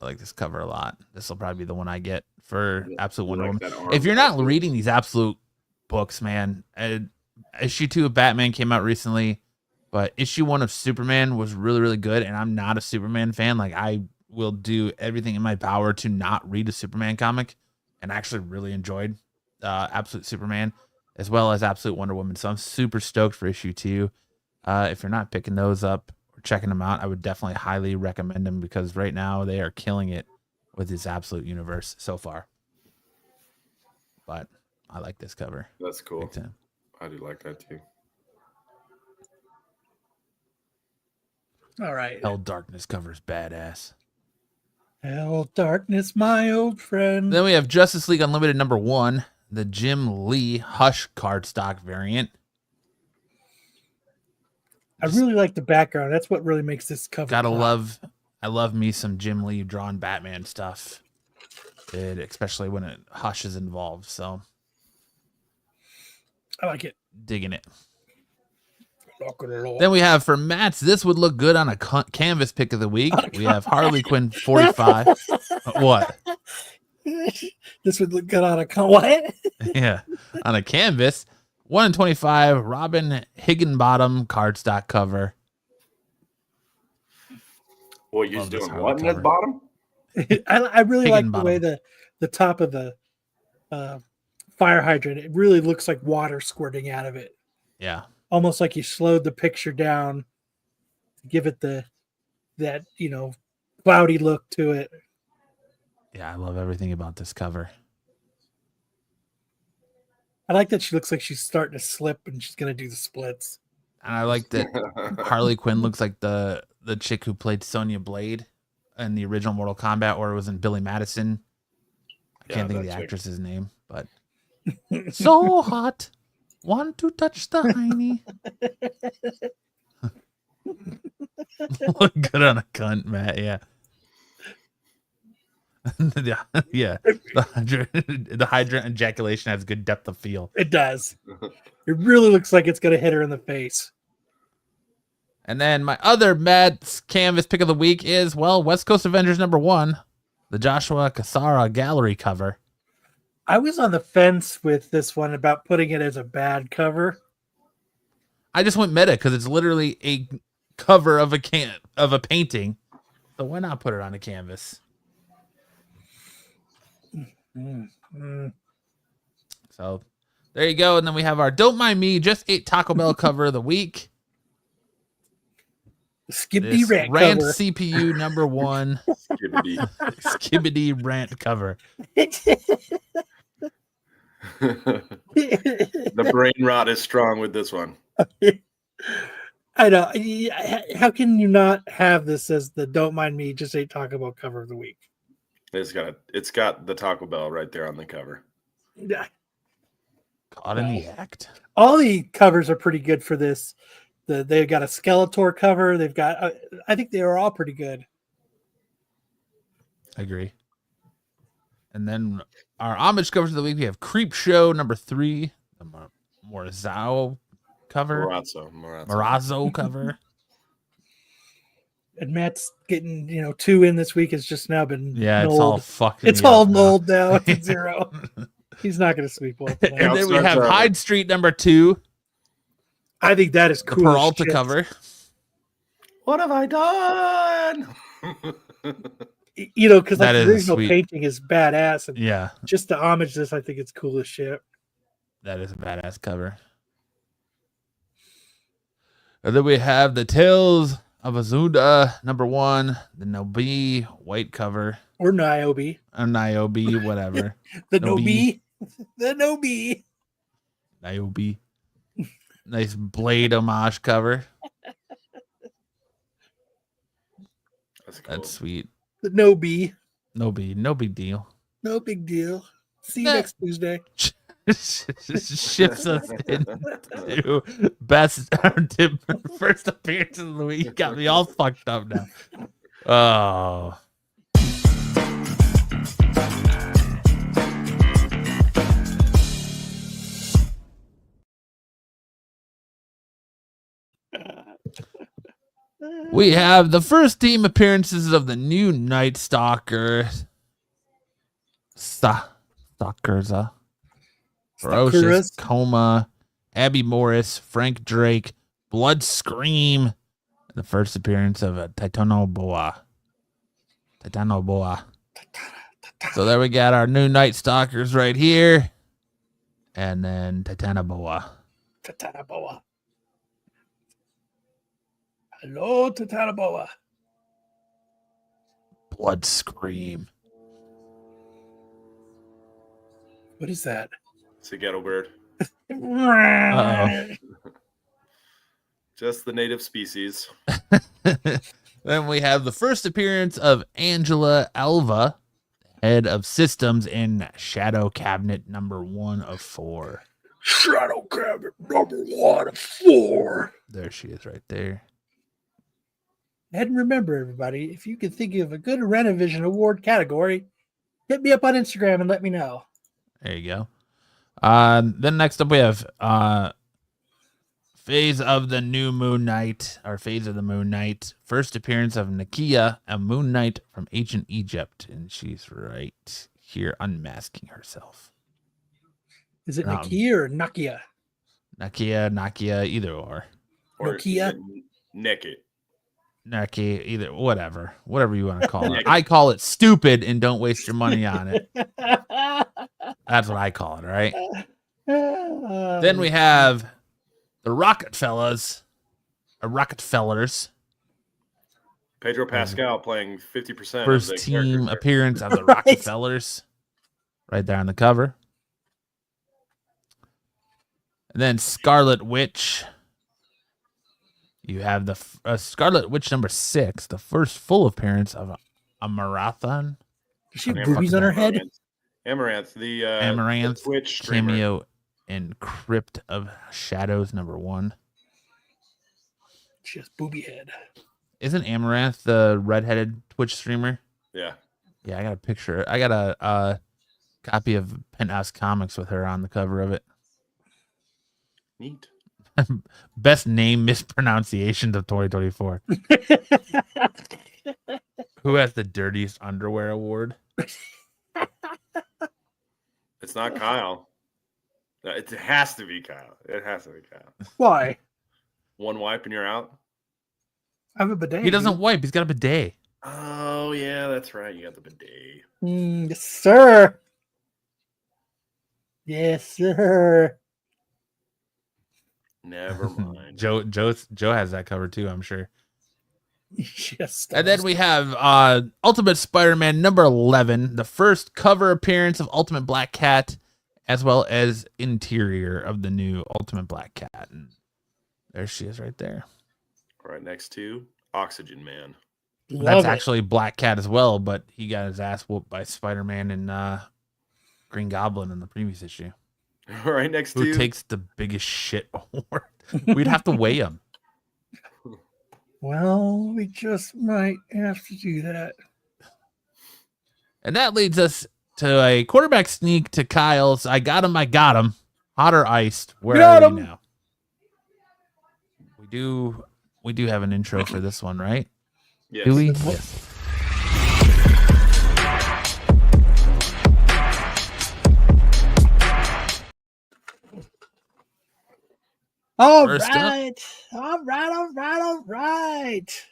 E: I like this cover a lot. This will probably be the one I get for Absolute Wonder Woman. If you're not reading these Absolute books, man, issue 2 of Batman came out recently, but issue 1 of Superman was really, really good. And I'm not a Superman fan. Like, I will do everything in my power to not read a Superman comic, and actually really enjoyed Absolute Superman as well as Absolute Wonder Woman. So I'm super stoked for issue 2. If you're not picking those up or checking them out, I would definitely highly recommend them, because right now they are killing it with this Absolute universe so far. But I like this cover.
D: That's cool. I do like that too.
C: All right.
E: Hell Darkness cover's badass.
C: Hell Darkness, my old friend.
E: Then we have Justice League Unlimited number 1, the Jim Lee Hush cardstock variant.
C: I really like the background. That's what really makes this cover.
E: I love me some Jim Lee drawn Batman stuff, especially when Hush is involved. So
C: I like it.
E: Digging it. Then we have for Matt's, this would look good on a canvas pick of the week. We have Harley Quinn 45. What?
C: This would look good on a what?
E: Yeah, on a canvas. 1 in 25, Robin Higginbottom cardstock cover.
D: Well, you're doing what in the bottom?
C: I really like the way the top of the fire hydrant, it really looks like water squirting out of it.
E: Yeah.
C: Almost like you slowed the picture down to give it that cloudy look to it.
E: Yeah, I love everything about this cover.
C: I like that she looks like she's starting to slip and she's going to do the splits.
E: And I like that Harley Quinn looks like the chick who played Sonya Blade in the original Mortal Kombat, or it was in Billy Madison. I can't think of the actress's name, but so hot. Want to touch the hiney. Look good on a cunt, Matt. Yeah. Yeah. The hydrant ejaculation has good depth of field.
C: It does. It really looks like it's going to hit her in the face.
E: And then my other Matt's canvas pick of the week is, West Coast Avengers number 1, the Joshua Cassara gallery cover.
C: I was on the fence with this one about putting it as a bad cover.
E: I just went meta because it's literally a cover of a painting. So why not put it on a canvas? So there you go. And then we have our Don't Mind Me, Just Ate Taco Bell cover of the week.
C: Skibbity rant cover.
E: CPU number 1. Skibbity rant cover.
D: The brain rot is strong with this one.
C: I know. How can you not have this as the Don't Mind Me, Just Ate Taco Bell cover of the week?
D: It's got the Taco Bell right there on the cover.
C: Yeah.
E: Caught in the act.
C: All the covers are pretty good for this. They've got a Skeletor cover. They've got. I think they are all pretty good.
E: I agree. And then our homage covers of the week, we have Creep Show number 3, the Morizao cover,
D: Marazzo.
E: cover.
C: And Matt's getting 2 in this week. Has just now been
E: Yeah, it's
C: nulled.
E: all fucking.
C: It's all nulled now. It's a 0. He's not going to sweep both.
E: And then we have Hyde Street number 2.
C: I think that is
E: The
C: cool.
E: Peralta cover.
D: What have I done?
C: Because
E: That
C: the
E: is
C: original
E: sweet.
C: painting is badass, and
E: Yeah,
C: just to homage this, I think it's cool as shit.
E: that is a badass cover. And then we have the Tales of Azunda number 1, the Nobi white cover,
C: Or Niobe.
E: or Niobe, whatever.
C: The
E: Nobi.
C: Nobi. The Nobi.
E: Niobe. Nice Blade homage cover.
D: That's cool.
E: That's sweet.
C: The Nobi.
E: No big deal.
C: No big deal. See you
E: Yeah.
C: next Tuesday.
E: Shifts us into first appearance of the week. You got me all fucked up now. Oh. We have the first team appearances of the new Night Stalker. Stalkers. Ferocious, Coma, Abby Morris, Frank Drake, Blood Scream, the first appearance of Titanoboa. So there we got our new Night Stalkers right here. And then Titanoboa.
C: Titanoboa. Hello, Titanoboa.
E: Blood Scream.
C: What is that?
D: It's a ghetto bird.
E: Uh-oh.
D: Just the native species.
E: Then we have the first appearance of Angela Alva, head of systems in Shadow Cabinet number 1 of 4.
C: Shadow Cabinet number 1 of 4.
E: There she is right there.
C: And remember, everybody, if you can think of a good Renovision award category, hit me up on Instagram and let me know.
E: There you go. Then next up we have Phase of the New Moon Knight, or Phase of the Moon Knight. First appearance of Nakia, a Moon Knight from ancient Egypt. And she's right here unmasking herself.
C: Is it Nakia or Nakia?
E: Nakia, either or.
D: Or
C: Nokia?
D: Naked.
E: Nakia, either, whatever you want to call it. I call it stupid and don't waste your money on it. That's what I call it, all right? Then we have the Rockefellers.
D: Pedro Pascal playing 50%.
E: First
D: of the
E: team
D: character.
E: appearance of the
C: Right.
E: Rockefellers. Right there on the cover. And then Scarlet Witch. You have the Scarlet Witch number 6, the first full appearance of a marathon.
C: Does she have boobies on her head?
D: Amaranth, the
E: Amaranth
D: Twitch streamer.
E: cameo in Crypt of Shadows number 1.
C: She has booby head.
E: Isn't Amaranth the redheaded Twitch streamer?
D: Yeah.
E: Yeah, I got a picture. I got a copy of Penthouse Comics with her on the cover of it.
D: Neat.
E: Best name mispronunciations of 2024. Who has the dirtiest underwear award?
D: It's not Kyle. No, it has to be Kyle. It has to be Kyle.
C: Why?
D: One wipe and you're out.
C: I have a bidet.
E: He doesn't wipe. He's got a bidet.
D: Oh yeah, that's right. You got the bidet.
C: Yes, sir. Yes, sir.
D: Never mind.
E: Joe has that cover too, I'm sure.
C: Yes.
E: And then we have Ultimate Spider-Man number 11, the first cover appearance of Ultimate Black Cat, as well as interior of the new Ultimate Black Cat. And there she is right there.
D: Right next to Oxygen Man.
E: That's actually Black Cat as well, but he got his ass whooped by Spider-Man and Green Goblin in the previous issue.
D: Right next
E: Who
D: to
E: takes the biggest shit award? We'd have to weigh him.
C: Well, we just might have to do that.
E: And that leads us to a quarterback sneak to Kyle's. I got him. Hot or iced? Where
C: Got
E: are
C: him.
E: we now? we do have an intro for this one, right?
D: Yes.
E: Do we? Yes.
C: All
E: First up.
C: right.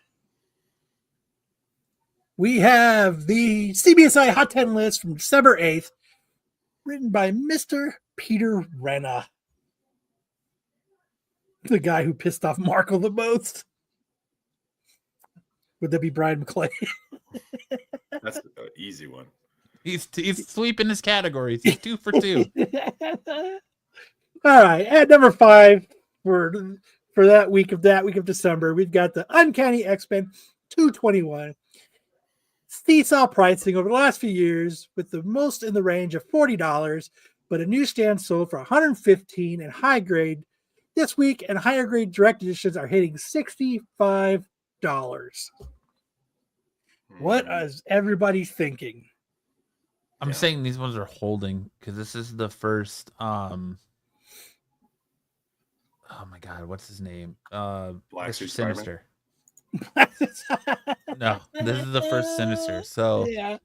C: We have the CBSI Hot 10 list from December 8th, written by Mr. Peter Renna, the guy who pissed off Markle the most. Would that be Brian McClay?
D: That's an easy one.
E: He's sweeping his categories. He's 2 for 2.
C: All right, at number 5 for that week of December, we've got the Uncanny X-Men 221. Seesaw pricing over the last few years, with the most in the range of $40, but a newsstand sold for $115 and high grade this week, and higher grade direct editions are hitting $65. What is everybody thinking?
E: I'm saying these ones are holding because this is the first. Oh my God, what's his name? Mr. Sinister. No, this is the first Sinister. So
C: Yeah.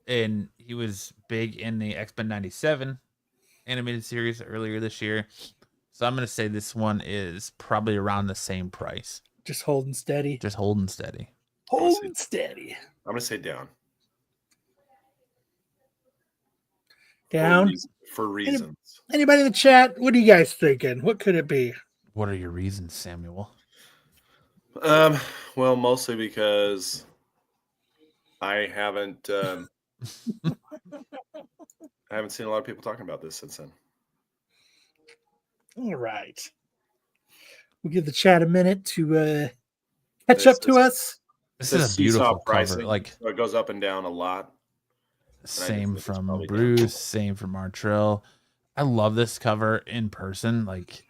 E: And he was big in the X-Men 97 animated series earlier this year. So I'm going to say this one is probably around the same price.
C: Just holding steady.
E: Holding steady.
C: Holding steady.
D: I'm going to say down.
C: Down?
D: For reasons.
C: Anybody in the chat? What are you guys thinking? What could it be?
E: What are your reasons, Samuel?
D: Well, mostly because I haven't seen a lot of people talking about this since then.
C: All right. We'll give the chat a minute to catch up to us.
E: This is a beautiful cover. Like,
D: so it goes up and down a lot.
E: Same from Bruce, same from Martrell. I love this cover in person. Like,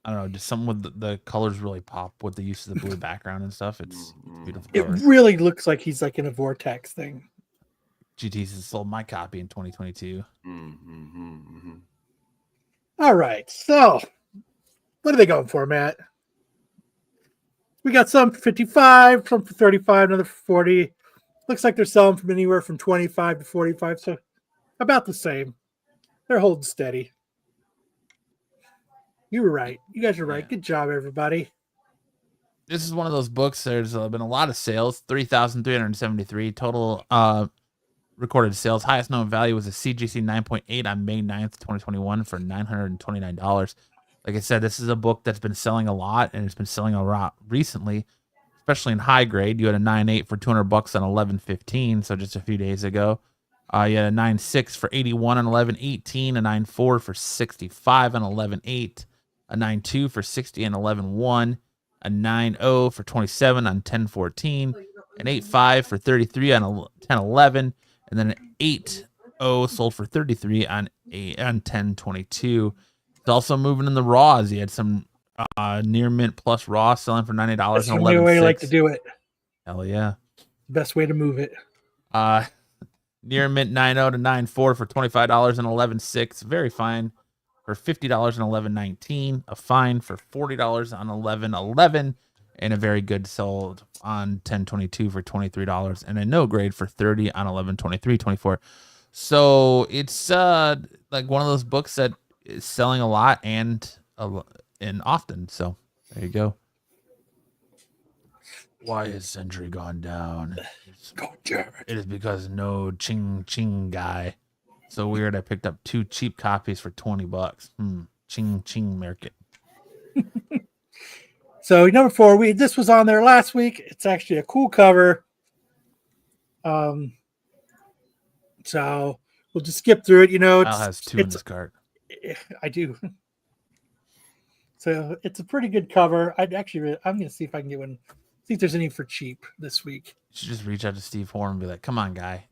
E: I don't know, just something with the colors really pop with the use of the blue background and stuff. It's beautiful.
C: It really looks like he's like in a vortex thing.
E: GT's has sold my copy in 2022.
C: All right. So, what are they going for, Matt? We got some for 55, some for 35, another for 40. Looks like they're selling from anywhere from 25 to 45, so about the same. They're holding steady. You were right. You guys are right. Good job, everybody.
E: This is one of those books. There's been a lot of sales, 3,373 total recorded sales. Highest known value was a CGC 9.8 on May 9th, 2021 for $929. Like I said, this is a book that's been selling a lot, and it's been selling a lot recently, especially in high grade. You had a 9.8 for $200 on 11/15, so just a few days ago. You had a 9.6 for 81 on 11/18, a 9.4 for 65 on 11/8, a 9.2 for 60 on 11/1, a 9.0 for 27 on 10/14, an 8.5 for 33 on 10/11, and then an 8.0 sold for 33 on 10/22. It's also moving in the raws. You had some near mint plus raw selling for $90
C: That's
E: and
C: the only way I like to do it.
E: Hell yeah.
C: Best way to move it.
E: Near mint 9.0 to 9.4 for $25 and 11.6. Very fine for $50 and 11.19. A fine for $40 on 11.11. And a very good sold on 10/22 for $23. And a no grade for 30 on 11/23/24. So it's like one of those books that is selling a lot and often. So there you go. Why has Century gone down? It is because no ching ching guy. So weird. I picked up 2 cheap copies for $20. Ching ching market.
C: So number 4, this was on there last week. It's actually a cool cover. So we'll just skip through it. You know,
E: Al has 2 in this cart.
C: I do. So it's a pretty good cover. I'm going to see if I can get one. See if there's any for cheap this week.
E: You should just reach out to Steve Horn and be like, "Come on, guy.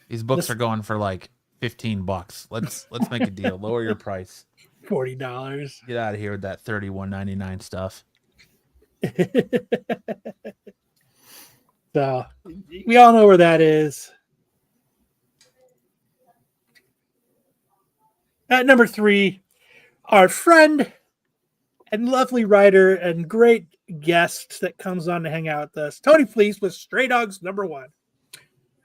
E: These books are going for like $15. Let's make a deal. Lower your price.
C: $40.
E: Get out of here with that $31.99 stuff."
C: So we all know where that is. At number 3, our friend and lovely writer and great guest that comes on to hang out with us. Tony Fleece with Stray Dogs #1.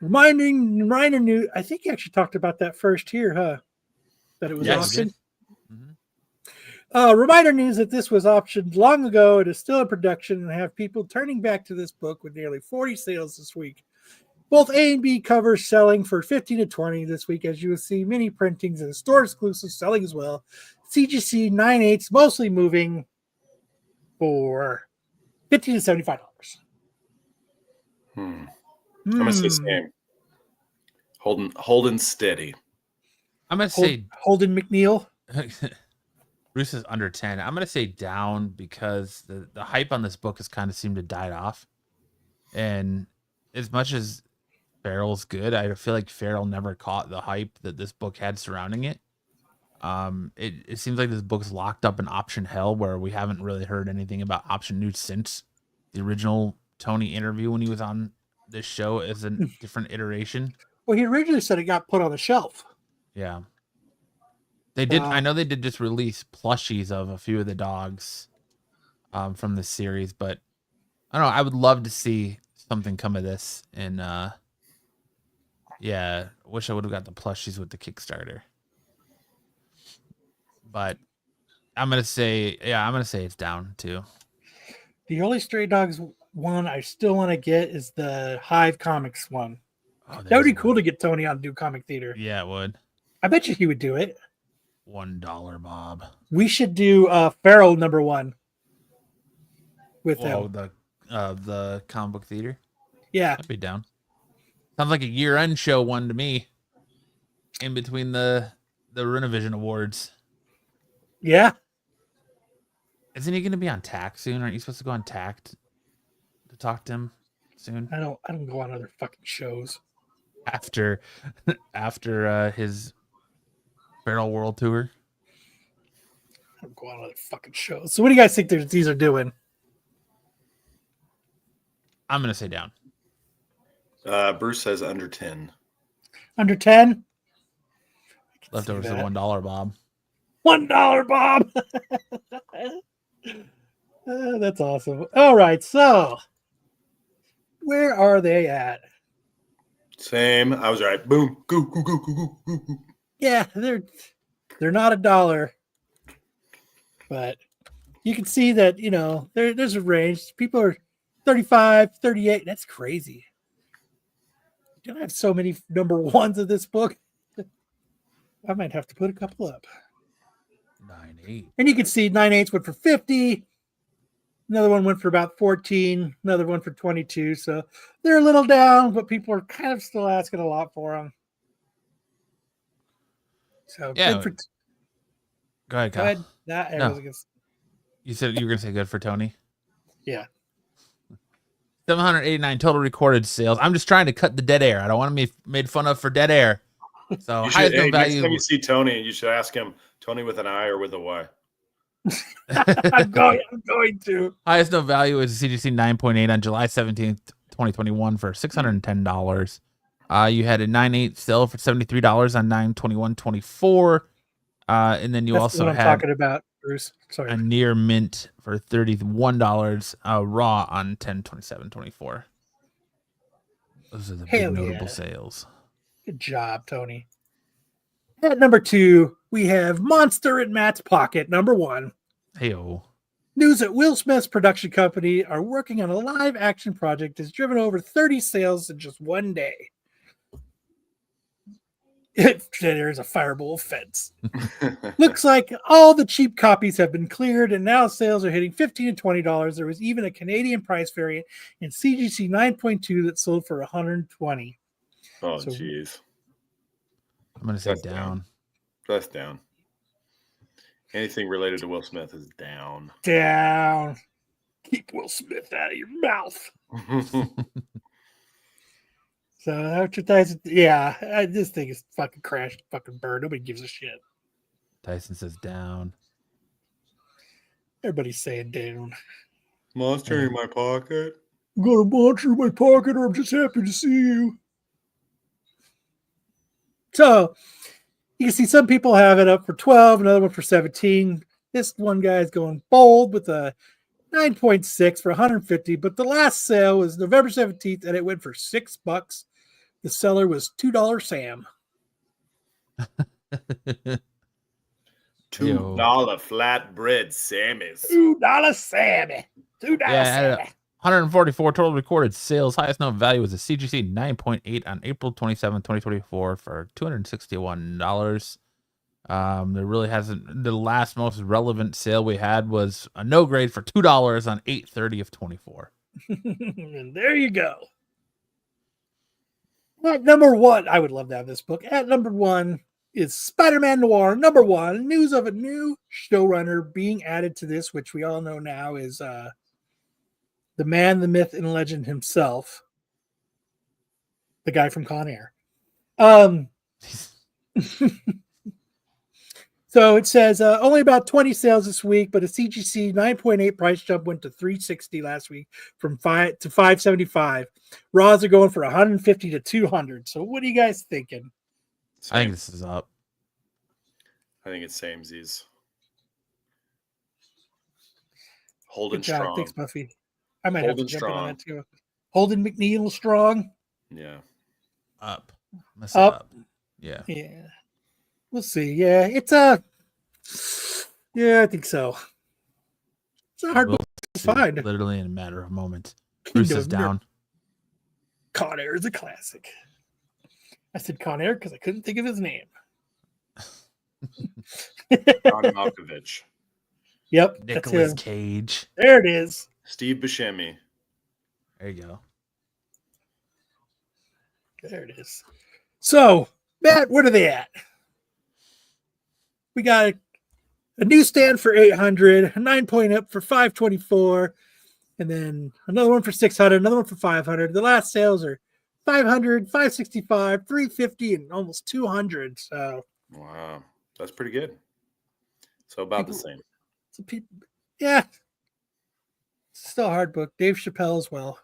C: Reminder new. I think he actually talked about that first here, huh? That it was auctioned. Reminder news that this was optioned long ago. It is still in production and have people turning back to this book with nearly 40 sales this week. Both A and B covers selling for 15 to 20 this week, as you will see many printings and store exclusives selling as well. CGC 9/8 mostly moving for $50 to $75.
D: I'm gonna say same. Holding steady.
E: I'm gonna say
C: Holden McNeil.
E: Bruce is under 10. I'm gonna say down because the hype on this book has kind of seemed to die off. And as much as Farrell's good, I feel like Farrell never caught the hype that this book had surrounding it. It seems like this book's locked up in option hell, where we haven't really heard anything about option news since the original Tony interview when he was on this show as a different iteration.
C: Well, he originally said it got put on the shelf.
E: Yeah. They did. I know they did just release plushies of a few of the dogs from the series, but I don't know. I would love to see something come of this. And yeah, wish I would have got the plushies with the Kickstarter. But I'm gonna say it's down too.
C: The only Stray Dogs one I still want to get is the Hive Comics one.
E: Oh,
C: that would be cool to get Tony on to do comic theater.
E: Yeah, it would.
C: I bet you he would do it.
E: $1, Bob.
C: We should do Farrell #1 with him.
E: The comic book theater.
C: Yeah,
E: I'd be down. Sounds like a year-end show one to me. In between the Renovision awards.
C: Yeah.
E: Isn't he going to be on TAC soon? Aren't you supposed to go on TAC to talk to him soon?
C: I don't go on other fucking shows
E: after his Barrel World Tour.
C: I don't go on other fucking shows. So what do you guys think these are doing?
E: I'm going to say down.
D: Bruce says under 10.
C: Under 10?
E: Leftovers of $1, Bob.
C: $1, Bob. That's awesome. All right, so where are they at?
D: Same. I was right. Boom. Go, go, go, go, go, go, go.
C: Yeah, they're not $1, but you can see that, you know, there's a range. People are 35, 38. That's crazy. You don't have so many #1s of this book. I might have to put a couple up.
E: 9/8.
C: And you can see 9/8 went for 50. Another one went for about 14. Another one for 22. So they're a little down, but people are kind of still asking a lot for them. So
E: yeah.
C: good for.
E: Go ahead, Kyle.
C: Go ahead.
E: No. You said you were going to say good for Tony?
C: Yeah.
E: 789 total recorded sales. I'm just trying to cut the dead air. I don't want to be made fun of for dead air. So highest known value.
D: Next time you see Tony, you should ask him Tony with an I or with a Y.
C: I'm going to.
E: Highest known value is CGC 9.8 on July 17th, 2021 for $610. You had a 9/8 sale for $73 on 9/21/24. And then you
C: That's
E: also
C: what I'm
E: had
C: talking about, Bruce. Sorry.
E: a near mint for $31 raw on 10/27/24. Those are the big notable sales.
C: Good job, Tony. At #2, we have Monster in Matt's Pocket, #1.
E: Hey-o.
C: News that Will Smith's production company are working on a live action project has driven over 30 sales in just one day. There's a fireable offense. Looks like all the cheap copies have been cleared, and now sales are hitting $15 to $20. There was even a Canadian price variant in CGC 9.2 that sold for $120.
D: Oh, jeez.
E: I'm going to say down.
D: That's down. Anything related to Will Smith is down.
C: Down. Keep Will Smith out of your mouth. So that's your Tyson. Yeah, this thing is fucking crashed, fucking burned. Nobody gives a shit.
E: Tyson says down.
C: Everybody's saying down.
D: Monster in my pocket.
C: I'm got a monster in my pocket, or I'm just happy to see you. So you can see some people have it up for 12, another one for 17. This one guy is going bold with a 9.6 for 150, but the last sale was November 17th and it went for $6. The seller was $2 Sam.
D: $2 flatbread Sammys.
C: $2 Sammy. $2
E: Yeah,
C: Sammy.
E: 144 total recorded sales. Highest known value was a CGC 9.8 on April 27, 2024 for $261. There really hasn't. The last most relevant sale we had was a no grade for $2 on 8/30 of 24.
C: And there you go. At number one, I would love to have this book. At number one is Spider-Man Noir. Number one, news of a new showrunner being added to this, which we all know now is the man, the myth, and legend himself, the guy from Con Air. So it says only about 20 sales this week, but a CGC 9.8 price jump went to $360 last week from $5 to $575. Raws are going for $150 to $200. So what are you guys thinking?
E: I think this is up.
D: I think it's samesies. Holding
C: Good job.
D: strong.
C: Thanks, Buffy. I might have to
D: Holding
C: jump in on
D: strong.
C: that too. Holden McNeil strong.
D: Yeah.
E: Up. Let's
C: Up.
E: up. Yeah.
C: Yeah. We'll see. Yeah, yeah, I think so. It's a hard
E: We'll
C: book to
E: see.
C: find.
E: Literally in a matter of moments. Bruce is down.
C: Con Air is a classic. I said Con Air because I couldn't think of his name.
D: John Malkovich.
C: Yep. that's
E: Nicolas
C: him.
E: Cage.
C: There it is.
D: Steve Buscemi.
E: There you go.
C: There it is. So, Matt, what are they at? We got a newsstand for 800, a 9-point up for 524, and then another one for 600, another one for 500. The last sales are 500, 565, 350, and almost 200. So,
D: Wow. That's pretty good. So about the same.
C: yeah. Still a hard book. Dave Chappelle as well.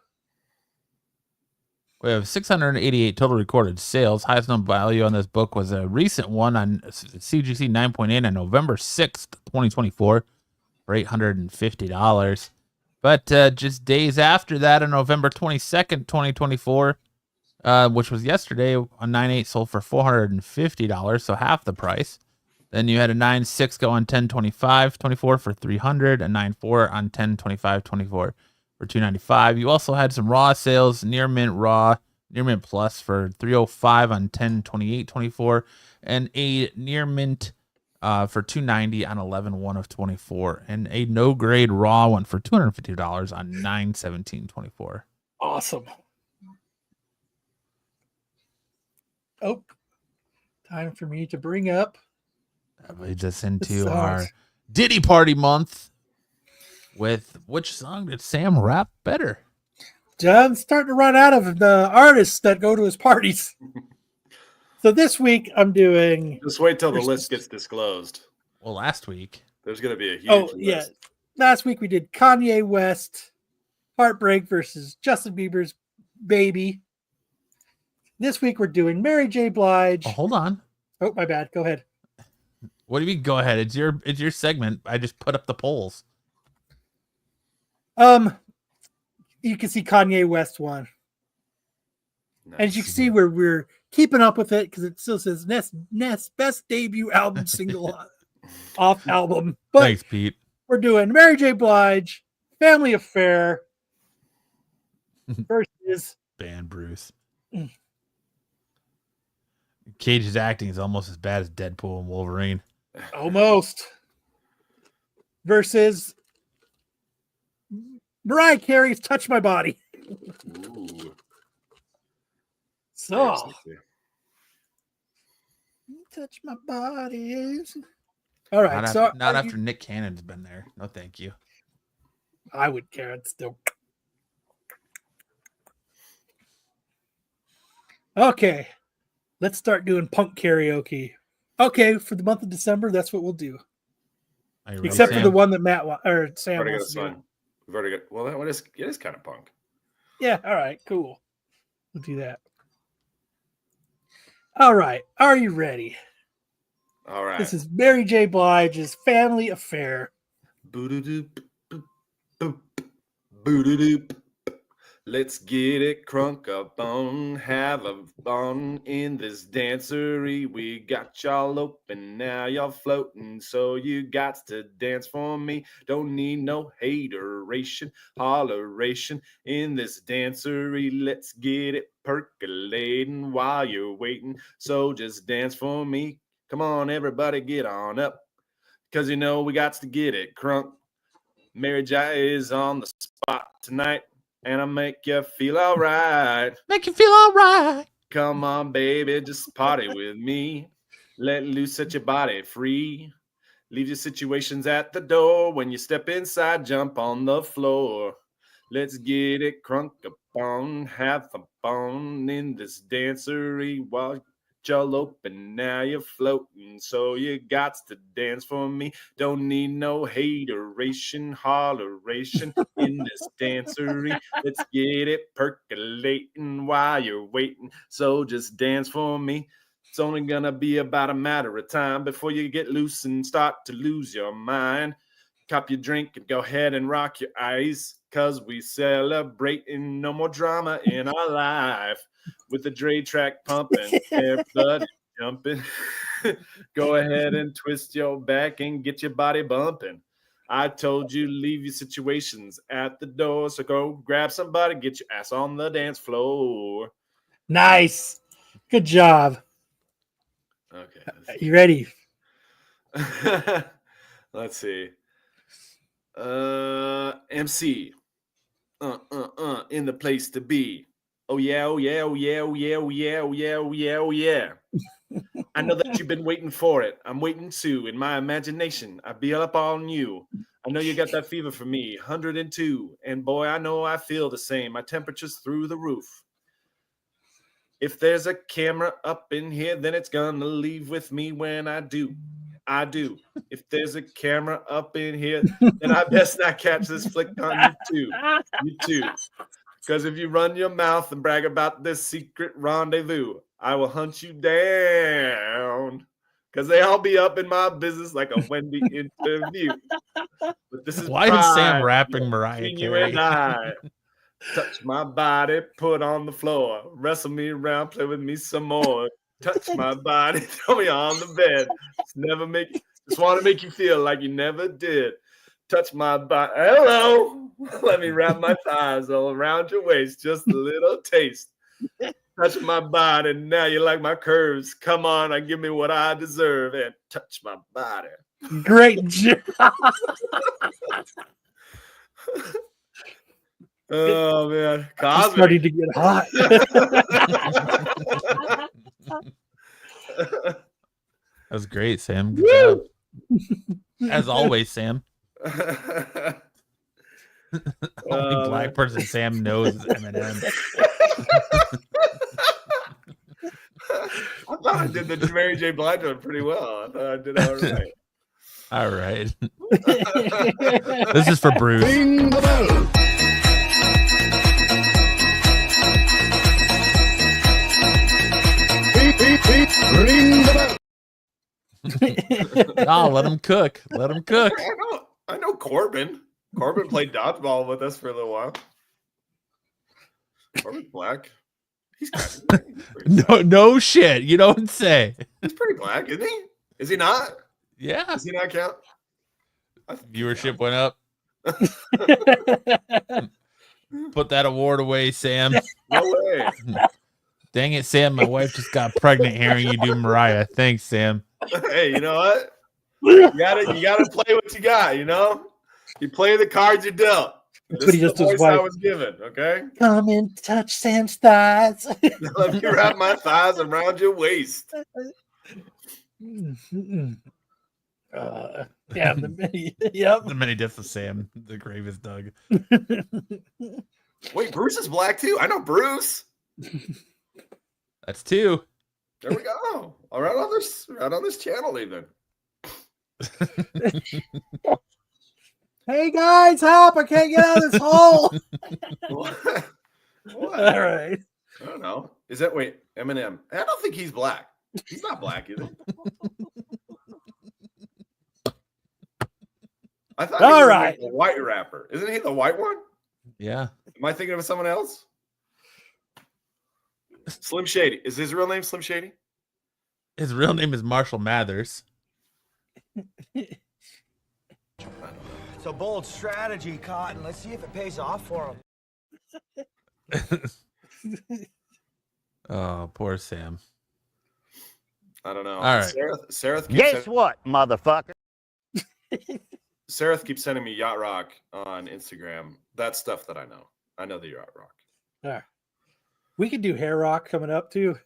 E: We have 688 total recorded sales. Highest known value on this book was a recent one on CGC 9.8 on November 6th, 2024 for $850. But just days after that, on November 22nd, 2024, which was yesterday, a 9.8 sold for $450, so half the price. Then you had a 9.6 go on 10/25/24 for $300, a 9.4 on 10/25/24 for $295. You also had some raw sales, near mint raw, near mint plus for $305 on 10/28/24, and a near mint for $290 on 11/1 of 24, and a no grade raw one for $250 on 9/17/24.
C: Awesome. Oh, time for me to bring up.
E: That leads us into
C: songs.
E: our Diddy Party month. With which song did Sam rap better?
C: John's starting to run out of the artists that go to his parties. So this week I'm doing.
D: Just wait till the list gets disclosed.
E: Well, last week.
D: There's going to be a huge
C: Oh,
D: list.
C: yeah. Last week we did Kanye West, Heartbreak versus Justin Bieber's Baby. This week we're doing Mary J. Blige.
E: Oh, hold on.
C: Oh, my bad. Go ahead.
E: What do you mean? Go ahead. It's your segment. I just put up the polls.
C: You can see Kanye West won.
D: Nice.
C: As you can see, we're keeping up with it because it still says Ness best debut album single off album. But
E: Thanks, Pete.
C: we're doing Mary J. Blige, Family Affair versus
E: Ban Bruce. Cage's acting is almost as bad as Deadpool and Wolverine.
C: almost versus Mariah Carey's Touch My Body.
D: Ooh.
C: So,
D: Very sexy.
C: touch my body. All right.
E: Not after Nick Cannon's been there. No, thank you.
C: I would care. It's still. Okay. Let's start doing punk karaoke. Okay. For the month of December, that's what we'll do.
E: Are you ready,
C: Except for
E: Sam?
C: the one that Matt or Sam
D: Already got a
C: wants to do.
D: sign. We've already got. Well, that one it is kind of punk.
C: Yeah. All right. Cool. We'll do that. All right. Are you ready?
D: All right.
C: This is Mary J. Blige's Family Affair.
D: Boo-doo-doo, boop, boo-doo-doo. Let's get it crunk up on, have a fun in this dancery. We got y'all open, now y'all floating, so you got to dance for me. Don't need no hateration, holleration in this dancery. Let's get it percolating while you're waiting, so just dance for me. Come on, everybody, get on up, because you know we got to get it crunk. Mary J is on the spot tonight, and I'll make you feel all right.
E: Make you feel all right.
D: Come on, baby, just party with me. Let loose, set your body free. Leave your situations at the door. When you step inside, jump on the floor. Let's get it crunk up on, have some fun in this dancery while y'all open, now you're floating, so you got to dance for me. Don't need no hateration, holleration in this dancery. Let's get it percolating while you're waiting, so just dance for me. It's only gonna be about a matter of time before you get loose and start to lose your mind. Cop your drink and go ahead and rock your eyes, cause we celebrating no more drama in our life. With the Dre track pumping, everybody jumping. Go ahead and twist your back and get your body bumping. I told you leave your situations at the door, so go grab somebody, get your ass on the dance floor.
C: Nice. Good job.
D: Okay.
C: You ready?
D: Let's see. MC. In the place to be. Oh yeah, oh yeah, oh yeah, oh yeah, oh yeah, oh yeah, oh yeah, oh yeah. I know that you've been waiting for it. I'm waiting too. In my imagination, I be up on you. I know you got that fever for me, 102. And boy, I know I feel the same. My temperature's through the roof. If there's a camera up in here, then it's gonna leave with me when I do. I do. If there's a camera up in here, then I best not catch this flick on you too. You too. Because if you run your mouth and brag about this secret rendezvous, I will hunt you down. Because they all be up in my business like a Wendy interview. But this is
E: Why is Sam rapping Mariah
D: between you
E: Carey?
D: and I. Touch my body, put on the floor, wrestle me around, play with me some more. Touch my body, throw me on the bed. Just want to make you feel like you never did. Touch my body. Hello. Let me wrap my thighs all around your waist. Just a little taste. Touch my body. Now you like my curves. Come on and give me what I deserve. And touch my body.
C: Great job.
D: Oh, man.
C: It's starting to get hot.
E: That was great, Sam. Good job. As always, Sam. Only black person Sam knows is Eminem.
D: I thought I did the Mary J. Blige one pretty well. I thought I did all right.
E: All right. This is for Bruce.
B: Ring the bell. Ring the bell.
E: Oh, let him cook. Let him cook.
D: I know Corbin. Corbin played dodgeball with us for a little while. Corbin's black. He's kind of
E: No shit. You don't say.
D: He's pretty black, isn't he? Is he not?
E: Yeah.
D: Does he not count?
E: Viewership went up. Put that award away, Sam.
D: No way.
E: Dang it, Sam. My wife just got pregnant hearing you do Mariah. Thanks, Sam.
D: Hey, you know what? You gotta play what you got, you know? You play the cards you're dealt.
C: That's what he just
D: the
C: his
D: voice I
C: wife.
D: was given, okay?
C: Come and touch Sam's thighs.
D: Let me wrap my thighs around your waist.
C: Yeah, the mini. Yep.
E: The many deaths of Sam. The grave is dug.
D: Wait, Bruce is black too? I know Bruce.
E: That's two.
D: There we go. All right on this channel even.
C: Hey guys, help! I can't get out of this hole.
D: What?
C: All right.
D: I don't know. Is that Eminem? I don't think he's black. He's not black, is he? I thought
C: All
D: he was
C: right.
D: like the white rapper. Isn't he the white one?
E: Yeah.
D: Am I thinking of someone else? Slim Shady. Is his real name Slim Shady?
E: His real name is Marshall Mathers.
F: It's a bold strategy, Cotton. Let's see if it pays off for him.
E: Oh, poor Sam.
D: I don't know.
E: All right.
D: Sarah
G: Guess what, motherfucker?
D: Sarah keeps sending me Yacht Rock on Instagram. That's stuff that I know. I know the Yacht Rock.
C: Yeah. We could do Hair Rock coming up too.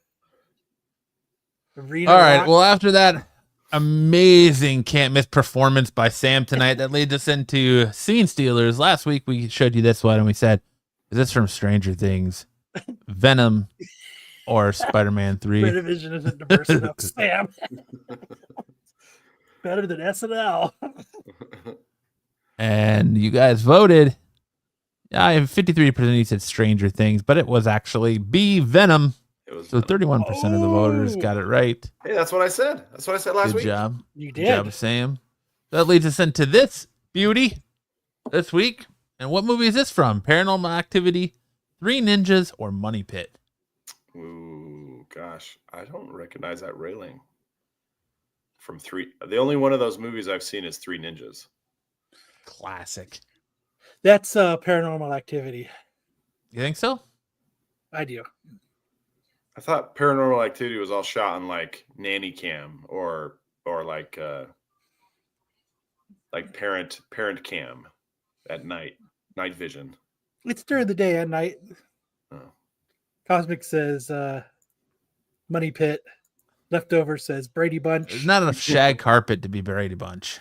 C: Arena
E: All right.
C: Rock.
E: Well, after that amazing can't miss performance by Sam tonight, that leads us into Scene Stealers. Last week we showed you this one and we said, is this from Stranger Things, Venom, or Spider-Man 3?
C: Renovision isn't diverse enough, Sam. Better than SNL.
E: And you guys voted. I have 53% you said Stranger Things, but it was actually B, Venom.
D: It was
E: So
D: Venom.
E: 31% of the voters got it right.
D: Hey, that's what I said. That's what I said last
E: Good
D: week.
E: job.
C: You
E: Good
C: did.
E: job, Sam. That leads us into this beauty this week. And what movie is this from? Paranormal Activity, Three Ninjas, or Money Pit?
D: Ooh, gosh. I don't recognize that railing from Three. The only one of those movies I've seen is Three Ninjas.
E: Classic.
C: That's Paranormal Activity.
E: You think so?
C: I do.
D: I thought Paranormal Activity was all shot on like nanny cam or like parent cam at night vision.
C: It's during the day and night.
D: Oh.
C: Cosmic says Money Pit. Leftover says Brady Bunch.
E: There's not enough shag carpet to be Brady Bunch.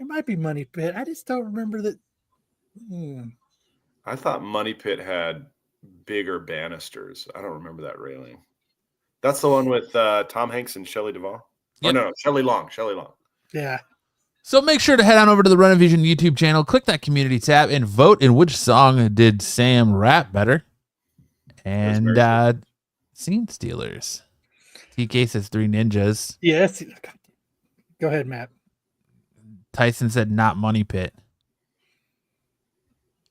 C: It might be Money Pit. I just don't remember that.
D: I thought Money Pit had bigger banisters. I don't remember that railing. That's the one with Tom Hanks and Shelley Duvall.
E: Yep.
D: Oh no, Shelley Long.
C: Yeah.
E: So make sure to head on over to the Renovision YouTube channel, click that community tab, and vote in which song did Sam rap better. And Scene Stealers. TK says Three Ninjas.
C: Yes. Go ahead, Matt.
E: Tyson said not Money Pit.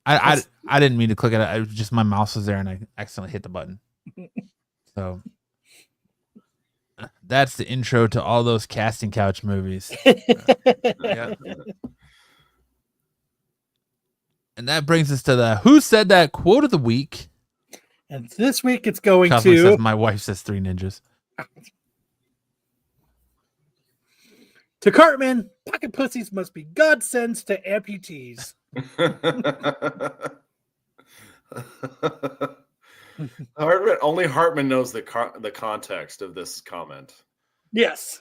E: I didn't mean to click it. It was just my mouse was there and I accidentally hit the button. So that's the intro to all those casting couch movies. Yeah. And that brings us to the Who Said That quote of the week.
C: And this week it's going
E: Cosmic
C: to
E: says, my wife says Three Ninjas.
C: To Cartman, pocket pussies must be godsends to amputees.
D: Only Hartman knows the context of this comment.
C: Yes.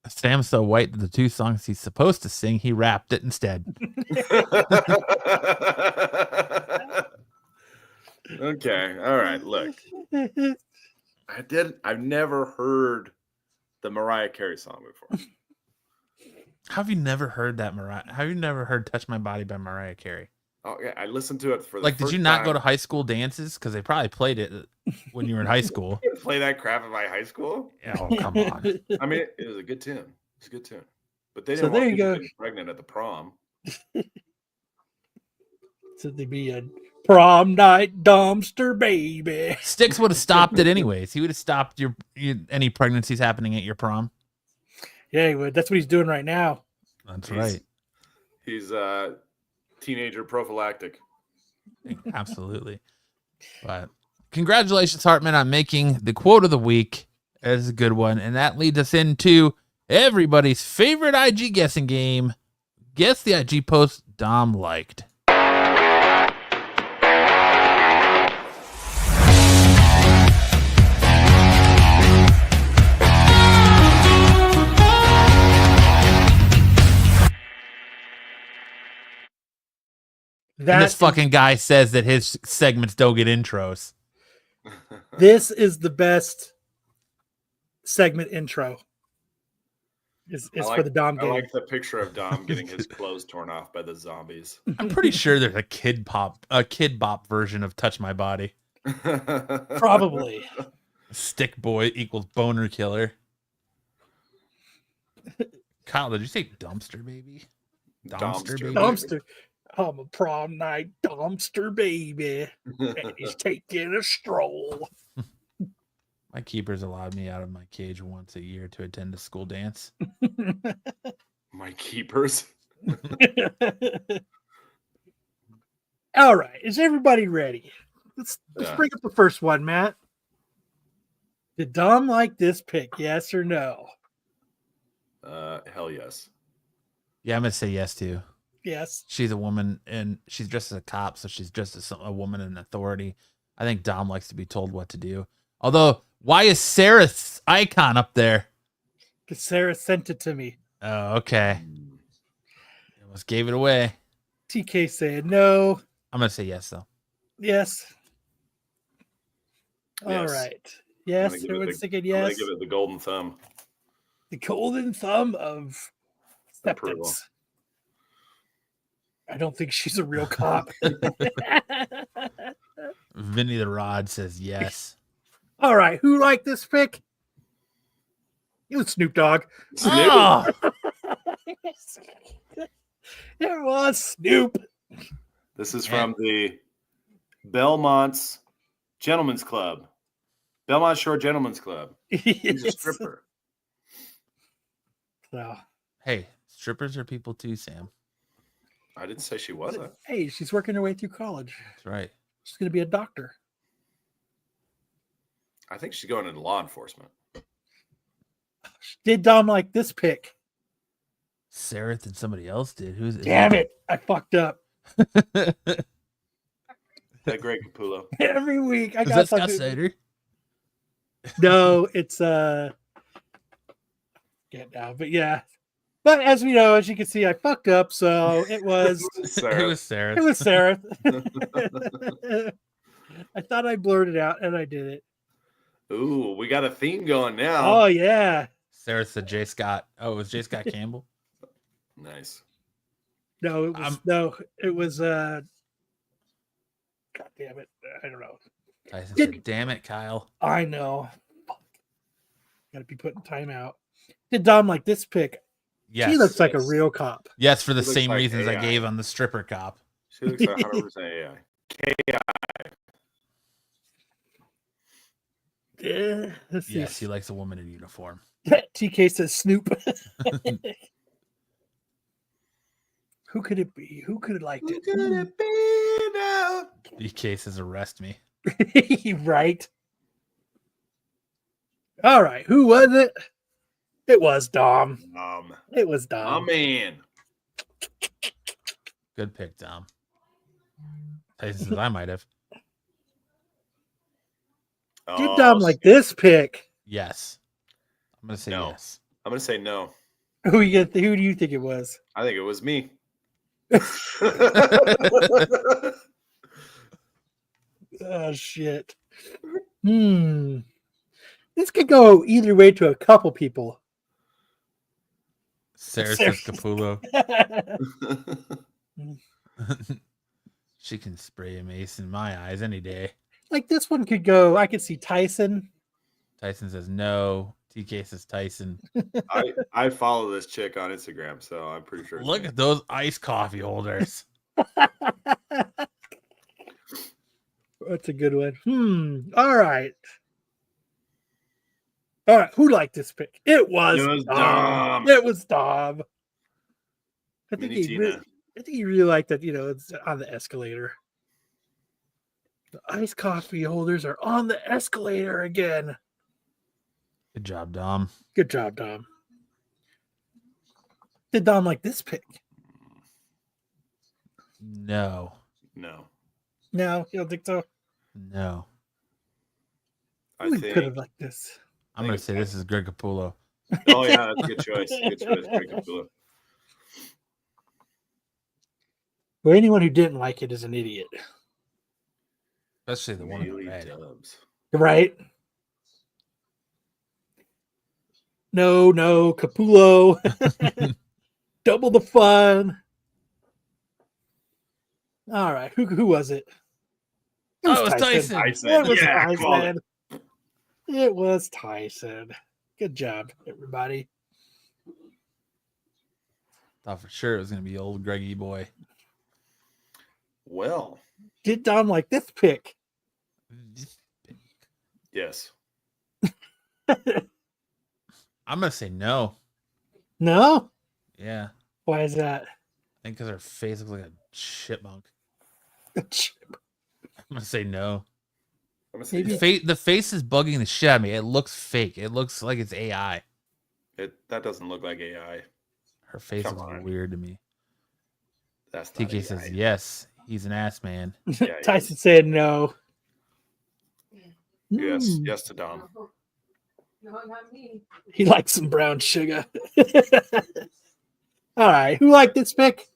E: Sam's so white that the two songs he's supposed to sing, he rapped it instead.
D: Okay. All right. Look, I've never heard the Mariah Carey song before.
E: How have you never heard that, Mariah? How have you never heard Touch My Body by Mariah Carey?
D: Oh yeah, I listened to it for the
E: Like, did
D: first
E: you not
D: time.
E: go to high school dances? Because they probably played it when you were in high school.
D: Play that crap in my high school?
E: Oh, come on.
D: I mean, it was a good tune. It's a good tune. But they
C: So
D: didn't
C: there
D: want
C: you
D: people
C: go.
D: getting pregnant at the prom.
C: So there'd be a prom night dumpster baby.
E: Sticks would have stopped it anyways. He would have stopped your any pregnancies happening at your prom.
C: Yeah, he would. That's what he's doing right now.
E: That's right.
D: He's teenager prophylactic.
E: Absolutely. But congratulations, Hartman, on making the quote of the week. That is a good one. And that leads us into everybody's favorite IG guessing game. Guess the IG post Dom liked. And this fucking guy says that his segments don't get intros.
C: This is the best segment intro. Is for the Dom
D: I
C: game.
D: like the picture of Dom getting his clothes torn off by the zombies.
E: I'm pretty sure there's a kid bop version of Touch My Body.
C: Probably.
E: Stick boy equals boner killer. Kyle, did you say dumpster baby? Dumpster baby.
C: Dumpster. I'm a prom night dumpster baby. And he's taking a stroll.
E: My keepers allowed me out of my cage once a year to attend a school dance.
D: My keepers.
C: All right. Is everybody ready? Let's bring up the first one, Matt. Did Dom like this pick? Yes or no?
D: Hell yes.
E: Yeah, I'm gonna say yes too.
C: Yes.
E: She's a woman and she's dressed as a cop, so she's just a woman in authority. I think Dom likes to be told what to do. Although, why is Sarah's icon up there?
C: Because Sarah sent it to me.
E: Oh, okay. Almost gave it away.
C: TK said no.
E: I'm gonna say yes though.
C: Yes. All
D: Yes.
C: right. Yes. Everyone's thinking yes.
D: I'm gonna give it the golden thumb.
C: The golden thumb of
D: Approval.
C: acceptance. I don't think she's a real cop.
E: Vinny the Rod says yes.
C: All right. Who liked this pick? It was Snoop Dogg.
E: Oh!
C: There was Snoop.
D: This is from the Belmont's Gentlemen's Club. Belmont Shore Gentlemen's Club. He's a stripper.
C: So,
E: Hey, strippers are people too, Sam.
D: I didn't say she wasn't.
C: hey, she's working her way through college.
E: That's right.
C: She's going to be a doctor.
D: I think she's going into law enforcement.
C: Did Dom like this pick?
E: Sarah and somebody else did. Who's it?
C: Damn it. I fucked up.
D: That great Capullo.
C: Every week. I
E: Is
C: got
E: that Scott
C: something.
E: Snyder?
C: No, it's get now, but yeah. But as we know, as you can see, I fucked up, so it was
E: It was Sarah.
C: it was Sarah. I thought I blurted it out and I did it.
D: Ooh, we got a theme going now.
C: Oh yeah.
E: Sarah said J. Scott. Oh, it was J. Scott Campbell?
D: Nice.
C: No, it was God damn it. I don't know.
E: Tyson said, damn it, Kyle.
C: I know. Fuck. Gotta be putting time out. Did Dom like this pick?
E: Yes.
C: She looks like a real cop.
E: Yes, for the
D: She looks
E: same
D: like
E: reasons I
D: AI.
E: gave on the stripper cop.
D: She looks like 100% AI.
C: Yeah, let's see.
E: Yes, he likes a woman in uniform.
C: TK says Snoop. Who could it be? Who could have liked it?
D: be now?
E: BK says arrest me.
C: Right. All right. Who was it? It was Dom. It was
D: My
C: Dom.
D: man.
E: Good pick, Dom. Tyson says I might have.
C: Did Dom like this pick?
E: Yes. I'm gonna say
D: No.
E: yes.
D: I'm gonna say no.
C: Who do you think it was?
D: I think it was me.
C: Oh shit. This could go either way to a couple people.
E: Sarah
C: Sarah.
E: says Capullo. She can spray a mace in my eyes any day.
C: Like this one could go. I could see Tyson.
E: Tyson says no. TK says Tyson.
D: I follow this chick on Instagram, so I'm pretty sure. it's
E: Look
D: me.
E: at those iced coffee holders.
C: That's a good one. All right. All right. Who liked this pick? It was Dom.
D: Dom.
C: It was Dom. I think
D: Mini
C: he
D: Tina.
C: really liked that. You know, it's on the escalator. The iced coffee holders are on the escalator again.
E: Good job, Dom.
C: Good job, Dom. Did Dom like this pick?
E: No.
D: No.
C: No, you don't think so?
E: No.
D: I
C: Who
D: think.
C: could have liked this?
E: I'm going to say this is Greg Capullo.
D: Oh yeah, that's a good choice. Good choice. Great Capullo.
C: Well, anyone who didn't like it is an idiot,
E: Especially the one in
D: Really
E: red.
D: dubs.
C: right? No, Capullo. Double the fun. All right, who was it?
E: Oh, it was Tyson.
C: It was
D: Yeah, called it.
C: Tyson. It was Tyson. Good job, everybody.
E: Thought for sure it was gonna be old Greggy boy.
D: Well,
C: Did Dom like this pick?
D: yes.
E: I'm gonna say no.
C: No?
E: Yeah,
C: Why is that?
E: I think because her face looks like a chipmunk. I'm gonna say no.
D: I'm gonna say
C: Maybe-
D: yes.
E: The face is bugging the shit out of me. It looks fake. It looks like it's AI.
D: That doesn't look like AI.
E: Her face
D: Come
E: looks
D: on.
E: weird to me.
D: That's not
E: TK
D: AI.
E: says yes. He's an ass man.
D: Yeah,
C: Tyson said no.
D: Yes,
C: Mm,
D: yes to Dom.
G: No, not me.
C: He likes some brown sugar. All right. Who liked this pick?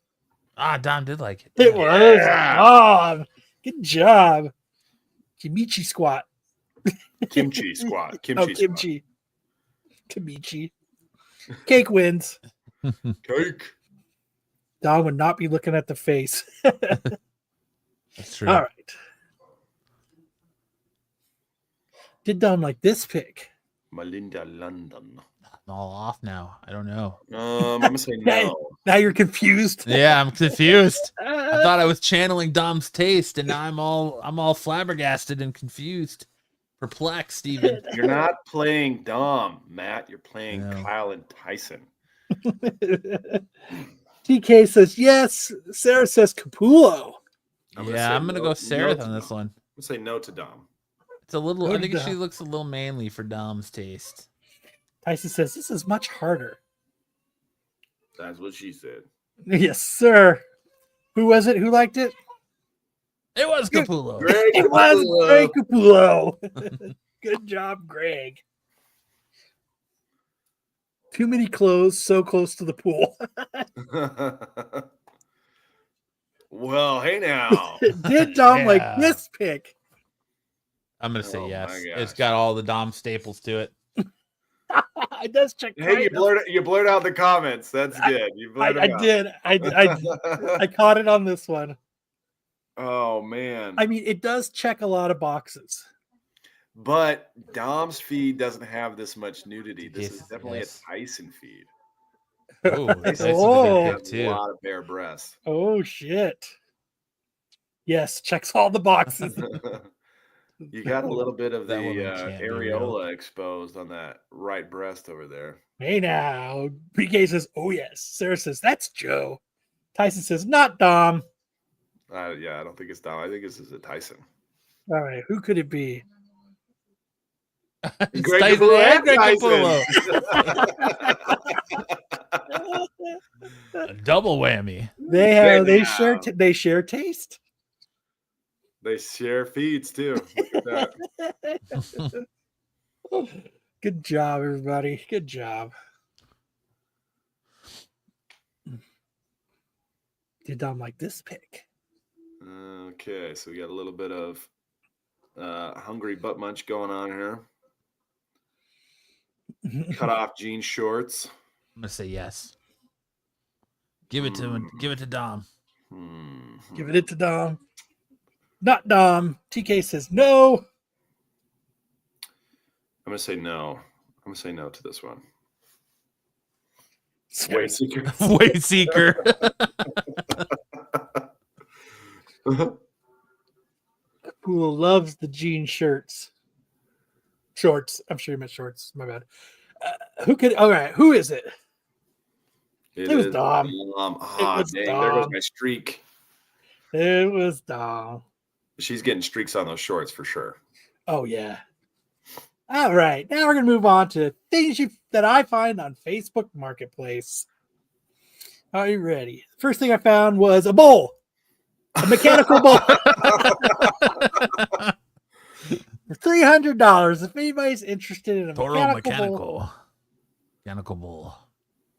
E: Ah, Dom did like it.
C: It
E: Yeah.
C: was
D: Yeah.
C: Dom. Good job. Kimchi squat.
D: Kimchi squat.
C: Oh,
D: Kimchi squat.
C: kimchi. Kimchi. Cake wins.
D: Cake.
C: Dom would not be looking at the face.
E: That's true.
C: All right. Did Dom like this pick?
D: Melinda London.
E: I'm all off now. I don't know.
D: I'm gonna say no.
C: Now you're confused.
E: Yeah, I'm confused. I thought I was channeling Dom's taste, and now I'm all flabbergasted and confused, perplexed. Even
D: You're not playing Dom, Matt. You're playing
E: No.
D: Kyle and Tyson.
C: TK says yes. Sarah says Capullo.
D: I'm gonna
E: yeah,
D: say
E: I'm gonna
D: no-
E: go
D: no
E: Sarah
D: to
E: on this
D: Dom.
E: one.
D: I'm gonna say no to Dom.
E: It's a little.
C: Go
E: I think
C: to
E: she
C: Dom.
E: looks a little manly for Dom's taste.
C: Tyson says this is much harder.
D: That's what she said.
C: Yes, sir. Who was it? Who liked it?
E: It was Capullo.
D: Greg
C: It was
D: Capullo.
C: Greg Capullo. Good job, Greg. Too many clothes, so close to the pool.
D: Well, hey now.
C: Did Dom like
E: Yeah.
C: this pick?
E: I'm gonna say
D: Oh,
E: yes.
D: my
E: It's
D: gosh.
E: got all the Dom staples to it.
C: It does check.
D: Hey,
C: right
D: you blurred out the comments. That's good. You blurred
C: I
D: them out.
C: did. I caught it on this one.
D: Oh man.
C: I mean, it does check a lot of boxes.
D: But Dom's feed doesn't have this much nudity. This is
E: Yes,
D: definitely
E: yes.
D: a Tyson feed.
E: Oh, that's a
C: Oh.
E: good
D: Has
E: pick
D: a
E: too.
D: lot of bare breasts.
C: Oh shit! Yes, checks all the boxes.
D: You got a little bit of the
E: That woman can't be real.
D: areola exposed on that right breast over there.
C: Hey now, PK says, "Oh yes." Sarah says, "That's Joe." Tyson says, "Not Dom."
D: Yeah, I don't think it's Dom. I think this is a Tyson.
C: All right, who could it be?
E: It's
D: Greg
E: Tyson
D: Capullo
E: and
D: and
E: Greg
D: Tyson.
E: Capullo. A double whammy.
C: They have.
D: Hey
C: They share.
D: now.
C: They share taste.
D: They share feeds too. Look at that.
C: Good job, everybody. Good job. Did Dom like this pick?
D: Okay, so we got a little bit of hungry butt munch going on here. Cut off jean shorts.
E: I'm gonna say yes. Give it to Dom.
C: Giving it to Dom. Not Dom. TK says no.
D: I'm gonna say no. I'm gonna say no to this one. Weight seeker.
E: Weight seeker.
C: Pool loves the jean shirts. Shorts. I'm sure you meant shorts. My bad. Who could? All right. Who is it? It was
D: is
C: Dom.
D: Ah,
C: was
D: dang, there goes
C: Dom.
D: my streak.
C: It was Dom.
D: She's getting streaks on those shorts for sure.
C: Oh yeah. All right. Now we're gonna move on to things that I find on Facebook Marketplace. Are you ready? First thing I found was a bowl, a mechanical bowl for $300. If anybody's interested in a
E: Toro
C: mechanical bowl,
E: mechanical bull.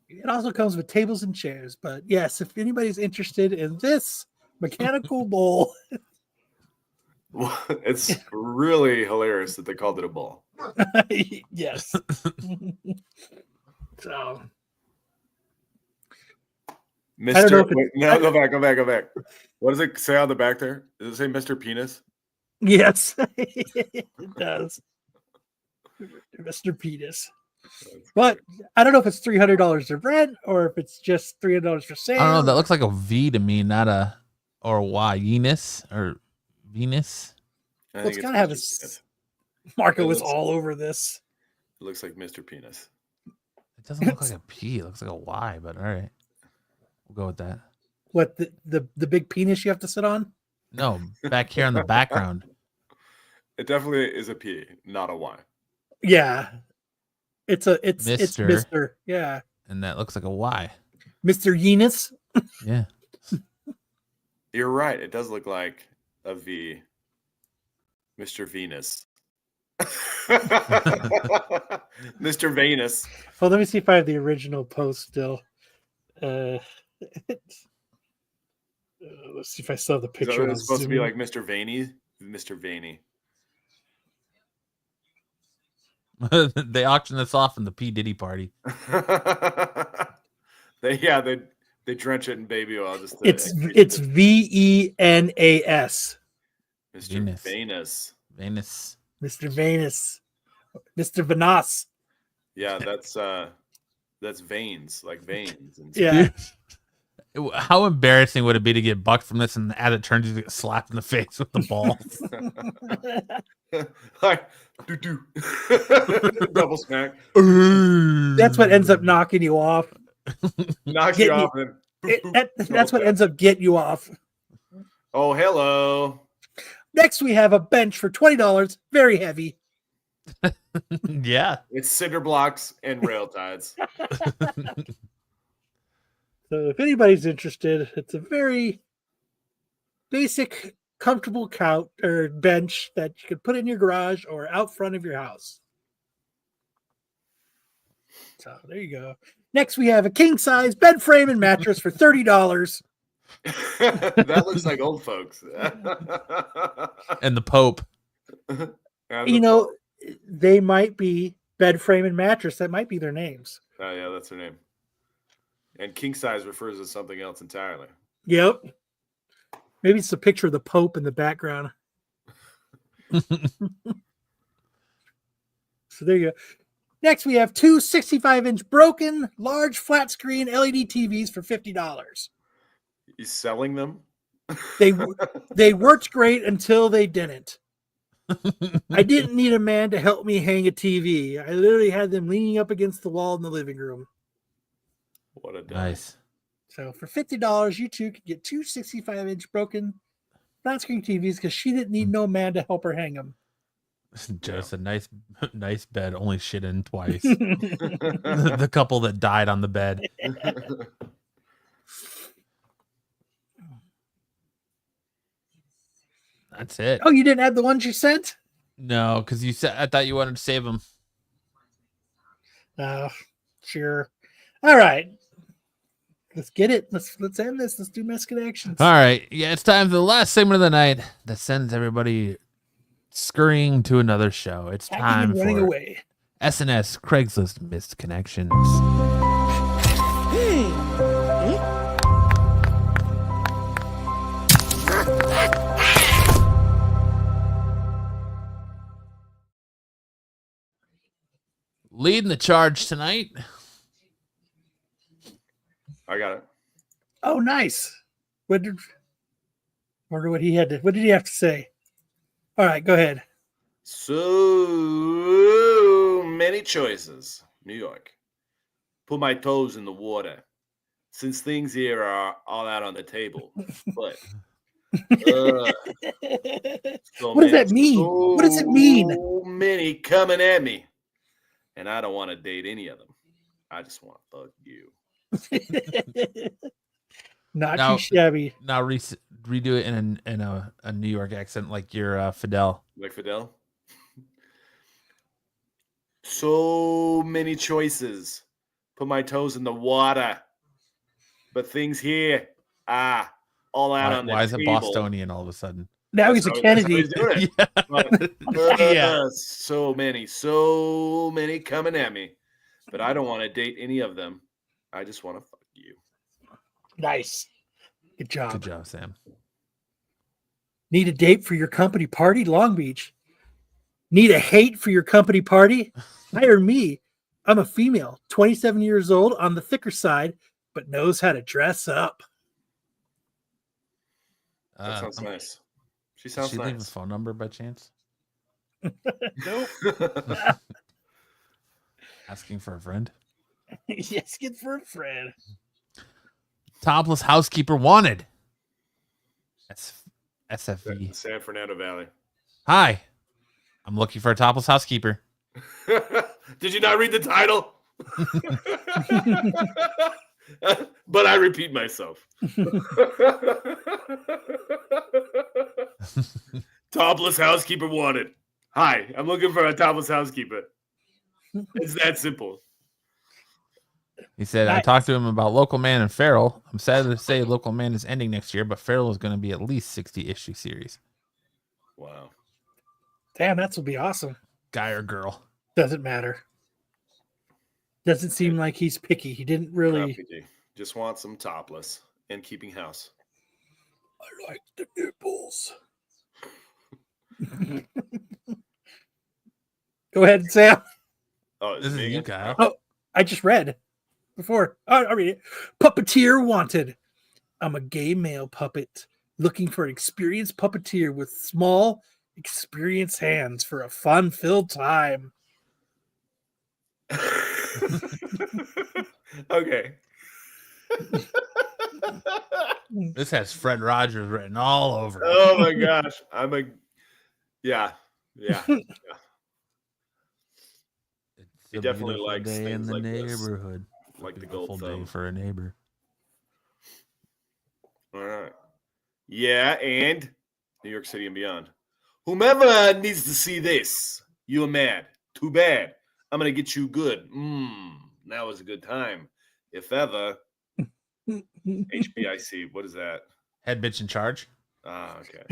C: it also comes with tables and chairs. But yes, if anybody's interested in this mechanical bowl,
D: It's really hilarious that they called it a bowl.
C: yes. So don't know
D: Mr.
C: if it-
D: Wait, no, go back. What does it say on the back there? Does it say Mr. Penis?
C: yes, it does. Mr. Penis. But I don't know if it's $300 to rent or if it's just $300 for sale.
E: I don't know. That looks like a V to me, not a or a Y. Venus or Venus.
C: Well, it's gotta have a Marco was all over this.
D: It looks like Mr. Penis.
E: It doesn't look like a P. It looks like a Y, but all right. We'll go with that.
C: What, the big penis you have to sit on?
E: No, back here in the background.
D: It definitely is a P, not a Y.
C: Yeah. It's
E: Mr.
C: Mr. Yeah.
E: And that looks like a Y.
C: Mr. Enos.
E: Yeah.
D: You're right. It does look like a V. Mr. Venus. Mr. Venus.
C: Well, let me see if I have the original post still. Let's see if I still have the picture.
D: It's supposed to be like Mr. Veiny. Mr. Veiny.
E: They auctioned this off in the P. Diddy party.
D: They drench it in baby oil.
C: It's VENAS.
D: Mr. Venus.
E: Venus.
C: Mr. Venus. Mr. Venas.
D: Yeah, that's veins, like veins. And
C: Yeah.
E: How embarrassing would it be to get bucked from this and as it turns you get slapped in the face with the ball?
D: Like, do. Double smack.
C: That's what ends up knocking you off.
D: Knocks you off. And
C: that's what ends up getting you off.
D: Oh, hello.
C: Next, we have a bench for $20. Very heavy.
E: Yeah.
D: It's cinder blocks and rail ties.
C: So if anybody's interested, it's a very basic, comfortable couch or bench that you could put in your garage or out front of your house. So there you go. Next, we have a king-size bed frame and mattress for $30.
D: That looks like old folks.
E: And the Pope.
C: You know, they might be bed frame and mattress. That might be their names.
D: Oh, yeah, that's their name. And king size refers to something else entirely.
C: Yep. Maybe it's a picture of the Pope in the background. So there you go. Next, we have two 65-inch broken, large flat screen LED TVs for $50.
D: He's selling them?
C: They worked great until they didn't. I didn't need a man to help me hang a TV. I literally had them leaning up against the wall in the living room.
D: What a dummy.
E: Nice.
C: So for $50, you two could get two 65-inch broken flat screen TVs because she didn't need no man to help her hang them.
E: Just a nice bed, only shit in twice. The couple that died on the bed. That's it.
C: Oh, you didn't have the ones you sent?
E: No, because you said I thought you wanted to save them.
C: Sure. All right. Let's get it. Let's end this. Let's do misconnections.
E: All right. Yeah, it's time for the last segment of the night that sends everybody scurrying to another show. It's time for
C: running away.
E: SNS Craigslist Missed Connections. Leading the charge tonight.
D: I got it.
C: Oh, nice. Wonder what he had to. What did he have to say? All right, go ahead.
D: So many choices. New York. Put my toes in the water. Since things here are all out on the table. But
C: what does that mean? What does it mean?
D: So many coming at me. And I don't want to date any of them. I just want to fuck you.
C: Not too shabby.
E: Now redo it in a New York accent like you're Fidel.
D: Like Fidel? So many choices. Put my toes in the water. But things here, all out on the table.
E: Why is it Bostonian all of a sudden?
C: Now he's a Kennedy.
E: Yeah.
D: So many coming at me. But I don't want to date any of them. I just want to fuck you.
C: Nice. Good job.
E: Good job, Sam.
C: Need a date for your company party? Long Beach. Need a hate for your company party? Hire me. I'm a female, 27 years old, on the thicker side, but knows how to dress up.
D: That sounds nice. She
E: Did
D: sounds
E: she leave a
D: nice.
E: phone number by chance?
C: Nope.
E: Asking for a friend?
C: Yes, get for a friend.
E: Topless housekeeper wanted. That's SFV.
D: San Fernando Valley.
E: Hi. I'm looking for a topless housekeeper.
D: Did you not read the title? But I repeat myself. Topless housekeeper wanted. Hi, I'm looking for a topless housekeeper. It's that simple.
E: He said, I talked to him about Local Man and Feral. I'm sad to say Local Man is ending next year, but Feral is going to be at least 60 issue series.
D: Wow.
C: Damn, that would be awesome.
E: Guy or girl?
C: Doesn't matter. Doesn't seem like he's picky. He didn't really.
D: Just want some topless and keeping house.
C: I like the nipples. Go ahead, Sam.
D: Oh,
E: This is you, Kyle.
C: Oh, I just read before. Oh, I'll read it. Puppeteer wanted. I'm a gay male puppet looking for an experienced puppeteer with small, experienced hands for a fun-filled time.
D: Okay.
E: This has Fred Rogers written all over it.
D: Oh my gosh. Yeah. He definitely likes
E: day
D: things
E: in the
D: like this.
E: neighborhood.
D: Like the
E: Beautiful
D: gold
E: day
D: thumb.
E: for a neighbor.
D: All right. Yeah, and New York City and beyond. Whomever needs to see this, you are mad. Too bad. I'm going to get you good. Now is a good time. If ever. HBIC. What is that?
E: Head bitch in charge.
D: Ah, okay.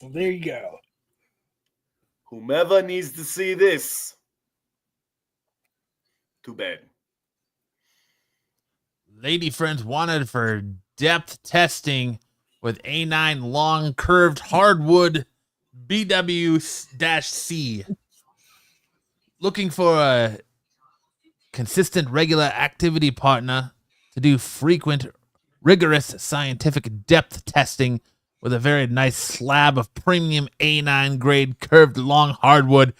C: Well, there you go.
D: Whomever needs to see this. Too bad.
E: Lady friends wanted for depth testing with A9 long curved hardwood BW-C. Looking for a consistent regular activity partner to do frequent rigorous scientific depth testing with a very nice slab of premium A9 grade curved long hardwood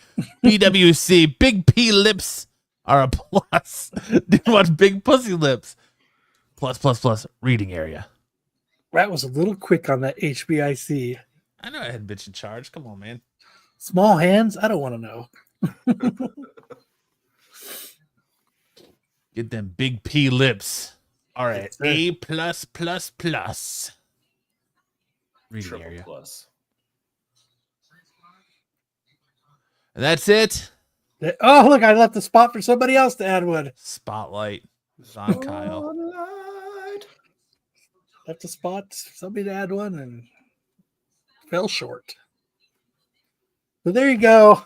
E: BWC. Big P lips are a plus. Do you want big pussy lips? Plus reading area.
C: That was a little quick on that HBIC.
E: I know I had bitch in charge. Come on, man.
C: Small hands? I don't want to know.
E: Get them big P lips. All right.
C: Yes,
E: A+++. Reading
D: Triple
E: area.
D: plus.
E: And that's it.
C: Oh, look, I left the spot for somebody else to add one.
E: Spotlight is on Kyle.
D: Spotlight.
C: Left a spot, somebody to add one, and fell short. So there you go.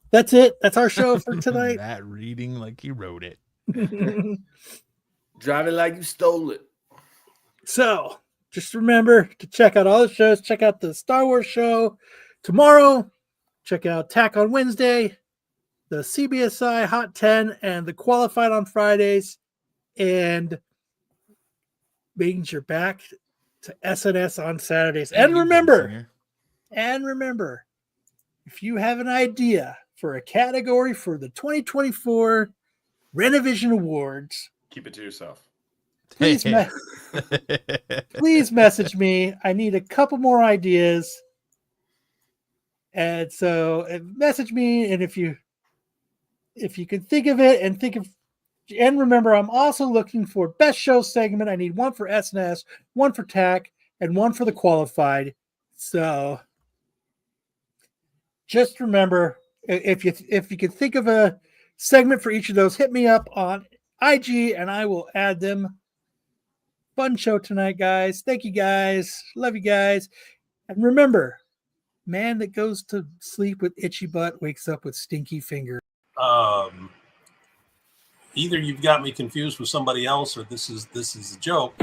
C: That's it. That's our show for tonight.
E: That reading like he wrote it.
D: Drive it like you stole it.
C: So just remember to check out all the shows. Check out the Star Wars show tomorrow. Check out Attack on Wednesday, the CBSI Hot 10, and the Qualified on Fridays. And means you're back to SNS on Saturdays. And remember, if you have an idea for a category for the 2024 Renovision Awards,
D: Keep it to yourself.
C: please message me. I need a couple more ideas. And so message me, and if you can think of it and remember, I'm also looking for best show segment. I need one for SNS, one for TAC, and one for the Qualified. So just remember, if you can think of a segment for each of those, hit me up on IG and I will add them. Fun show tonight, guys. Thank you, guys. Love you guys. And remember, man that goes to sleep with itchy butt wakes up with stinky finger.
H: Either you've got me confused with somebody else, or this is a joke.